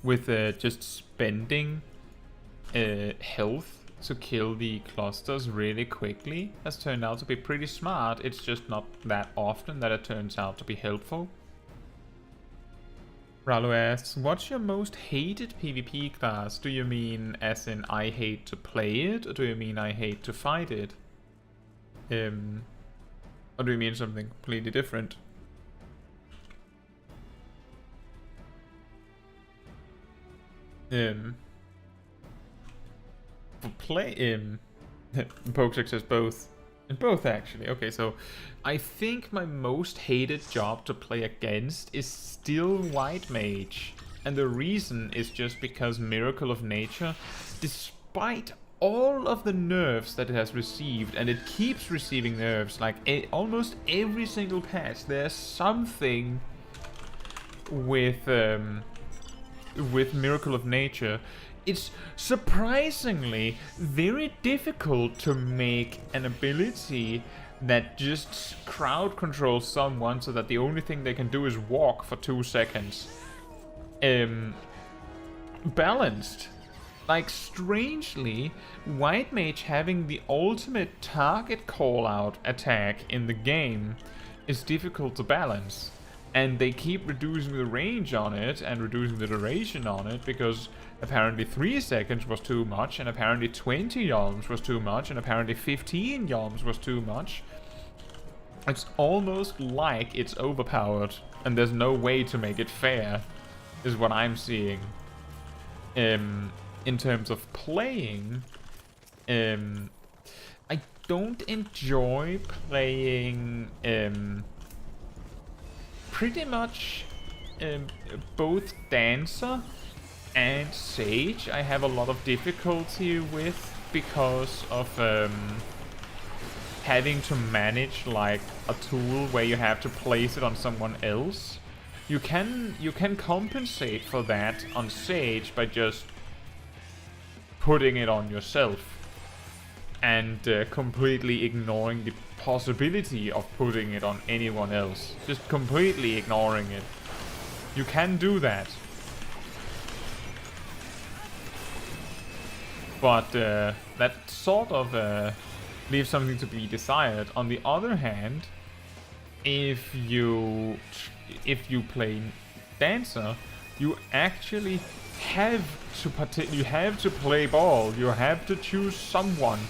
with just spending health to kill the clusters really quickly has turned out to be pretty smart. It's just not that often that it turns out to be helpful. Ralo asks, what's your most hated PvP class? Do you mean as in I hate to play it, or do you mean I hate to fight it? Or do you mean something completely different? For play Pokesix says both. And both actually. Okay, so I think my most hated job to play against is still White Mage. And the reason is just because Miracle of Nature, despite all of the nerfs that it has received, and it keeps receiving nerfs, like almost every single patch, there's something with Miracle of Nature. It's surprisingly very difficult to make an ability that just crowd controls someone so that the only thing they can do is walk for 2 seconds. Balanced. Like, strangely, White Mage having the ultimate target call-out attack in the game is difficult to balance. And they keep reducing the range on it and reducing the duration on it because apparently 3 seconds was too much, and apparently 20 yalms was too much, and apparently 15 yalms was too much. It's almost like it's overpowered, and there's no way to make it fair, is what I'm seeing. In terms of playing, I don't enjoy playing pretty much both Dancer and Sage. I have a lot of difficulty with because of having to manage like a tool where you have to place it on someone else. You can compensate for that on Sage by just putting it on yourself and completely ignoring the possibility of putting it on anyone else. Just completely ignoring it. You can do that. But that sort of leaves something to be desired. On the other hand, if you play Dancer, you actually have to play ball. You have to choose someone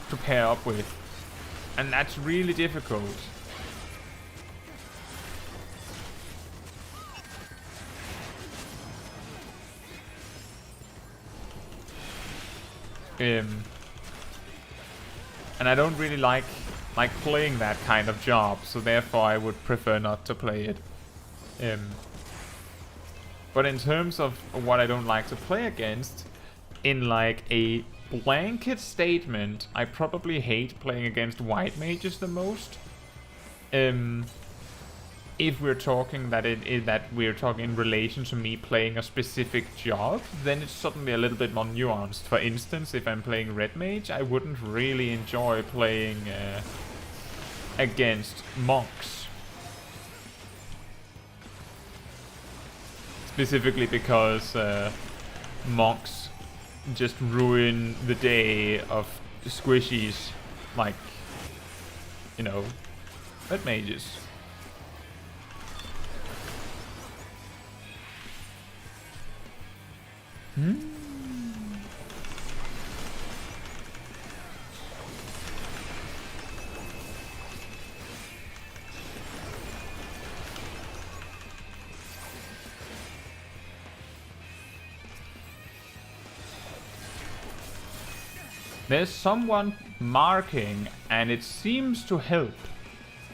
to pair up with, and that's really difficult. And I don't really like playing that kind of job, so therefore I would prefer not to play it. But in terms of what I don't like to play against, in like a blanket statement, I probably hate playing against white mages the most. If we're talking that we're talking in relation to me playing a specific job, then it's suddenly a little bit more nuanced. For instance, if I'm playing red mage, I wouldn't really enjoy playing against monks. Specifically because monks just ruin the day of squishies like, you know, red mages. There's someone marking, and it seems to help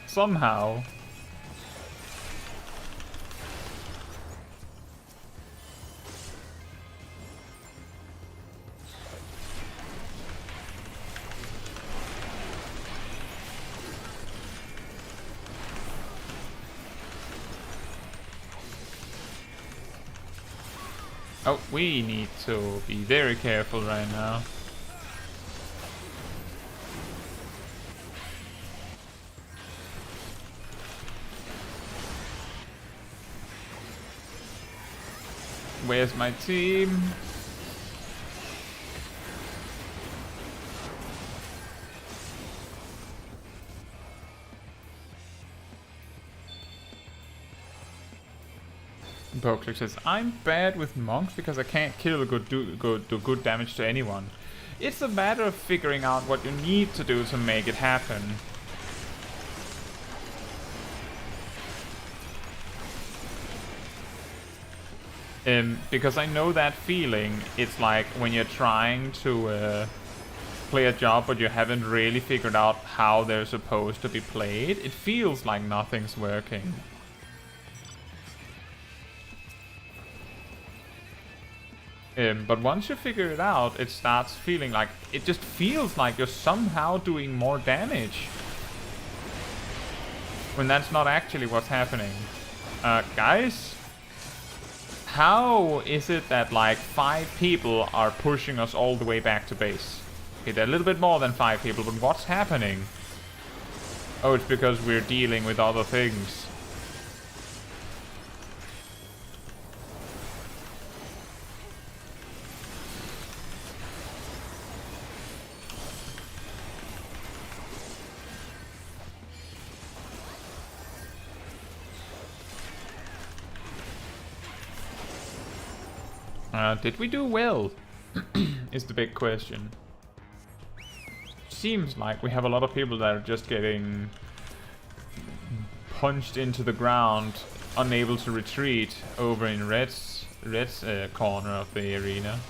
somehow. Oh, we need to be very careful right now. Where's my team? Boclick says, I'm bad with monks because I can't kill do good damage to anyone. It's a matter of figuring out what you need to do to make it happen. Because I know that feeling. It's like when you're trying to play a job but you haven't really figured out how they're supposed to be played. It feels like nothing's working. But once you figure it out, it starts feeling like... It just feels like you're somehow doing more damage. When that's not actually what's happening. Guys? How is it that like 5 people are pushing us all the way back to base? Okay, they're a little bit more than 5 people, but what's happening? Oh, it's because we're dealing with other things. Did we do well? Is the big question. Seems like we have a lot of people that are just getting punched into the ground, unable to retreat over in Red's corner of the arena.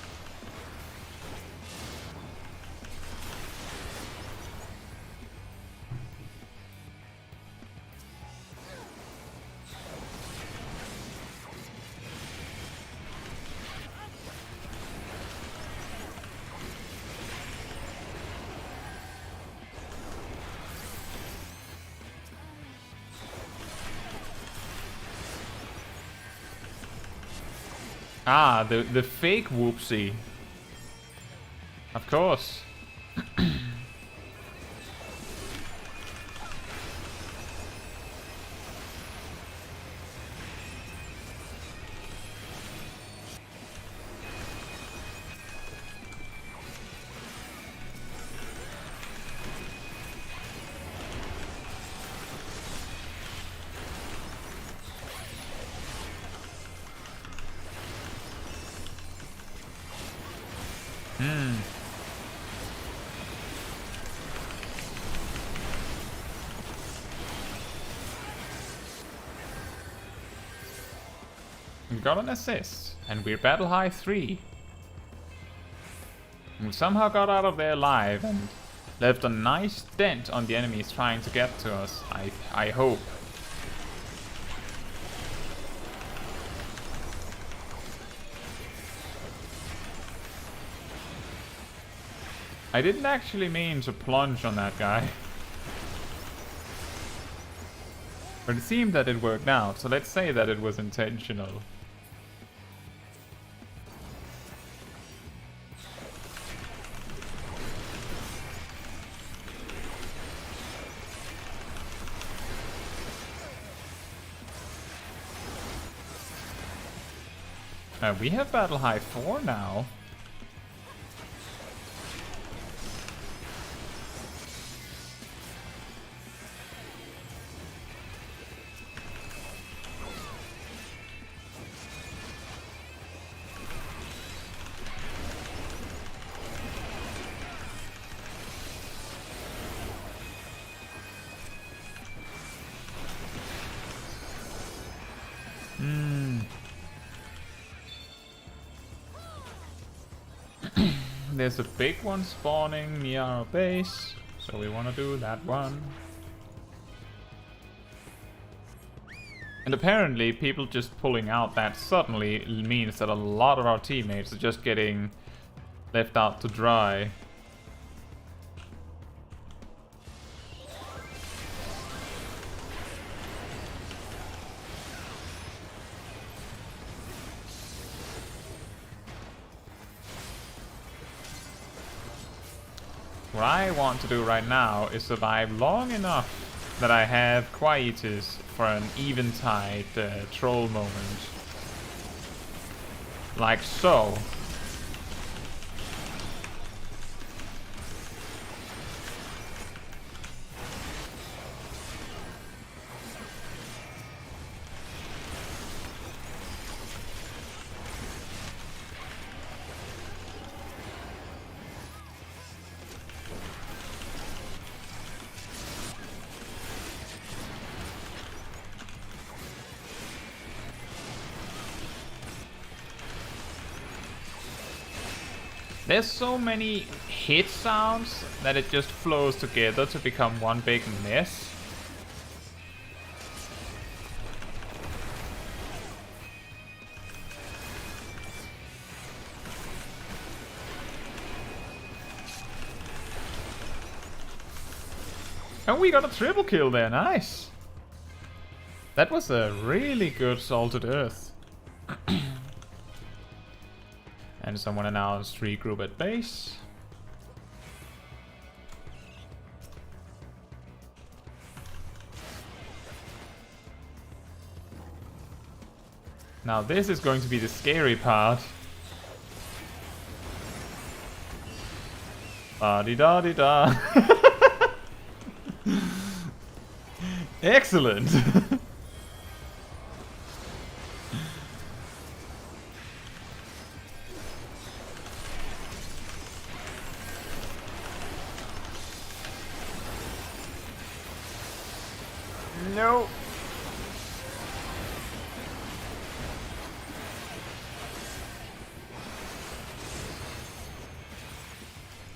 Ah, the fake whoopsie. Of course. We got an assist, and we're battle high 3. We somehow got out of there alive and left a nice dent on the enemies trying to get to us, I hope. I didn't actually mean to plunge on that guy. But it seemed that it worked out, so let's say that it was intentional. We have Battle High 4 now. There's a big one spawning near our base, so we want to do that one. And apparently people just pulling out that suddenly means that a lot of our teammates are just getting left out to dry. What I want to do right now is survive long enough that I have Quietus for an eventide troll moment. Like so. There's so many hit sounds that it just flows together to become one big mess. And we got a triple kill there, nice! That was a really good Salted Earth. And someone announced regroup at base. Now this is going to be the scary part. Da-di-da-di-da. Excellent! No.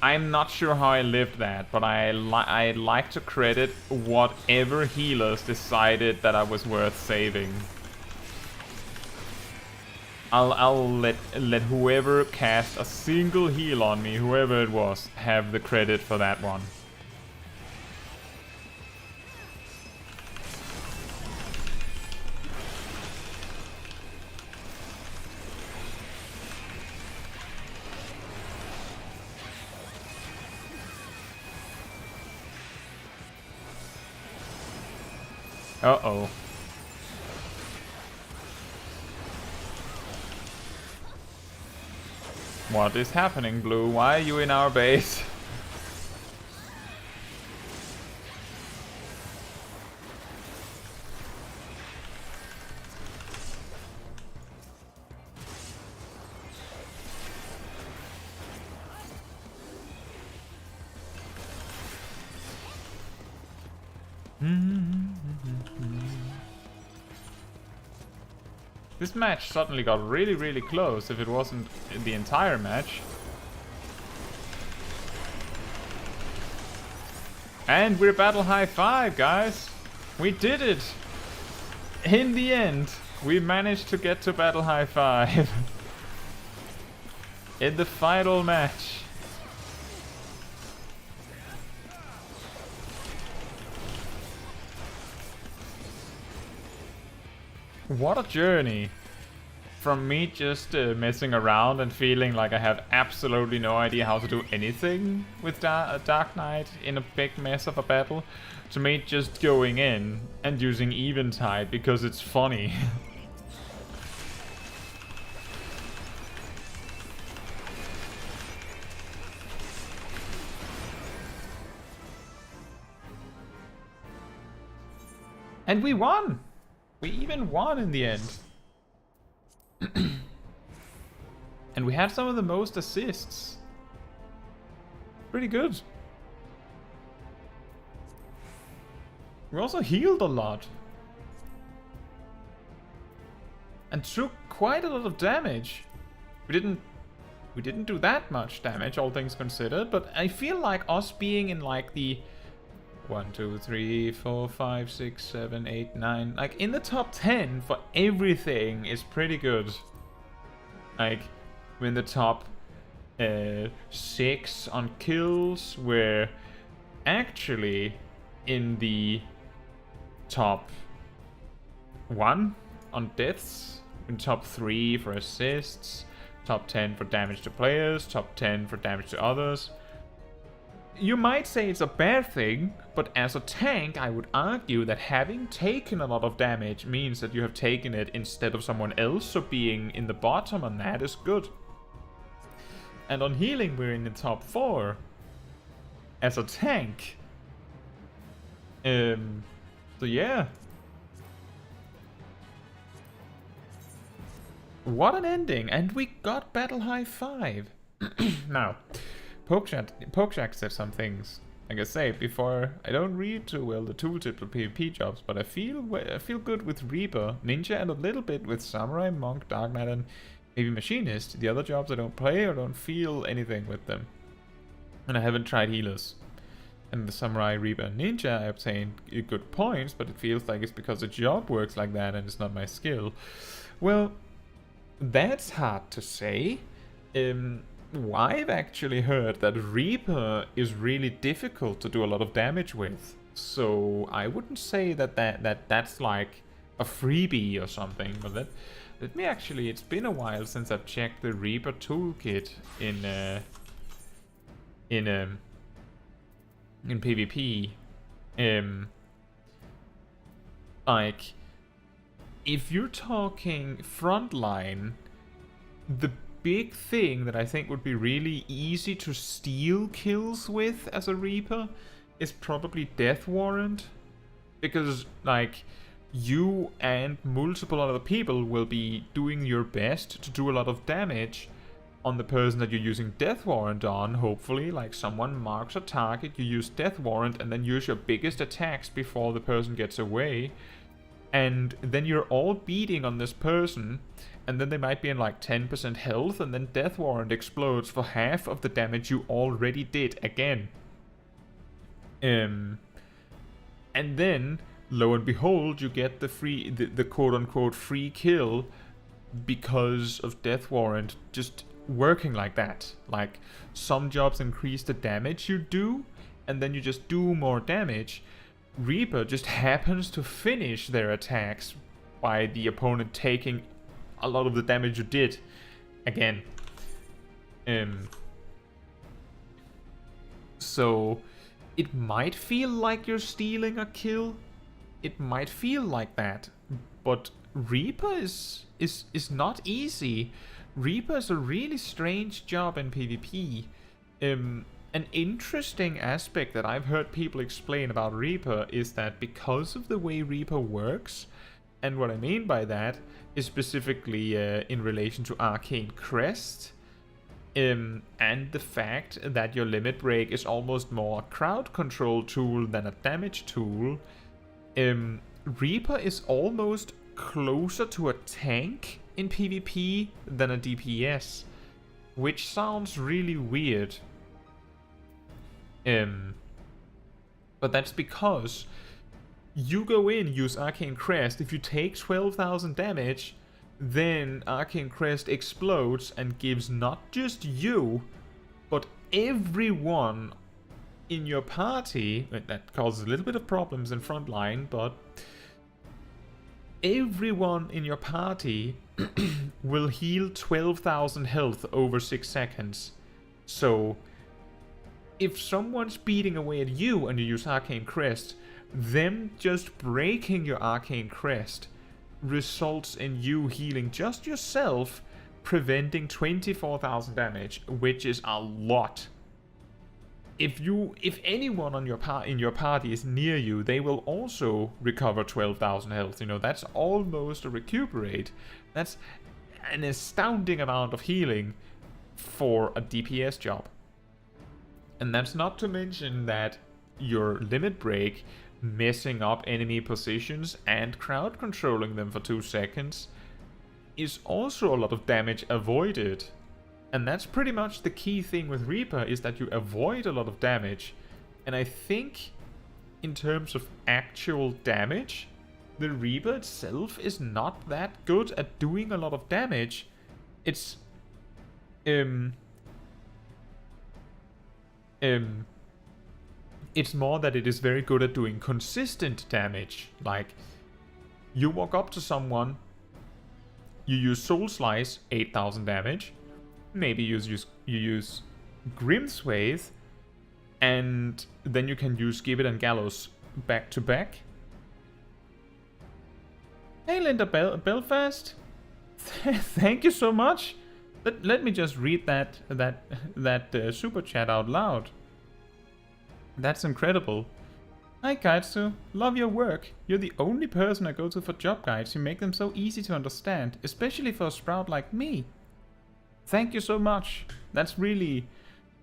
I'm not sure how I lived that, but I like to credit whatever healers decided that I was worth saving. I'll let whoever cast a single heal on me, whoever it was, have the credit for that one. Uh-oh. What is happening, Blue? Why are you in our base? This match suddenly got really, really close if it wasn't the entire match. And we're Battle High 5, guys! We did it! In the end, we managed to get to Battle High 5. In the final match. What a journey. From me just messing around and feeling like I have absolutely no idea how to do anything with Dark Knight in a big mess of a battle, to me just going in and using Eventide because it's funny. And we won! We even won in the end. And we had some of the most assists. Pretty good. We also healed a lot. And took quite a lot of damage. We didn't do that much damage, all things considered, but I feel like us being in like the 1, 2, 3, 4, 5, 6, 7, 8, 9. Like in the top 10 for everything is pretty good. Like we're in the top 6 on kills. We're actually in the top 1 on deaths. In top 3 for assists. Top 10 for damage to players. Top 10 for damage to others. You might say it's a bad thing, but as a tank, I would argue that having taken a lot of damage means that you have taken it instead of someone else, so being in the bottom on that is good. And on healing, we're in the top 4 as a tank. So yeah. What an ending, and we got Battle High 5. Now, Pokeshack said some things. Like I say before, I don't read too well the tooltip for PvP jobs, but I feel good with Reaper, Ninja, and a little bit with Samurai, Monk, Dark Knight, and maybe Machinist. The other jobs I don't play or don't feel anything with them. And I haven't tried healers. And the Samurai, Reaper, and Ninja I obtained good points, but it feels like it's because the job works like that and it's not my skill. Well, that's hard to say. I've actually heard that Reaper is really difficult to do a lot of damage with. So I wouldn't say that's like a freebie or something, but let me actually, it's been a while since I've checked the Reaper toolkit in PvP. Like, if you're talking Frontline, the big thing that I think would be really easy to steal kills with as a Reaper is probably Death Warrant. Because, like, you and multiple other people will be doing your best to do a lot of damage on the person that you're using Death Warrant on, hopefully. Like, someone marks a target, you use Death Warrant, and then use your biggest attacks before the person gets away. And then you're all beating on this person, and then they might be in like 10% health, and then Death Warrant explodes for half of the damage you already did again. And then, lo and behold, you get the quote-unquote free kill because of Death Warrant just working like that. Like, some jobs increase the damage you do, and then you just do more damage. Reaper just happens to finish their attacks by the opponent taking a lot of the damage you did again. So it might feel like you're stealing a kill. It might feel like that, but Reaper is not easy. Reaper is a really strange job in PvP. An interesting aspect that I've heard people explain about Reaper is that because of the way Reaper works, and what I mean by that is specifically in relation to Arcane Crest, and the fact that your limit break is almost more a crowd control tool than a damage tool, Reaper is almost closer to a tank in PvP than a DPS, which sounds really weird. But that's because you go in, use Arcane Crest, if you take 12,000 damage, then Arcane Crest explodes and gives not just you, but everyone in your party. That causes a little bit of problems in Frontline, but everyone in your party will heal 12,000 health over 6 seconds. So if someone's beating away at you and you use Arcane Crest, them just breaking your Arcane Crest results in you healing just yourself, preventing 24,000 damage, which is a lot. If anyone on in your party is near you, they will also recover 12,000 health. You know, that's almost a recuperate. That's an astounding amount of healing for a DPS job. And that's not to mention that your limit break, messing up enemy positions and crowd controlling them for 2 seconds, is also a lot of damage avoided. And that's pretty much the key thing with Reaper, is that you avoid a lot of damage. And I think in terms of actual damage, the Reaper itself is not that good at doing a lot of damage. It's it's more that it is very good at doing consistent damage. Like, you walk up to someone, you use Soul Slice, 8,000 damage. Maybe you use Grim Swathe, and then you can use Gibbet and Gallows back to back. Hey Linda Belfast, thank you so much. Let me just read that super chat out loud. That's incredible. Hi Kaitsu, love your work. You're the only person I go to for job guides. You make them so easy to understand, especially for a sprout like me. Thank you so much. That's really,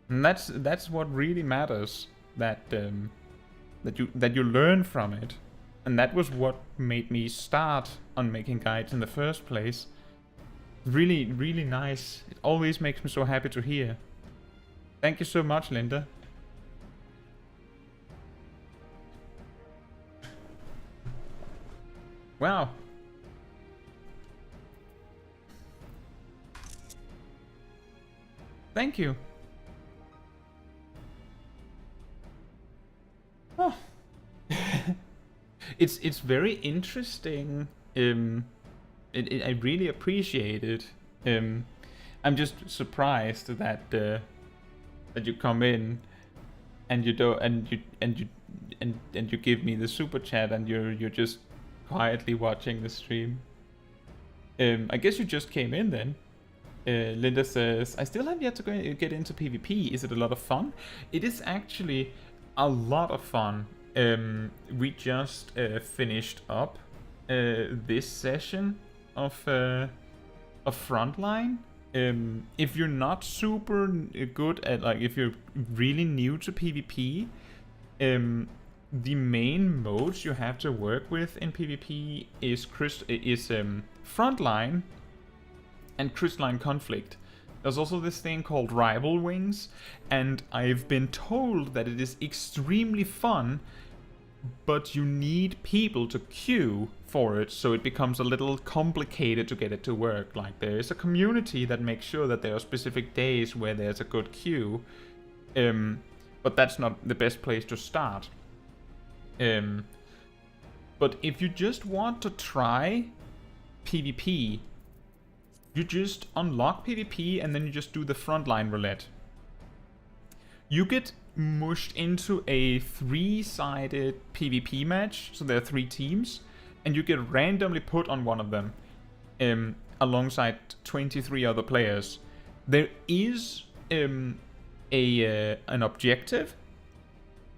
that's what really matters. That you learn from it, and that was what made me start on making guides in the first place. Really, really nice. It always makes me so happy to hear. Thank you so much, Linda. Wow. Thank you. Oh. It's very interesting. I really appreciate it. I'm just surprised that that you come in and you don't and you give me the super chat and you're just quietly watching the stream. I guess you just came in then. Linda says, I still have yet to get into PvP. Is it a lot of fun? It is actually a lot of fun. We just finished up this session of Frontline. If you're not super good at, like, if you're really new to PvP, the main modes you have to work with in PvP is Frontline and Crystalline Conflict. There's also this thing called Rival Wings, and I've been told that it is extremely fun, but you need people to queue for it, so it becomes a little complicated to get it to work. Like, there is a community that makes sure that there are specific days where there's a good queue, but that's not the best place to start. But if you just want to try PvP, you just unlock PvP and then you just do the Frontline roulette. You get mushed into a 3-sided PvP match, so there are 3 teams, and you get randomly put on one of them, alongside 23 other players. There is an objective,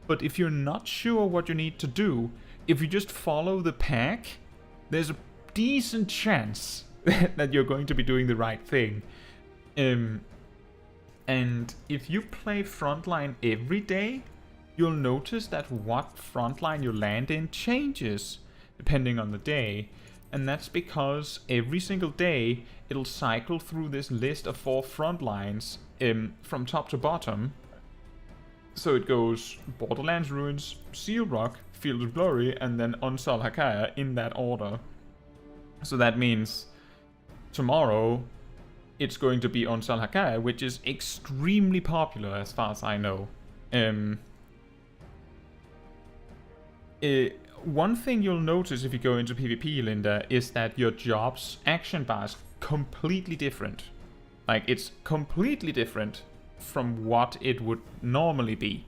but if you're not sure what you need to do, if you just follow the pack, there's a decent chance that you're going to be doing the right thing. And if you play Frontline every day, you'll notice that what Frontline you land in changes depending on the day. And that's because every single day it'll cycle through this list of 4 Frontlines from top to bottom. So it goes Borderlands Ruins, Seal Rock, Field of Glory, and then Unsal Hakaya in that order. So that means tomorrow it's going to be Unsal Hakaya, which is extremely popular as far as I know. one thing you'll notice if you go into PvP, Linda, is that your job's action bar is completely different. Like, it's completely different from what it would normally be.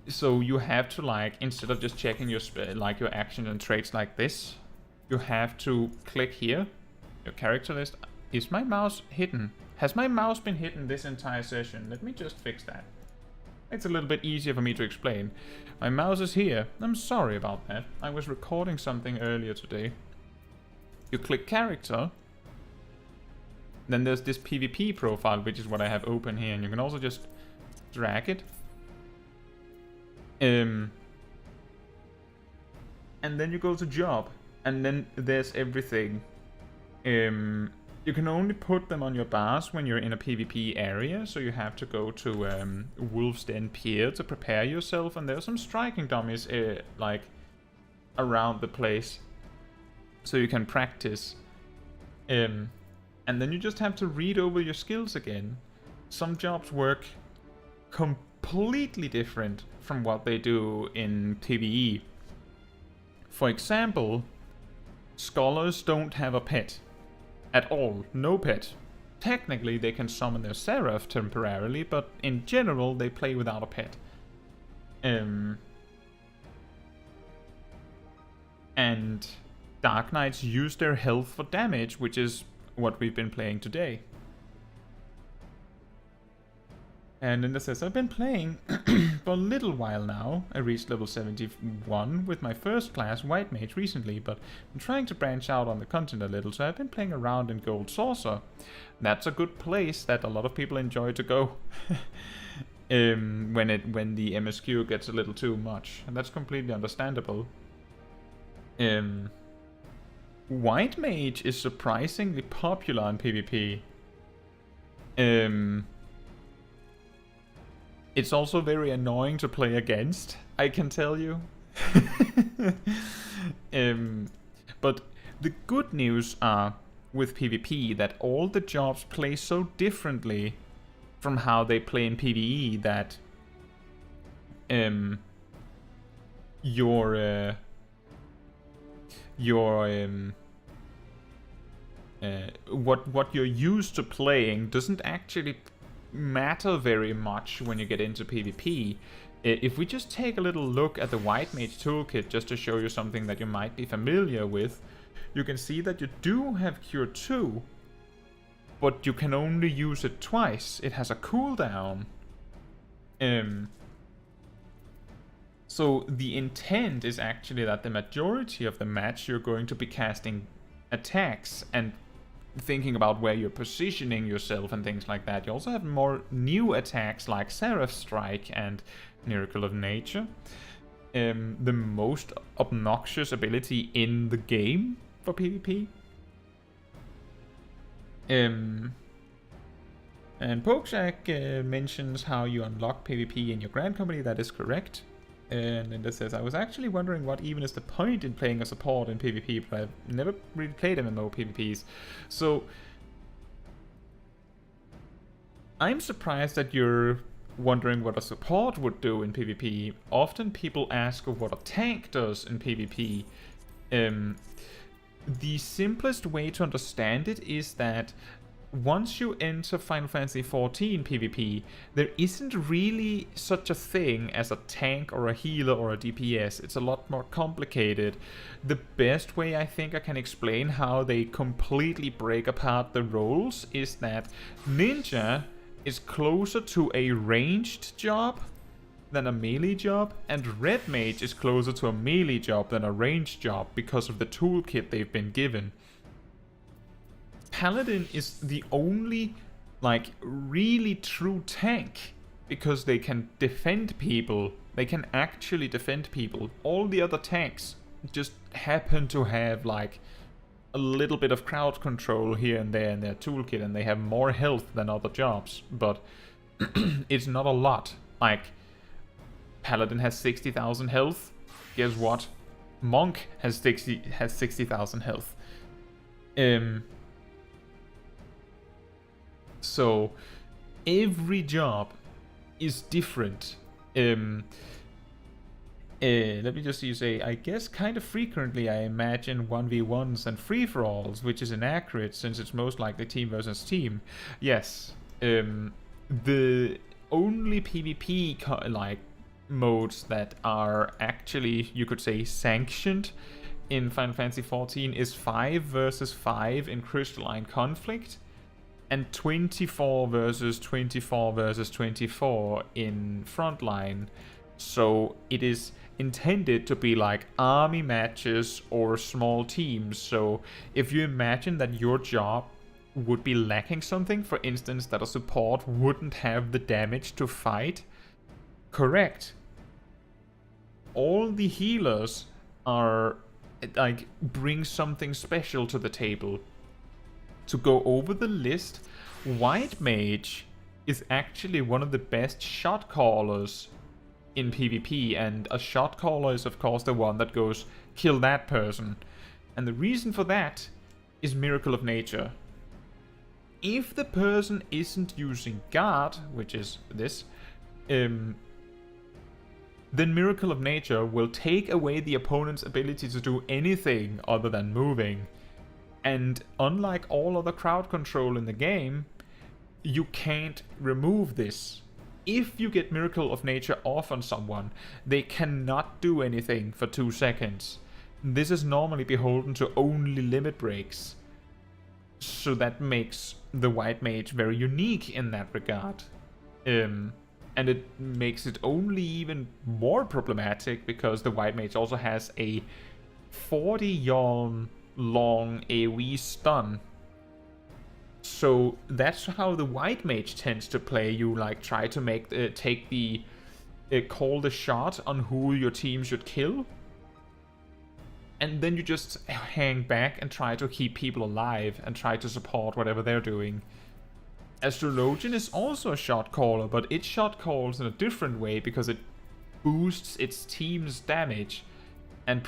So you have to, like, instead of just checking your your actions and traits like this, you have to click here, your character list. Is my mouse hidden? Has my mouse been hidden this entire session? Let me just fix that. It's a little bit easier for me to explain. My mouse is here. I'm sorry about that. I was recording something earlier today. You click character. Then there's this PvP profile, which is what I have open here. And you can also just drag it. And then you go to job. And then there's everything. You can only put them on your bars when you're in a PvP area, so you have to go to Wolf's Den Pier to prepare yourself, and there's some striking dummies like around the place, so you can practice. And then you just have to read over your skills again. Some jobs work completely different from what they do in PvE. For example, scholars don't have a pet. At all, no pet. Technically, they can summon their Seraph temporarily, but in general, they play without a pet. And Dark Knights use their health for damage, which is what we've been playing today. And Linda says, I've been playing for a little while now. I reached level 71 with my first class White Mage recently, but I'm trying to branch out on the content a little, so I've been playing around in Gold Saucer. That's a good place that a lot of people enjoy to go when the MSQ gets a little too much, and that's completely understandable. White Mage is surprisingly popular in PvP. It's also very annoying to play against, I can tell you. But the good news are with PvP that all the jobs play so differently from how they play in PvE that what you're used to playing doesn't actually matter very much when you get into PvP. If we just take a little look at the White Mage toolkit just to show you something that you might be familiar with, you can see that you do have Cure 2, but you can only use it twice. It has a cooldown. So the intent is actually that the majority of the match you're going to be casting attacks and thinking about where you're positioning yourself and things like that. You also have more new attacks like Seraph Strike and Miracle of Nature. The most obnoxious ability in the game for PvP. And Pokeshak mentions how you unlock PvP in your Grand Company. That is correct. And Linda says, I was actually wondering what even is the point in playing a support in PvP, but I've never really played MMO PvPs. So I'm surprised that you're wondering what a support would do in PvP. Often people ask what a tank does in PvP. The simplest way to understand it is that once you enter Final Fantasy XIV PvP, there isn't really such a thing as a tank or a healer or a DPS. It's a lot more complicated. The best way I think I can explain how they completely break apart the roles is that Ninja is closer to a ranged job than a melee job, and Red Mage is closer to a melee job than a ranged job because of the toolkit they've been given. Paladin is the only, like, really true tank because they can defend people. They can actually defend people. All the other tanks just happen to have, like, a little bit of crowd control here and there in their toolkit, and they have more health than other jobs, but it's not a lot. Like, Paladin has 60,000 health. Guess what? Monk has 60,000 health. So every job is different. Let me just say, I guess kind of frequently I imagine 1v1s and free-for-alls, which is inaccurate since it's most likely team versus team. Yes, the only PvP like modes that are actually, you could say, sanctioned in Final Fantasy XIV is 5 versus 5 in Crystalline Conflict, and 24 versus 24 versus 24 in Frontline. So it is intended to be like army matches or small teams. So if you imagine that your job would be lacking something, for instance that a support wouldn't have the damage to fight, correct. All the healers are like bring something special to the table. To go over the list, White Mage is actually one of the best shot callers in PvP, and a shot caller is of course the one that goes kill that person. And the reason for that is Miracle of Nature. If the person isn't using guard, which is this, then Miracle of Nature will take away the opponent's ability to do anything other than moving. And unlike all other crowd control in the game, you can't remove this. If you get Miracle of Nature off on someone, they cannot do anything for 2 seconds. This is normally beholden to only limit breaks. So that makes the White Mage very unique in that regard. And it makes it only even more problematic because the White Mage also has a 40 yawn long AoE stun. So that's how the White Mage tends to play. You like try to make take the call the shot on who your team should kill, and then you just hang back and try to keep people alive and try to support whatever they're doing. Astrologian is also a shot caller, but it shot calls in a different way because it boosts its team's damage and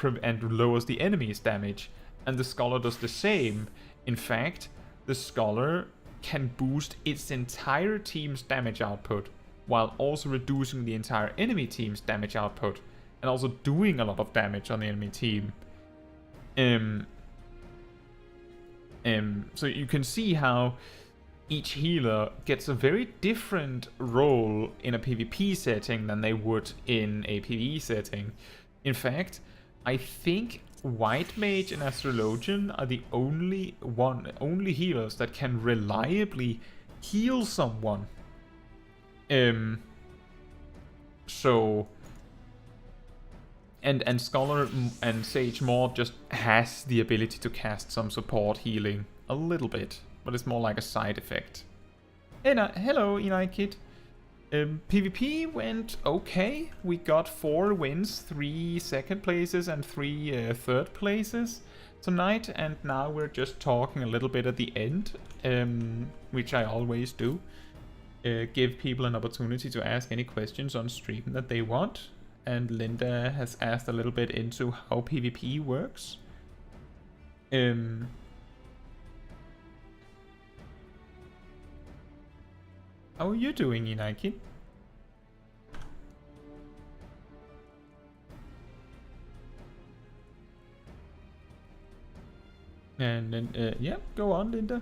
lowers the enemy's damage. And the Scholar does the same. In fact, the Scholar can boost its entire team's damage output while also reducing the entire enemy team's damage output and also doing a lot of damage on the enemy team. So you can see how each healer gets a very different role in a PvP setting than they would in a PvE setting. In fact, I think White Mage and Astrologian are the only healers that can reliably heal someone. So and Scholar and Sage Maud just has the ability to cast some support healing a little bit, but it's more like a side effect. Hello, Enai Kid. PvP went okay. We got 4 wins, 3 second places and 3 third places tonight, and now we're just talking a little bit at the end, which I always do. Give people an opportunity to ask any questions on stream that they want, and Linda has asked a little bit into how PvP works. How are you doing, Inaki? And then, yeah, go on, Linda.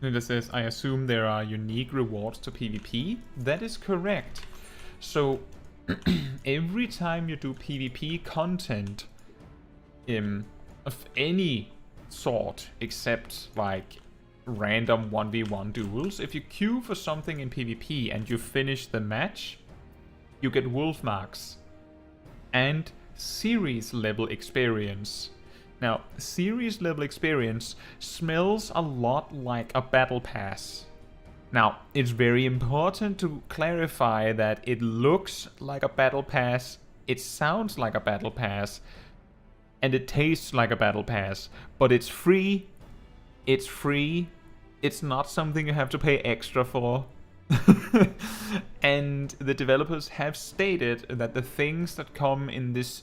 Linda says, I assume there are unique rewards to PvP. That is correct. So, every time you do PvP content of any sort, except like random 1v1 duels, if you queue for something in PvP and you finish the match, you get wolf marks and series level experience. Now, series level experience smells a lot like a battle pass. Now, it's very important to clarify that it looks like a battle pass, it sounds like a battle pass, and it tastes like a battle pass, but it's free, It's not something you have to pay extra for. And the developers have stated that the things that come in this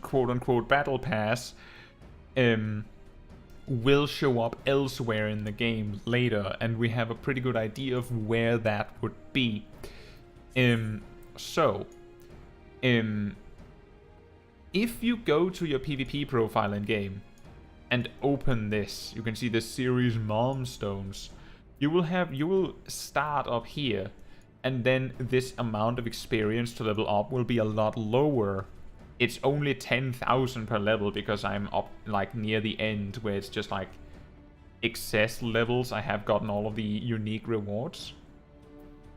quote-unquote battle pass will show up elsewhere in the game later, and we have a pretty good idea of where that would be. If you go to your PvP profile in game and open this, you can see the series milestones. You will start up here, and then this amount of experience to level up will be a lot lower. It's only 10,000 per level because I'm up like near the end where it's just like excess levels. I have gotten all of the unique rewards.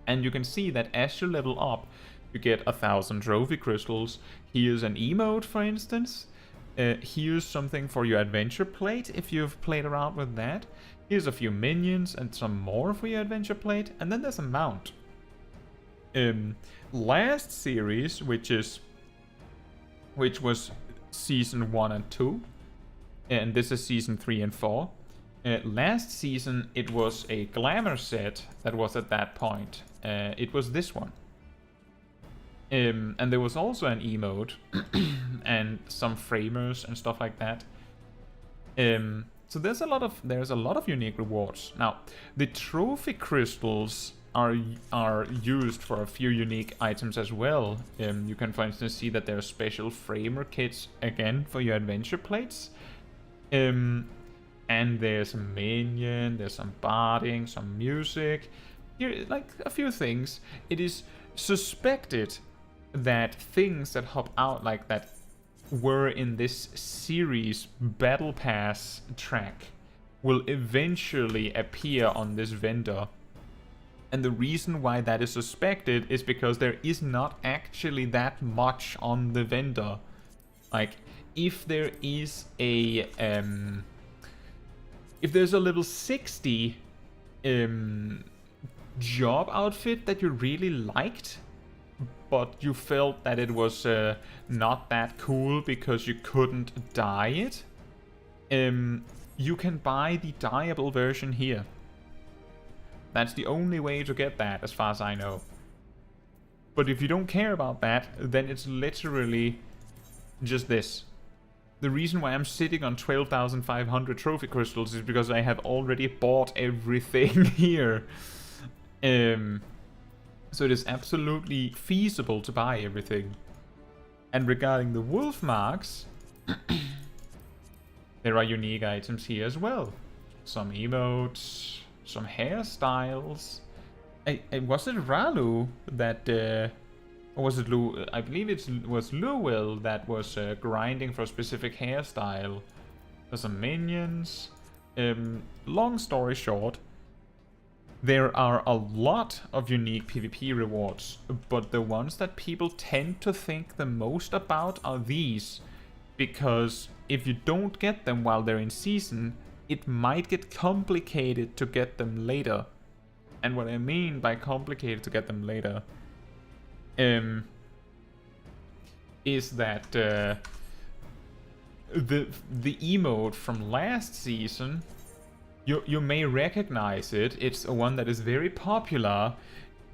And you can see that as you level up, you get 1,000 trophy crystals. Here's an emote, for instance. Here's something for your adventure plate if you've played around with that. Here's a few minions and some more for your adventure plate. And then there's a mount. Last series, which was season 1 and 2, and this is season 3 and 4. Last season it was a glamour set that was at that point. It was this one. And there was also an emote and some framers and stuff like that. So there's a lot of unique rewards. Now, the trophy crystals are used for a few unique items as well. You can, for instance, see that there are special framer kits again for your adventure plates. And there's a minion, there's some barding, some music, here, like a few things. It is suspected that things that hop out like that were in this series battle pass track will eventually appear on this vendor. And the reason why that is suspected is because there is not actually that much on the vendor. Like, if there is a if there's a level 60 job outfit that you really liked, but you felt that it was not that cool because you couldn't dye it, you can buy the dyeable version here. That's the only way to get that, as far as I know. But if you don't care about that, then it's literally just this. The reason why I'm sitting on 12,500 trophy crystals is because I have already bought everything here. So it is absolutely feasible to buy everything. And regarding the wolf marks, there are unique items here as well. Some emotes, some hairstyles. Was it Ralu that, or was it Lu? I believe it was Luwil that was grinding for a specific hairstyle. There's some minions. Long story short, there are a lot of unique PvP rewards, but the ones that people tend to think the most about are these, because if you don't get them while they're in season, it might get complicated to get them later. And what I mean by complicated to get them later is that the emote from last season, you may recognize it. It's a one that is very popular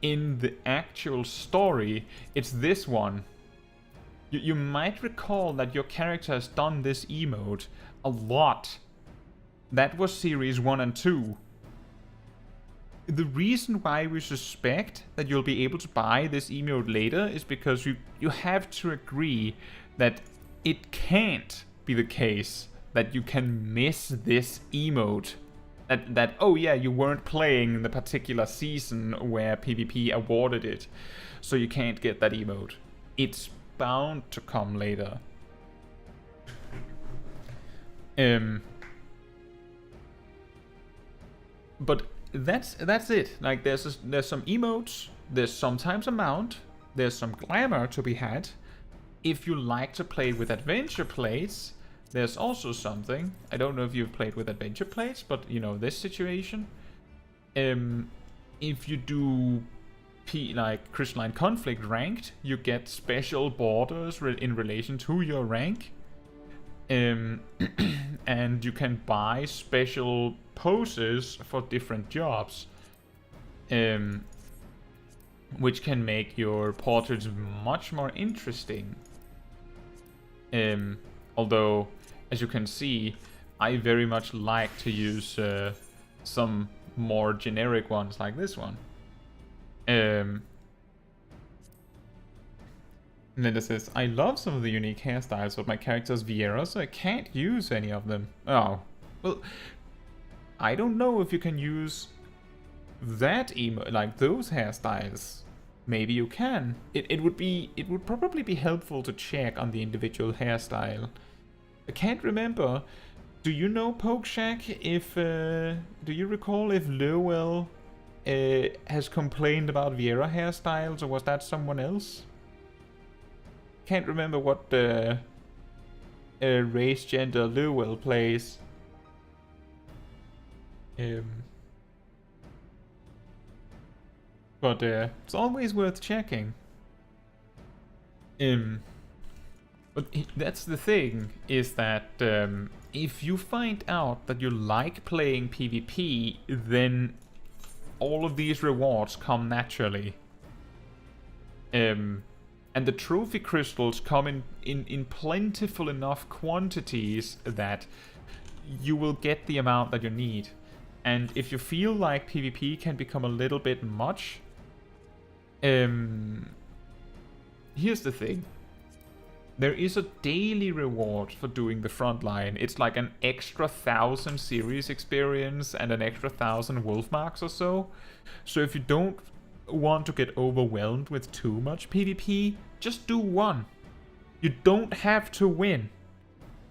in the actual story. It's this one. You might recall that your character has done this emote a lot. That was series 1 and 2. The reason why we suspect that you'll be able to buy this emote later is because you have to agree that it can't be the case that you can miss this emote. That oh yeah, you weren't playing the particular season where PvP awarded it, so you can't get that emote. It's bound to come later. But that's it. Like, there's some emotes, there's sometimes a mount, there's some glamour to be had. If you like to play with adventure plates, there's also something. I don't know if you've played with adventure plates, but you know this situation. If you do like Crystalline Conflict ranked, you get special borders in relation to your rank. And you can buy special poses for different jobs, which can make your portraits much more interesting. Although, as you can see, I very much like to use some more generic ones like this one. Linda says, I love some of the unique hairstyles, but my character's Vieira, so I can't use any of them. Oh, well, I don't know if you can use that like those hairstyles. Maybe you can. It would probably be helpful to check on the individual hairstyle. I can't remember. Do you know, Pokeshack, if do you recall if Lowell has complained about Vieira hairstyles, or was that someone else? Can't remember what race gender Lowell plays. But it's always worth checking. But that's the thing, is that if you find out that you like playing PvP, then all of these rewards come naturally. And the trophy crystals come in plentiful enough quantities that you will get the amount that you need. And if you feel like PvP can become a little bit much, here's the thing. There is a daily reward for doing the Frontline. It's like an extra 1,000 series experience and an extra 1,000 wolf marks or so. So if you don't want to get overwhelmed with too much PvP, just do one. You don't have to win.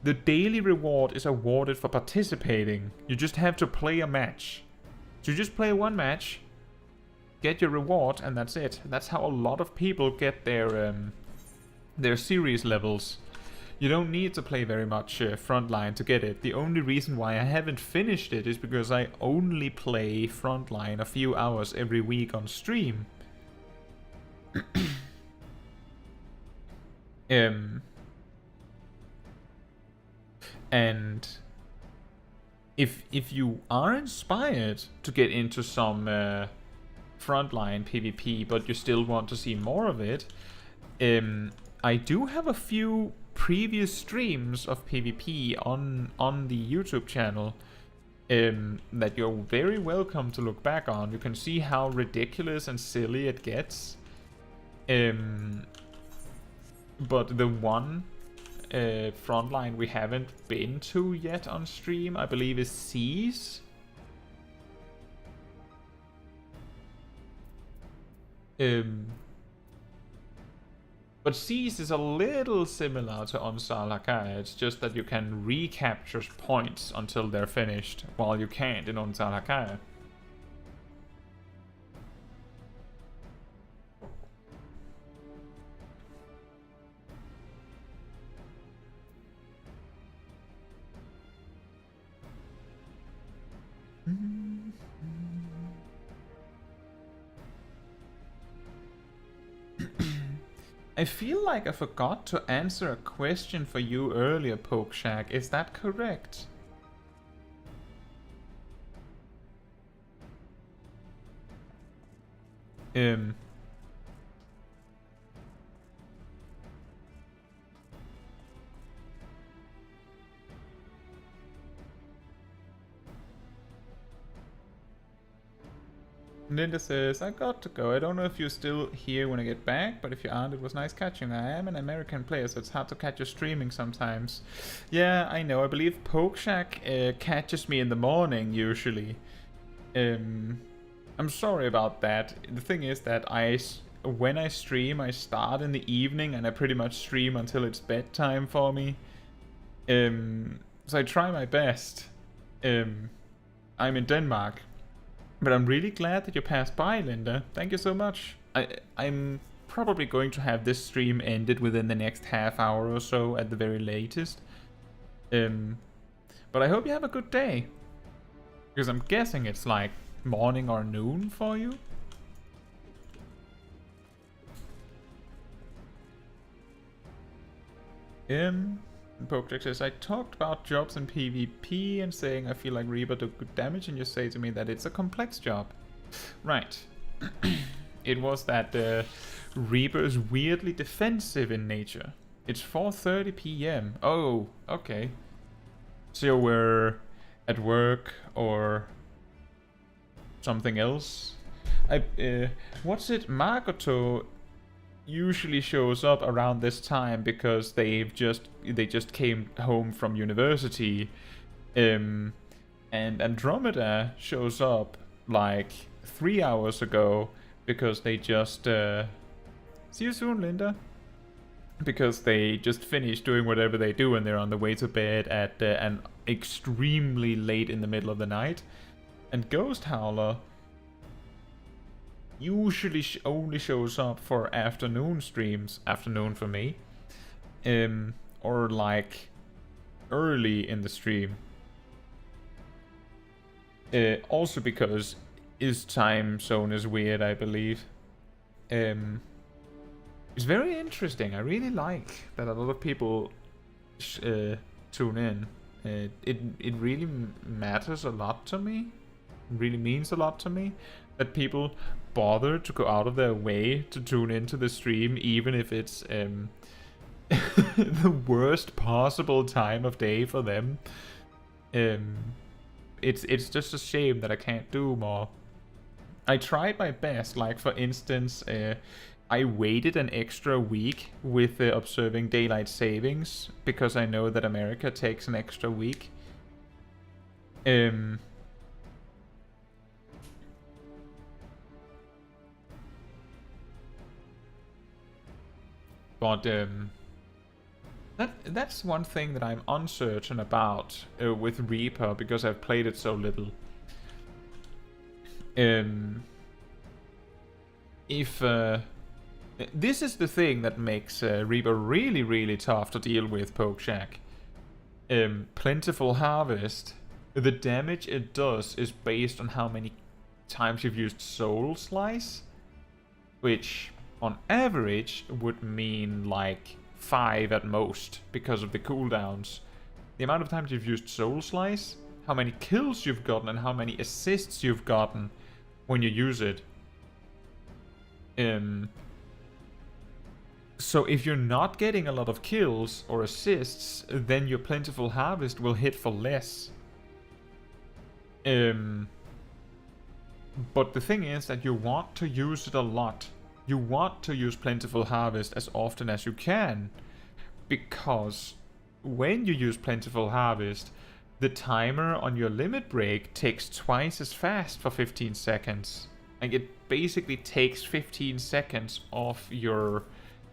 The daily reward is awarded for participating. You just have to play a match. So you just play one match, get your reward, and that's it. That's how a lot of people get their series levels. You don't need to play very much Frontline to get it. The only reason why I haven't finished it is because I only play Frontline a few hours every week on stream. And if you are inspired to get into some Frontline PvP, but you still want to see more of it, I do have a few previous streams of PvP on the YouTube channel that you're very welcome to look back on. You can see how ridiculous and silly it gets. But the one Frontline we haven't been to yet on stream, I believe, is Seas. But Seas is a little similar to Onsalaka. It's just that you can recapture points until they're finished, while you can't in Onsalaka. I feel like I forgot to answer a question for you earlier, Pokeshack. Is that correct? Linda says, I got to go. I don't know if you're still here when I get back, but if you aren't, it was nice catching. I am an American player, so it's hard to catch you streaming sometimes. Yeah, I know. I believe Pokeshack catches me in the morning, usually. I'm sorry about that. The thing is that when I stream, I start in the evening, and I pretty much stream until it's bedtime for me. So I try my best. I'm in Denmark. But I'm really glad that you passed by, Linda. Thank you so much. I'm probably going to have this stream ended within the next half hour or so at the very latest. But I hope you have a good day. Because I'm guessing it's like morning or noon for you. Pokejack says, I talked about jobs in PvP and saying I feel like Reaper do good damage, and you say to me that it's a complex job. Right. It was that Reaper is weirdly defensive in nature. It's 4:30 p.m. Oh, okay. So we're at work or something else. What's it? Makoto usually shows up around this time because they just came home from university, and Andromeda shows up like 3 hours ago because they just see you soon, Linda. Because they just finished doing whatever they do and they're on the way to bed at an extremely late in the middle of the night. And Ghost Howler usually only shows up for afternoon streams, afternoon for me, or like early in the stream. Also because his time zone is weird, I believe. It's very interesting. I really like that a lot of people tune in. It really matters a lot to me. It really means a lot to me that people bother to go out of their way to tune into the stream, even if it's the worst possible time of day for them. It's just a shame that I can't do more. I tried my best. Like for instance, I waited an extra week with observing daylight savings because I know that America takes an extra week. But that's one thing that I'm uncertain about with Reaper because I've played it so little. This is the thing that makes Reaper really, really tough to deal with, Pokejack. Plentiful Harvest, the damage it does is based on how many times you've used Soul Slice, which on average would mean like 5 at most because of the cooldowns. The amount of times you've used Soul Slice, how many kills you've gotten, and how many assists you've gotten when you use it. So if you're not getting a lot of kills or assists, then your Plentiful Harvest will hit for less. But the thing is that you want to use it a lot. You want to use Plentiful Harvest as often as you can, because when you use Plentiful Harvest, the timer on your limit break takes twice as fast for 15 seconds. Like it basically takes 15 seconds off your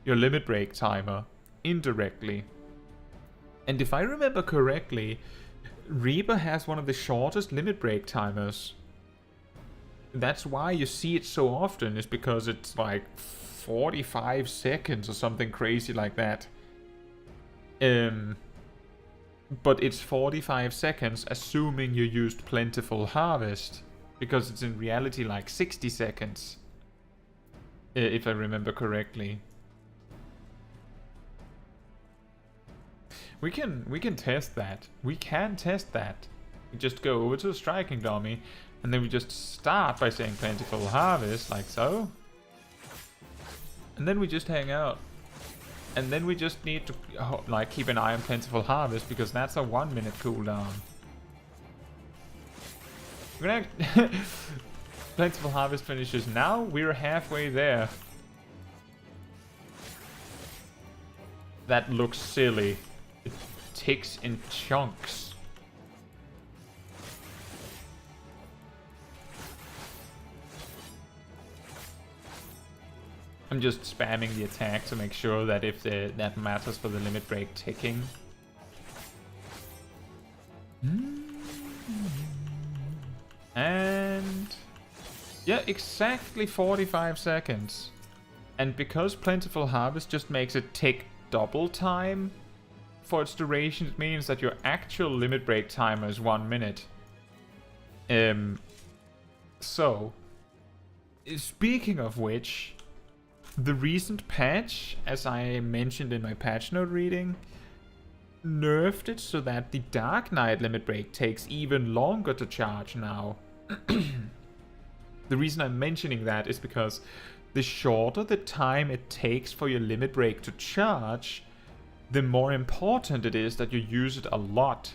limit break timer indirectly. And if I remember correctly, Reaper has one of the shortest limit break timers. That's why you see it so often, is because it's like 45 seconds or something crazy like that. But it's 45 seconds assuming you used Plentiful Harvest, because it's in reality like 60 seconds, if I remember correctly. We can test that. We can test that. We just go over to the striking dummy, and then we just start by saying Plentiful Harvest, like so. And then we just hang out. And then we just need to like keep an eye on Plentiful Harvest, because that's a 1 minute cooldown. We're gonna Plentiful Harvest finishes now. We're halfway there. That looks silly. It ticks in chunks. I'm just spamming the attack to make sure that if that matters for the limit break ticking. And yeah, exactly 45 seconds. And because Plentiful Harvest just makes it take double time for its duration, it means that your actual limit break timer is 1 minute. So, speaking of which, the recent patch, as I mentioned in my patch note reading, nerfed it so that the Dark Knight limit break takes even longer to charge now. The reason I'm mentioning that is because the shorter the time it takes for your limit break to charge, the more important it is that you use it a lot.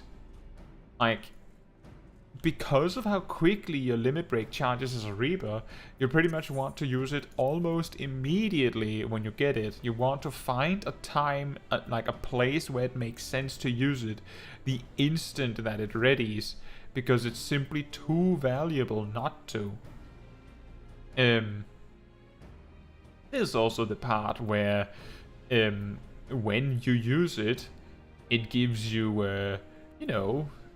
Like, because of how quickly your limit break charges as a Reaper, you pretty much want to use it almost immediately when you get it. You want to find a time, like a place where it makes sense to use it the instant that it readies, because it's simply too valuable not to. There's also the part where when you use it, it gives you,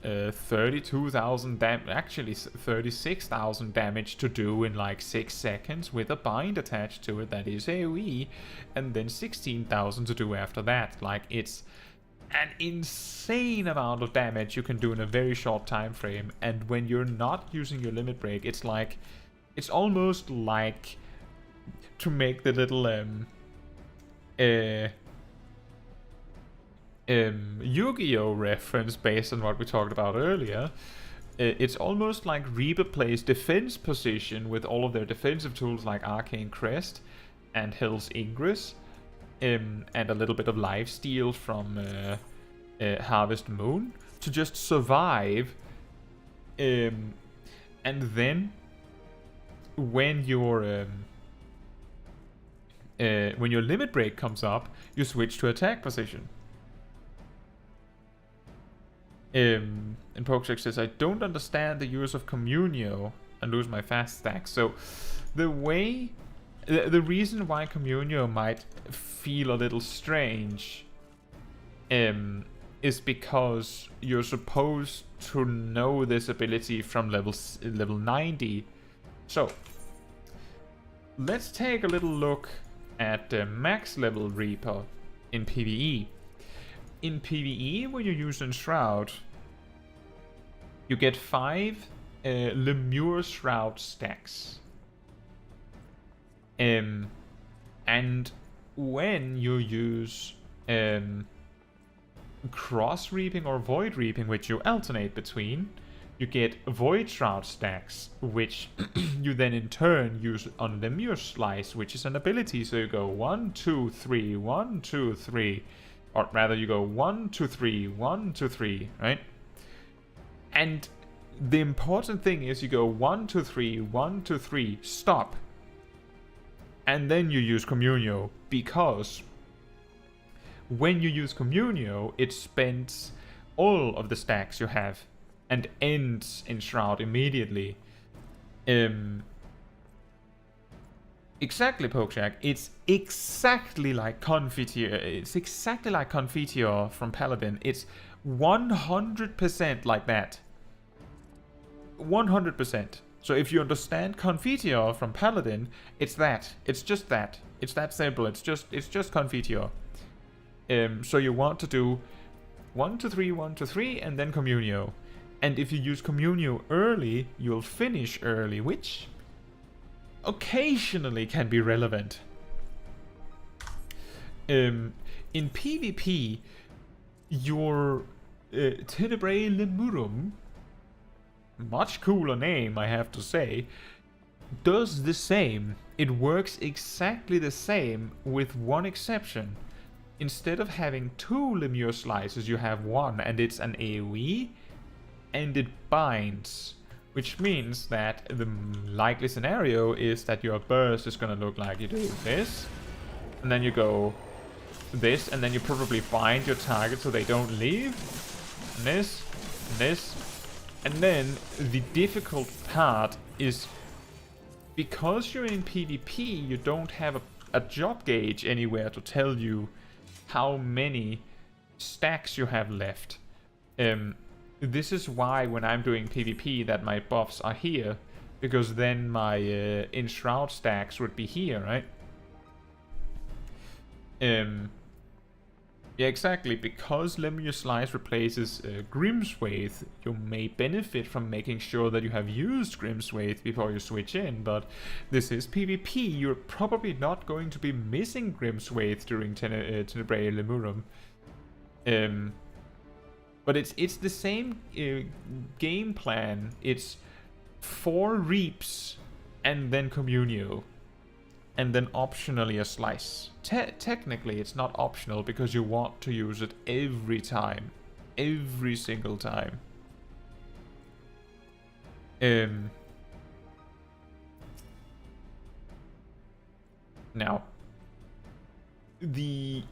32,000 damage, actually 36,000 damage to do in like 6 seconds with a bind attached to it that is AoE, and then 16,000 to do after that. Like, it's an insane amount of damage you can do in a very short time frame, and when you're not using your limit break, it's like, it's almost like to make the little Yu-Gi-Oh reference based on what we talked about earlier. It's almost like Reaper plays defense position with all of their defensive tools like Arcane Crest and Hell's Ingress, and a little bit of lifesteal from Harvest Moon to just survive. And then when your limit break comes up, you switch to attack position. And Pokeshak says, I don't understand the use of Communio and lose my fast stack. So the reason why Communio might feel a little strange is because you're supposed to know this ability from level 90. So let's take a little look at max level Reaper in PvE. In PvE, when you use Enshroud, you get 5 Lemure Shroud stacks. And when you use Cross Reaping or Void Reaping, which you alternate between, you get Void Shroud stacks, which you then in turn use on Lemure Slice, which is an ability. So you go 1, 2, 3, 1, 2, 3. Or rather, you go 1, 2, 3, 1, 2, 3, right? And the important thing is you go 1, 2, 3, 1, 2, 3, stop. And then you use Communio, because when you use Communio, it spends all of the stacks you have and ends Enshroud immediately. Exactly, Pokeshak. It's exactly like Confiteor. It's exactly like Confiteor from Paladin. It's 100% like that. 100%. So if you understand Confiteor from Paladin, it's that. It's just that. It's that simple. It's just Confiteor. So you want to do 1, 2, 3, 1, 2, 3, and then Communio. And if you use Communio early, you'll finish early, which occasionally can be relevant. In PvP, your Tenebrae Lemurum, much cooler name I have to say, does the same. It works exactly the same with one exception. Instead of having 2 Lemure Slices, you have 1, and it's an AoE, and it binds. Which means that the likely scenario is that your burst is going to look like you do this, and then you go this, and then you probably bind your target so they don't leave, and this, and this. And then the difficult part is, because you're in PvP, you don't have a job gauge anywhere to tell you how many stacks you have left. This is why when I'm doing PvP that my buffs are here, because then my Enshroud stacks would be here, right? Yeah, exactly. Because Lemure Slice replaces Grimswathe, you may benefit from making sure that you have used Grimswathe before you switch in, but this is PvP. You're probably not going to be missing Grimswathe during Tenebrae Lemurum. But it's the same game plan. It's 4 reaps and then communio. And then optionally a slice. Technically it's not optional because you want to use it every time. Every single time. Now, the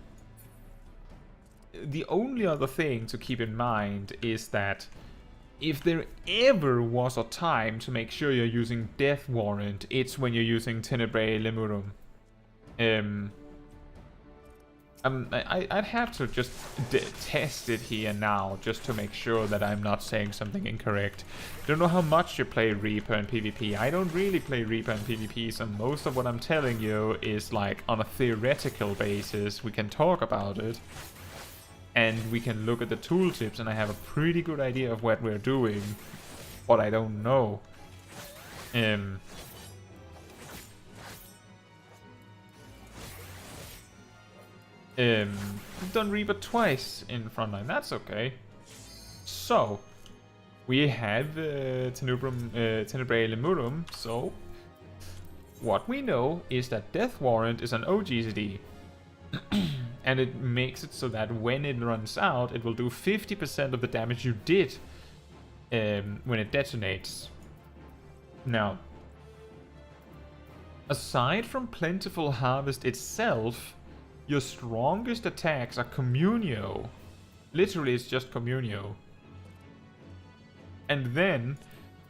only other thing to keep in mind is that if there ever was a time to make sure you're using Death Warrant, it's when you're using Tenebrae Lemurum. I'd have to just test it here now, just to make sure that I'm not saying something incorrect. Don't know how much you play Reaper and PvP. I don't really play Reaper and PvP, so most of what I'm telling you is like on a theoretical basis. We can talk about it, and we can look at the tooltips, and I have a pretty good idea of what we're doing, but I don't know. We've done Reaper twice in Frontline, that's okay. So, we have Tenebrae Lemurum, so what we know is that Death Warrant is an OGCD. And it makes it so that when it runs out, it will do 50% of the damage you did when it detonates. Now, aside from Plentiful Harvest itself, your strongest attacks are Communio. Literally, it's just Communio. And then,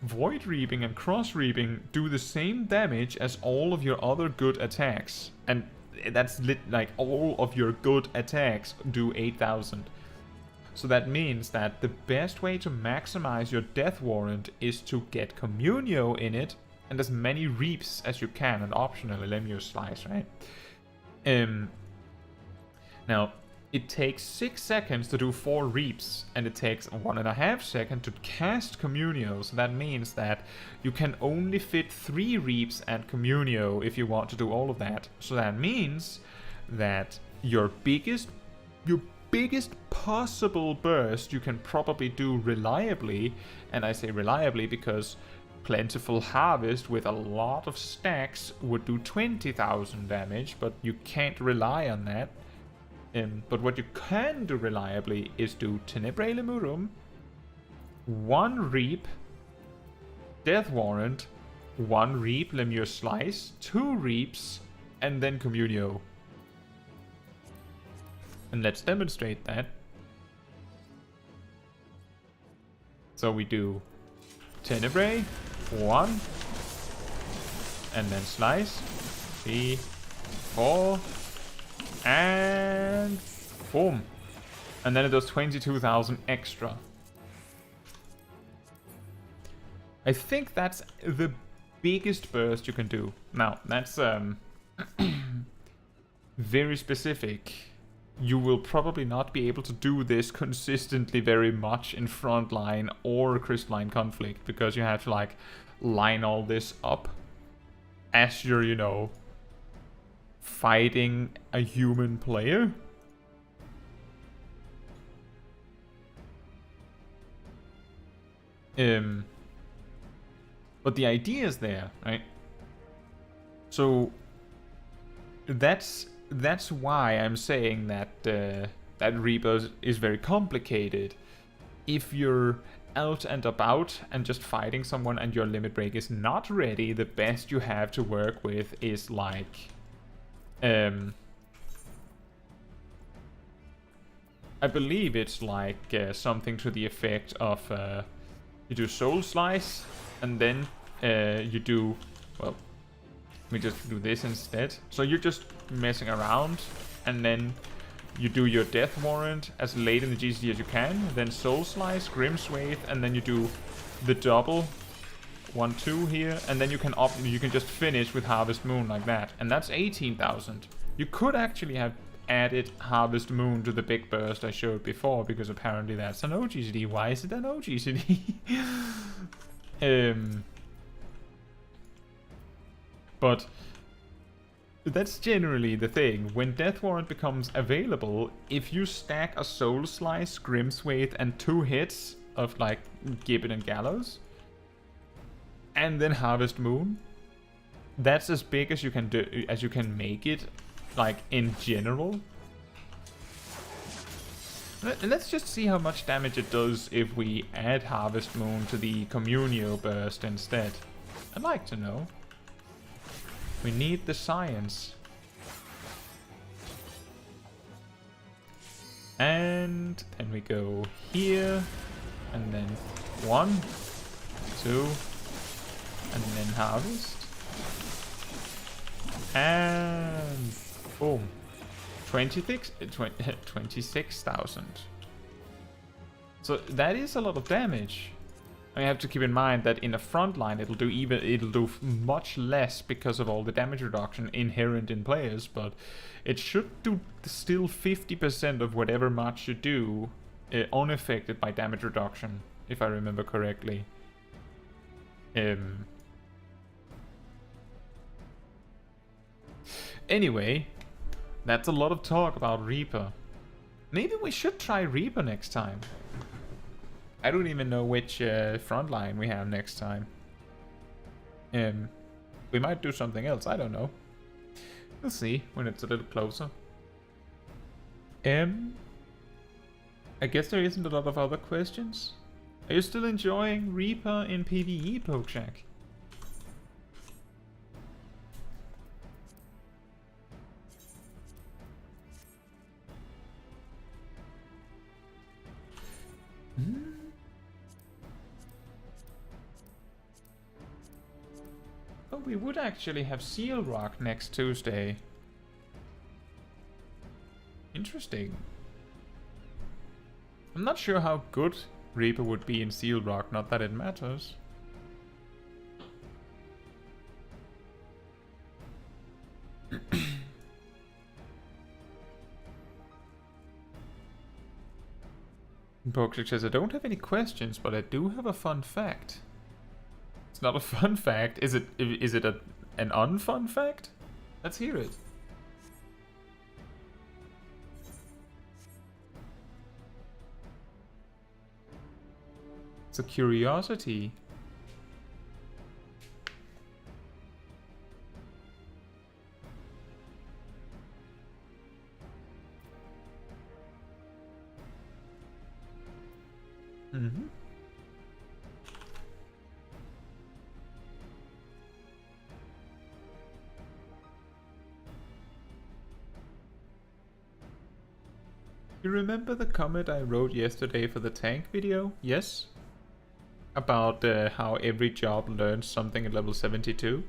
Void Reaping and Cross Reaping do the same damage as all of your other good attacks. And that's like all of your good attacks do 8,000. So that means that the best way to maximize your Death Warrant is to get Communio in it and as many reaps as you can, and optionally Lemur Slice, right? Now, it takes 6 seconds to do 4 reaps, and it takes 1.5 seconds to cast Communio, so that means that you can only fit 3 reaps and Communio if you want to do all of that. So that means that your biggest possible burst you can probably do reliably, and I say reliably because Plentiful Harvest with a lot of stacks would do 20,000 damage, but you can't rely on that. But what you can do reliably is do Tenebrae Lemurum, 1 Reap, Death Warrant, 1 Reap, Lemur Slice, 2 Reaps, and then Communio. And let's demonstrate that. So we do Tenebrae, 1, and then Slice, 3, 4, and boom. And then it does 22,000 extra. I think that's the biggest burst you can do. Now, that's very specific. You will probably not be able to do this consistently very much in Frontline or Crystalline Conflict, because you have to like line all this up as you're, you know, fighting a human player. But the idea is there, right? So that's why I'm saying that that Reaper is very complicated. If you're out and about and just fighting someone and your limit break is not ready, the best you have to work with is like I believe it's like something to the effect of you do Soul Slice, and then you do, well, let me just do this instead. So you're just messing around, and then you do your Death Warrant as late in the GCD as you can, then Soul Slice, Grim Swathe, and then you do the double 1-2 here, and then you can just finish with Harvest Moon like that, and that's 18,000. You could actually have added Harvest Moon to the big burst I showed before, because apparently that's an OGCD. Why is it an OGCD? But That's generally the thing. When Death Warrant becomes available, if you stack a Soul Slice, Grimswathe, and 2 hits of like Gibbet and Gallows, and then Harvest Moon, that's as big as you can do, as you can make it, like in general. Let's just see how much damage it does if we add Harvest Moon to the Communio Burst instead. I'd like to know. We need the science. And then we go here, and then 1, 2, and then harvest. And boom. 26,000. So that is a lot of damage. I have to keep in mind that in a frontline it'll do much less because of all the damage reduction inherent in players, but it should do still 50% of whatever much you do unaffected by damage reduction, if I remember correctly. Anyway, that's a lot of talk about Reaper. Maybe we should try Reaper next time. I don't even know which frontline we have next time. We might do something else, I don't know. We'll see when it's a little closer. I guess there isn't a lot of other questions. Are you still enjoying Reaper in PvE, Pokeshack? Oh, we would actually have Seal Rock next Tuesday. Interesting. I'm not sure how good Reaper would be in Seal Rock, not that it matters. Pokeshack says, I don't have any questions, but I do have a fun fact. It's not a fun fact. Is it an unfun fact? Let's hear it. It's a curiosity. Mm-hmm. You remember the comment I wrote yesterday for the tank video? Yes? About how every job learns something at level 72?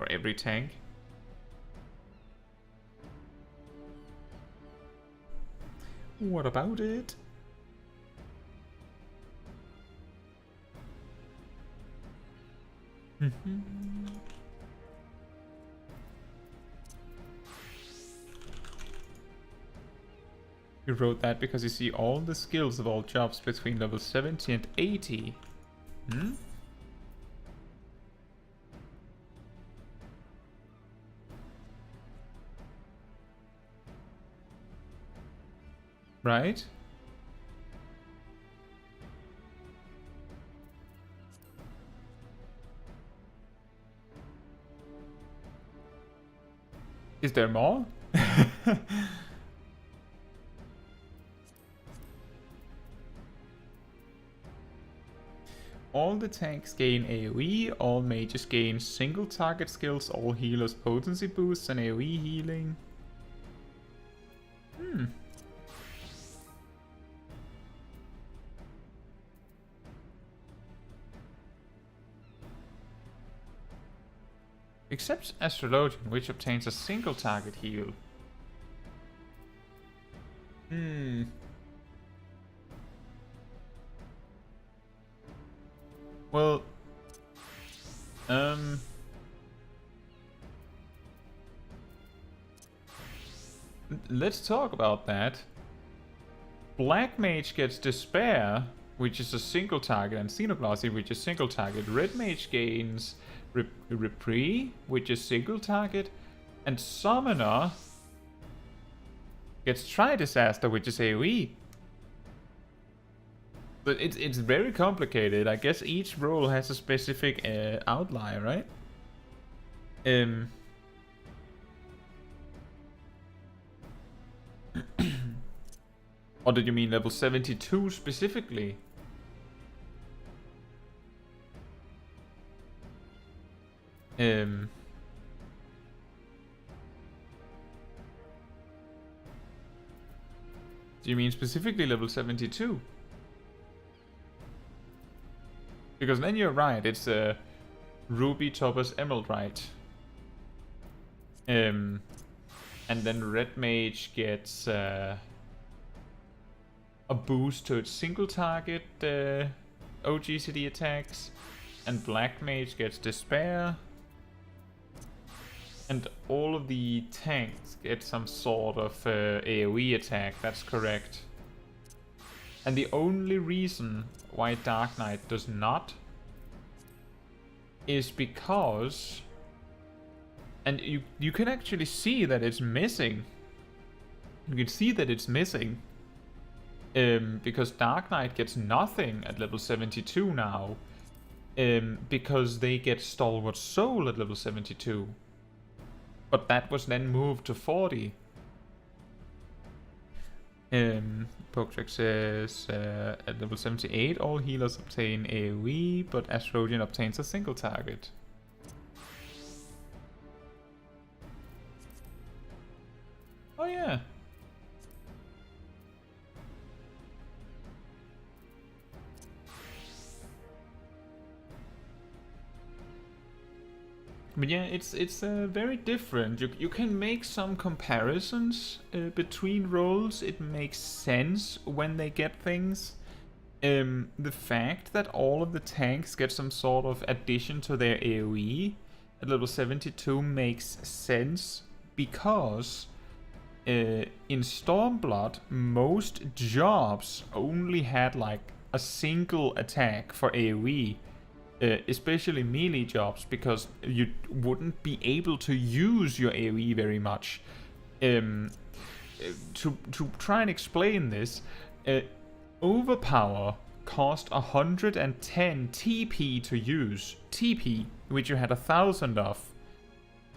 Or every tank? What about it? You wrote that because you see all the skills of all jobs between level 70 and 80. Hmm? Right? Is there more? All the tanks gain AoE, all mages gain single target skills, all healers potency boosts and AoE healing. Except Astrologian, which obtains a single target heal. Well, let's talk about that. Black Mage gets Despair, which is a single target, and Xenoblasty, which is single target. Red Mage gains Reprieve, which is single target, and Summoner gets Tri-Disaster, which is AoE. But it's very complicated. I guess each role has a specific outlier, right? Or did you mean level 72 specifically? Do you mean specifically level 72? Because then you're right, it's Ruby, Topaz, Emerald, right? And then Red Mage gets a boost to its single target OGCD attacks, and Black Mage gets Despair, and all of the tanks get some sort of AoE attack, that's correct. And the only reason why Dark Knight does not is because, and you can actually see that it's missing. You can see that it's missing. Because Dark Knight gets nothing at level 72 now. Because they get Stalwart Soul at level 72. But that was then moved to 40. Pokecheck says at level 78 all healers obtain AoE, but Astrodian obtains a single target. Oh yeah. But yeah, it's very different. You can make some comparisons between roles. It makes sense when they get things. The fact that all of the tanks get some sort of addition to their AoE at level 72 makes sense because in Stormblood most jobs only had like a single attack for AoE. Especially melee jobs, because you wouldn't be able to use your AoE very much. To try and explain this, Overpower cost 110 TP to use. TP, which you had 1,000 of.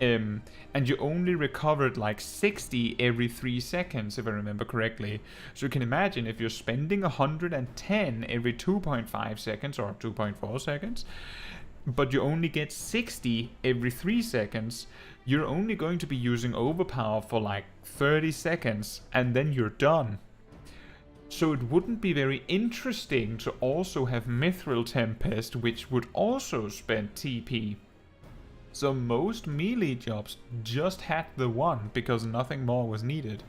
And you only recovered like 60 every 3 seconds, if I remember correctly. So you can imagine if you're spending 110 every 2.5 seconds or 2.4 seconds, but you only get 60 every 3 seconds, you're only going to be using Overpower for like 30 seconds, and then you're done. So it wouldn't be very interesting to also have Mithril Tempest, which would also spend TP. So most melee jobs just had the one because nothing more was needed.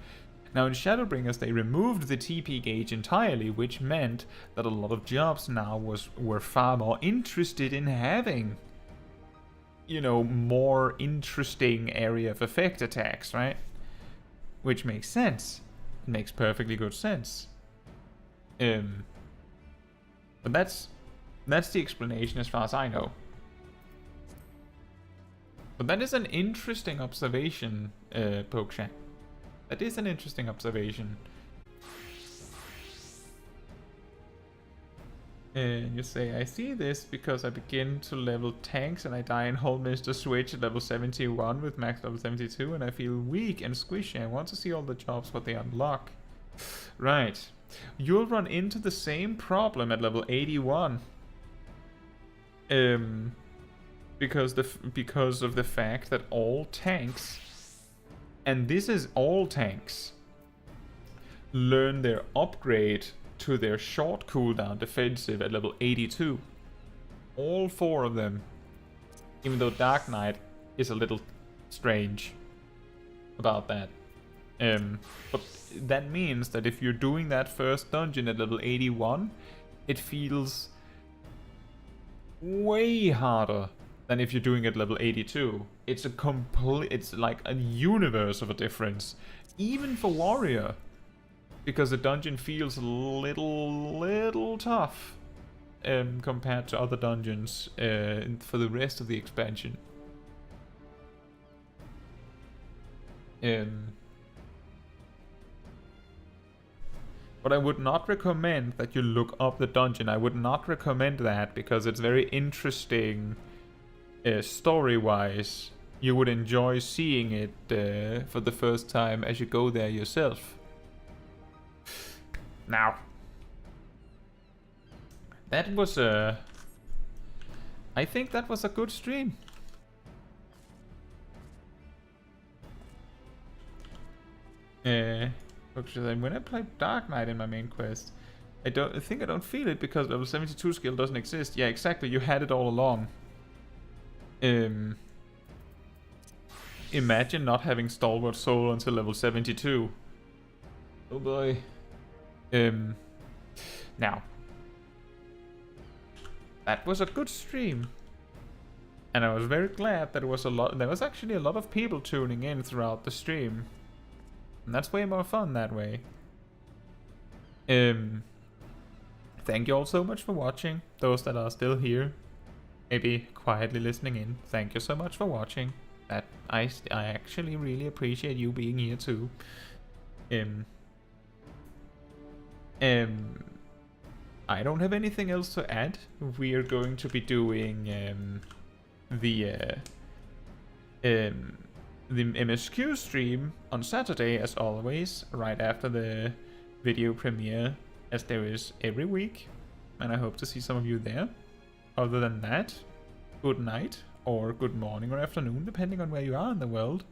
Now in Shadowbringers they removed the TP gauge entirely, which meant that a lot of jobs now were far more interested in having, you know, more interesting area of effect attacks, right? Which makes sense. It makes perfectly good sense. But that's the explanation as far as I know. But that is an interesting observation, Pokecheck. That is an interesting observation. And you say, I see this because I begin to level tanks and I die in Whole Mr. Switch at level 71 with max level 72 and I feel weak and squishy. I want to see all the jobs what they unlock. Right. You'll run into the same problem at level 81. Because of the fact that all tanks, and this is all tanks, learn their upgrade to their short cooldown defensive at level 82. All 4 of them. Even though Dark Knight is a little strange about that. But that means that if you're doing that first dungeon at level 81, it feels way harder than if you're doing it level 82. It's like a universe of a difference. Even for Warrior. Because the dungeon feels a little tough. compared to other dungeons for the rest of the expansion. But I would not recommend that you look up the dungeon. I would not recommend that because it's very interesting story-wise. You would enjoy seeing it for the first time as you go there yourself. Now, that was I think that was a good stream. When I play Dark Knight in my main quest, I think I don't feel it because level 72 skill doesn't exist. Yeah, exactly. You had it all along. Imagine not having Stalwart Soul until level 72. Oh boy. Now, that was a good stream, and I was very glad that there was actually a lot of people tuning in throughout the stream, and that's way more fun that way. Thank you all so much for watching. Those that are still here, maybe quietly listening in, thank you so much for watching. That I actually really appreciate you being here too. I don't have anything else to add. We are going to be doing the MSQ stream on Saturday as always, right after the video premiere, as there is every week, and I hope to see some of you there. Other than that, good night, or good morning or afternoon, depending on where you are in the world.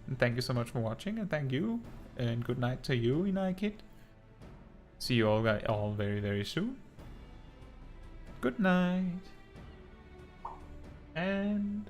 And thank you so much for watching, and thank you, and good night to you, Inaikid. See you all very, very soon. Good night. And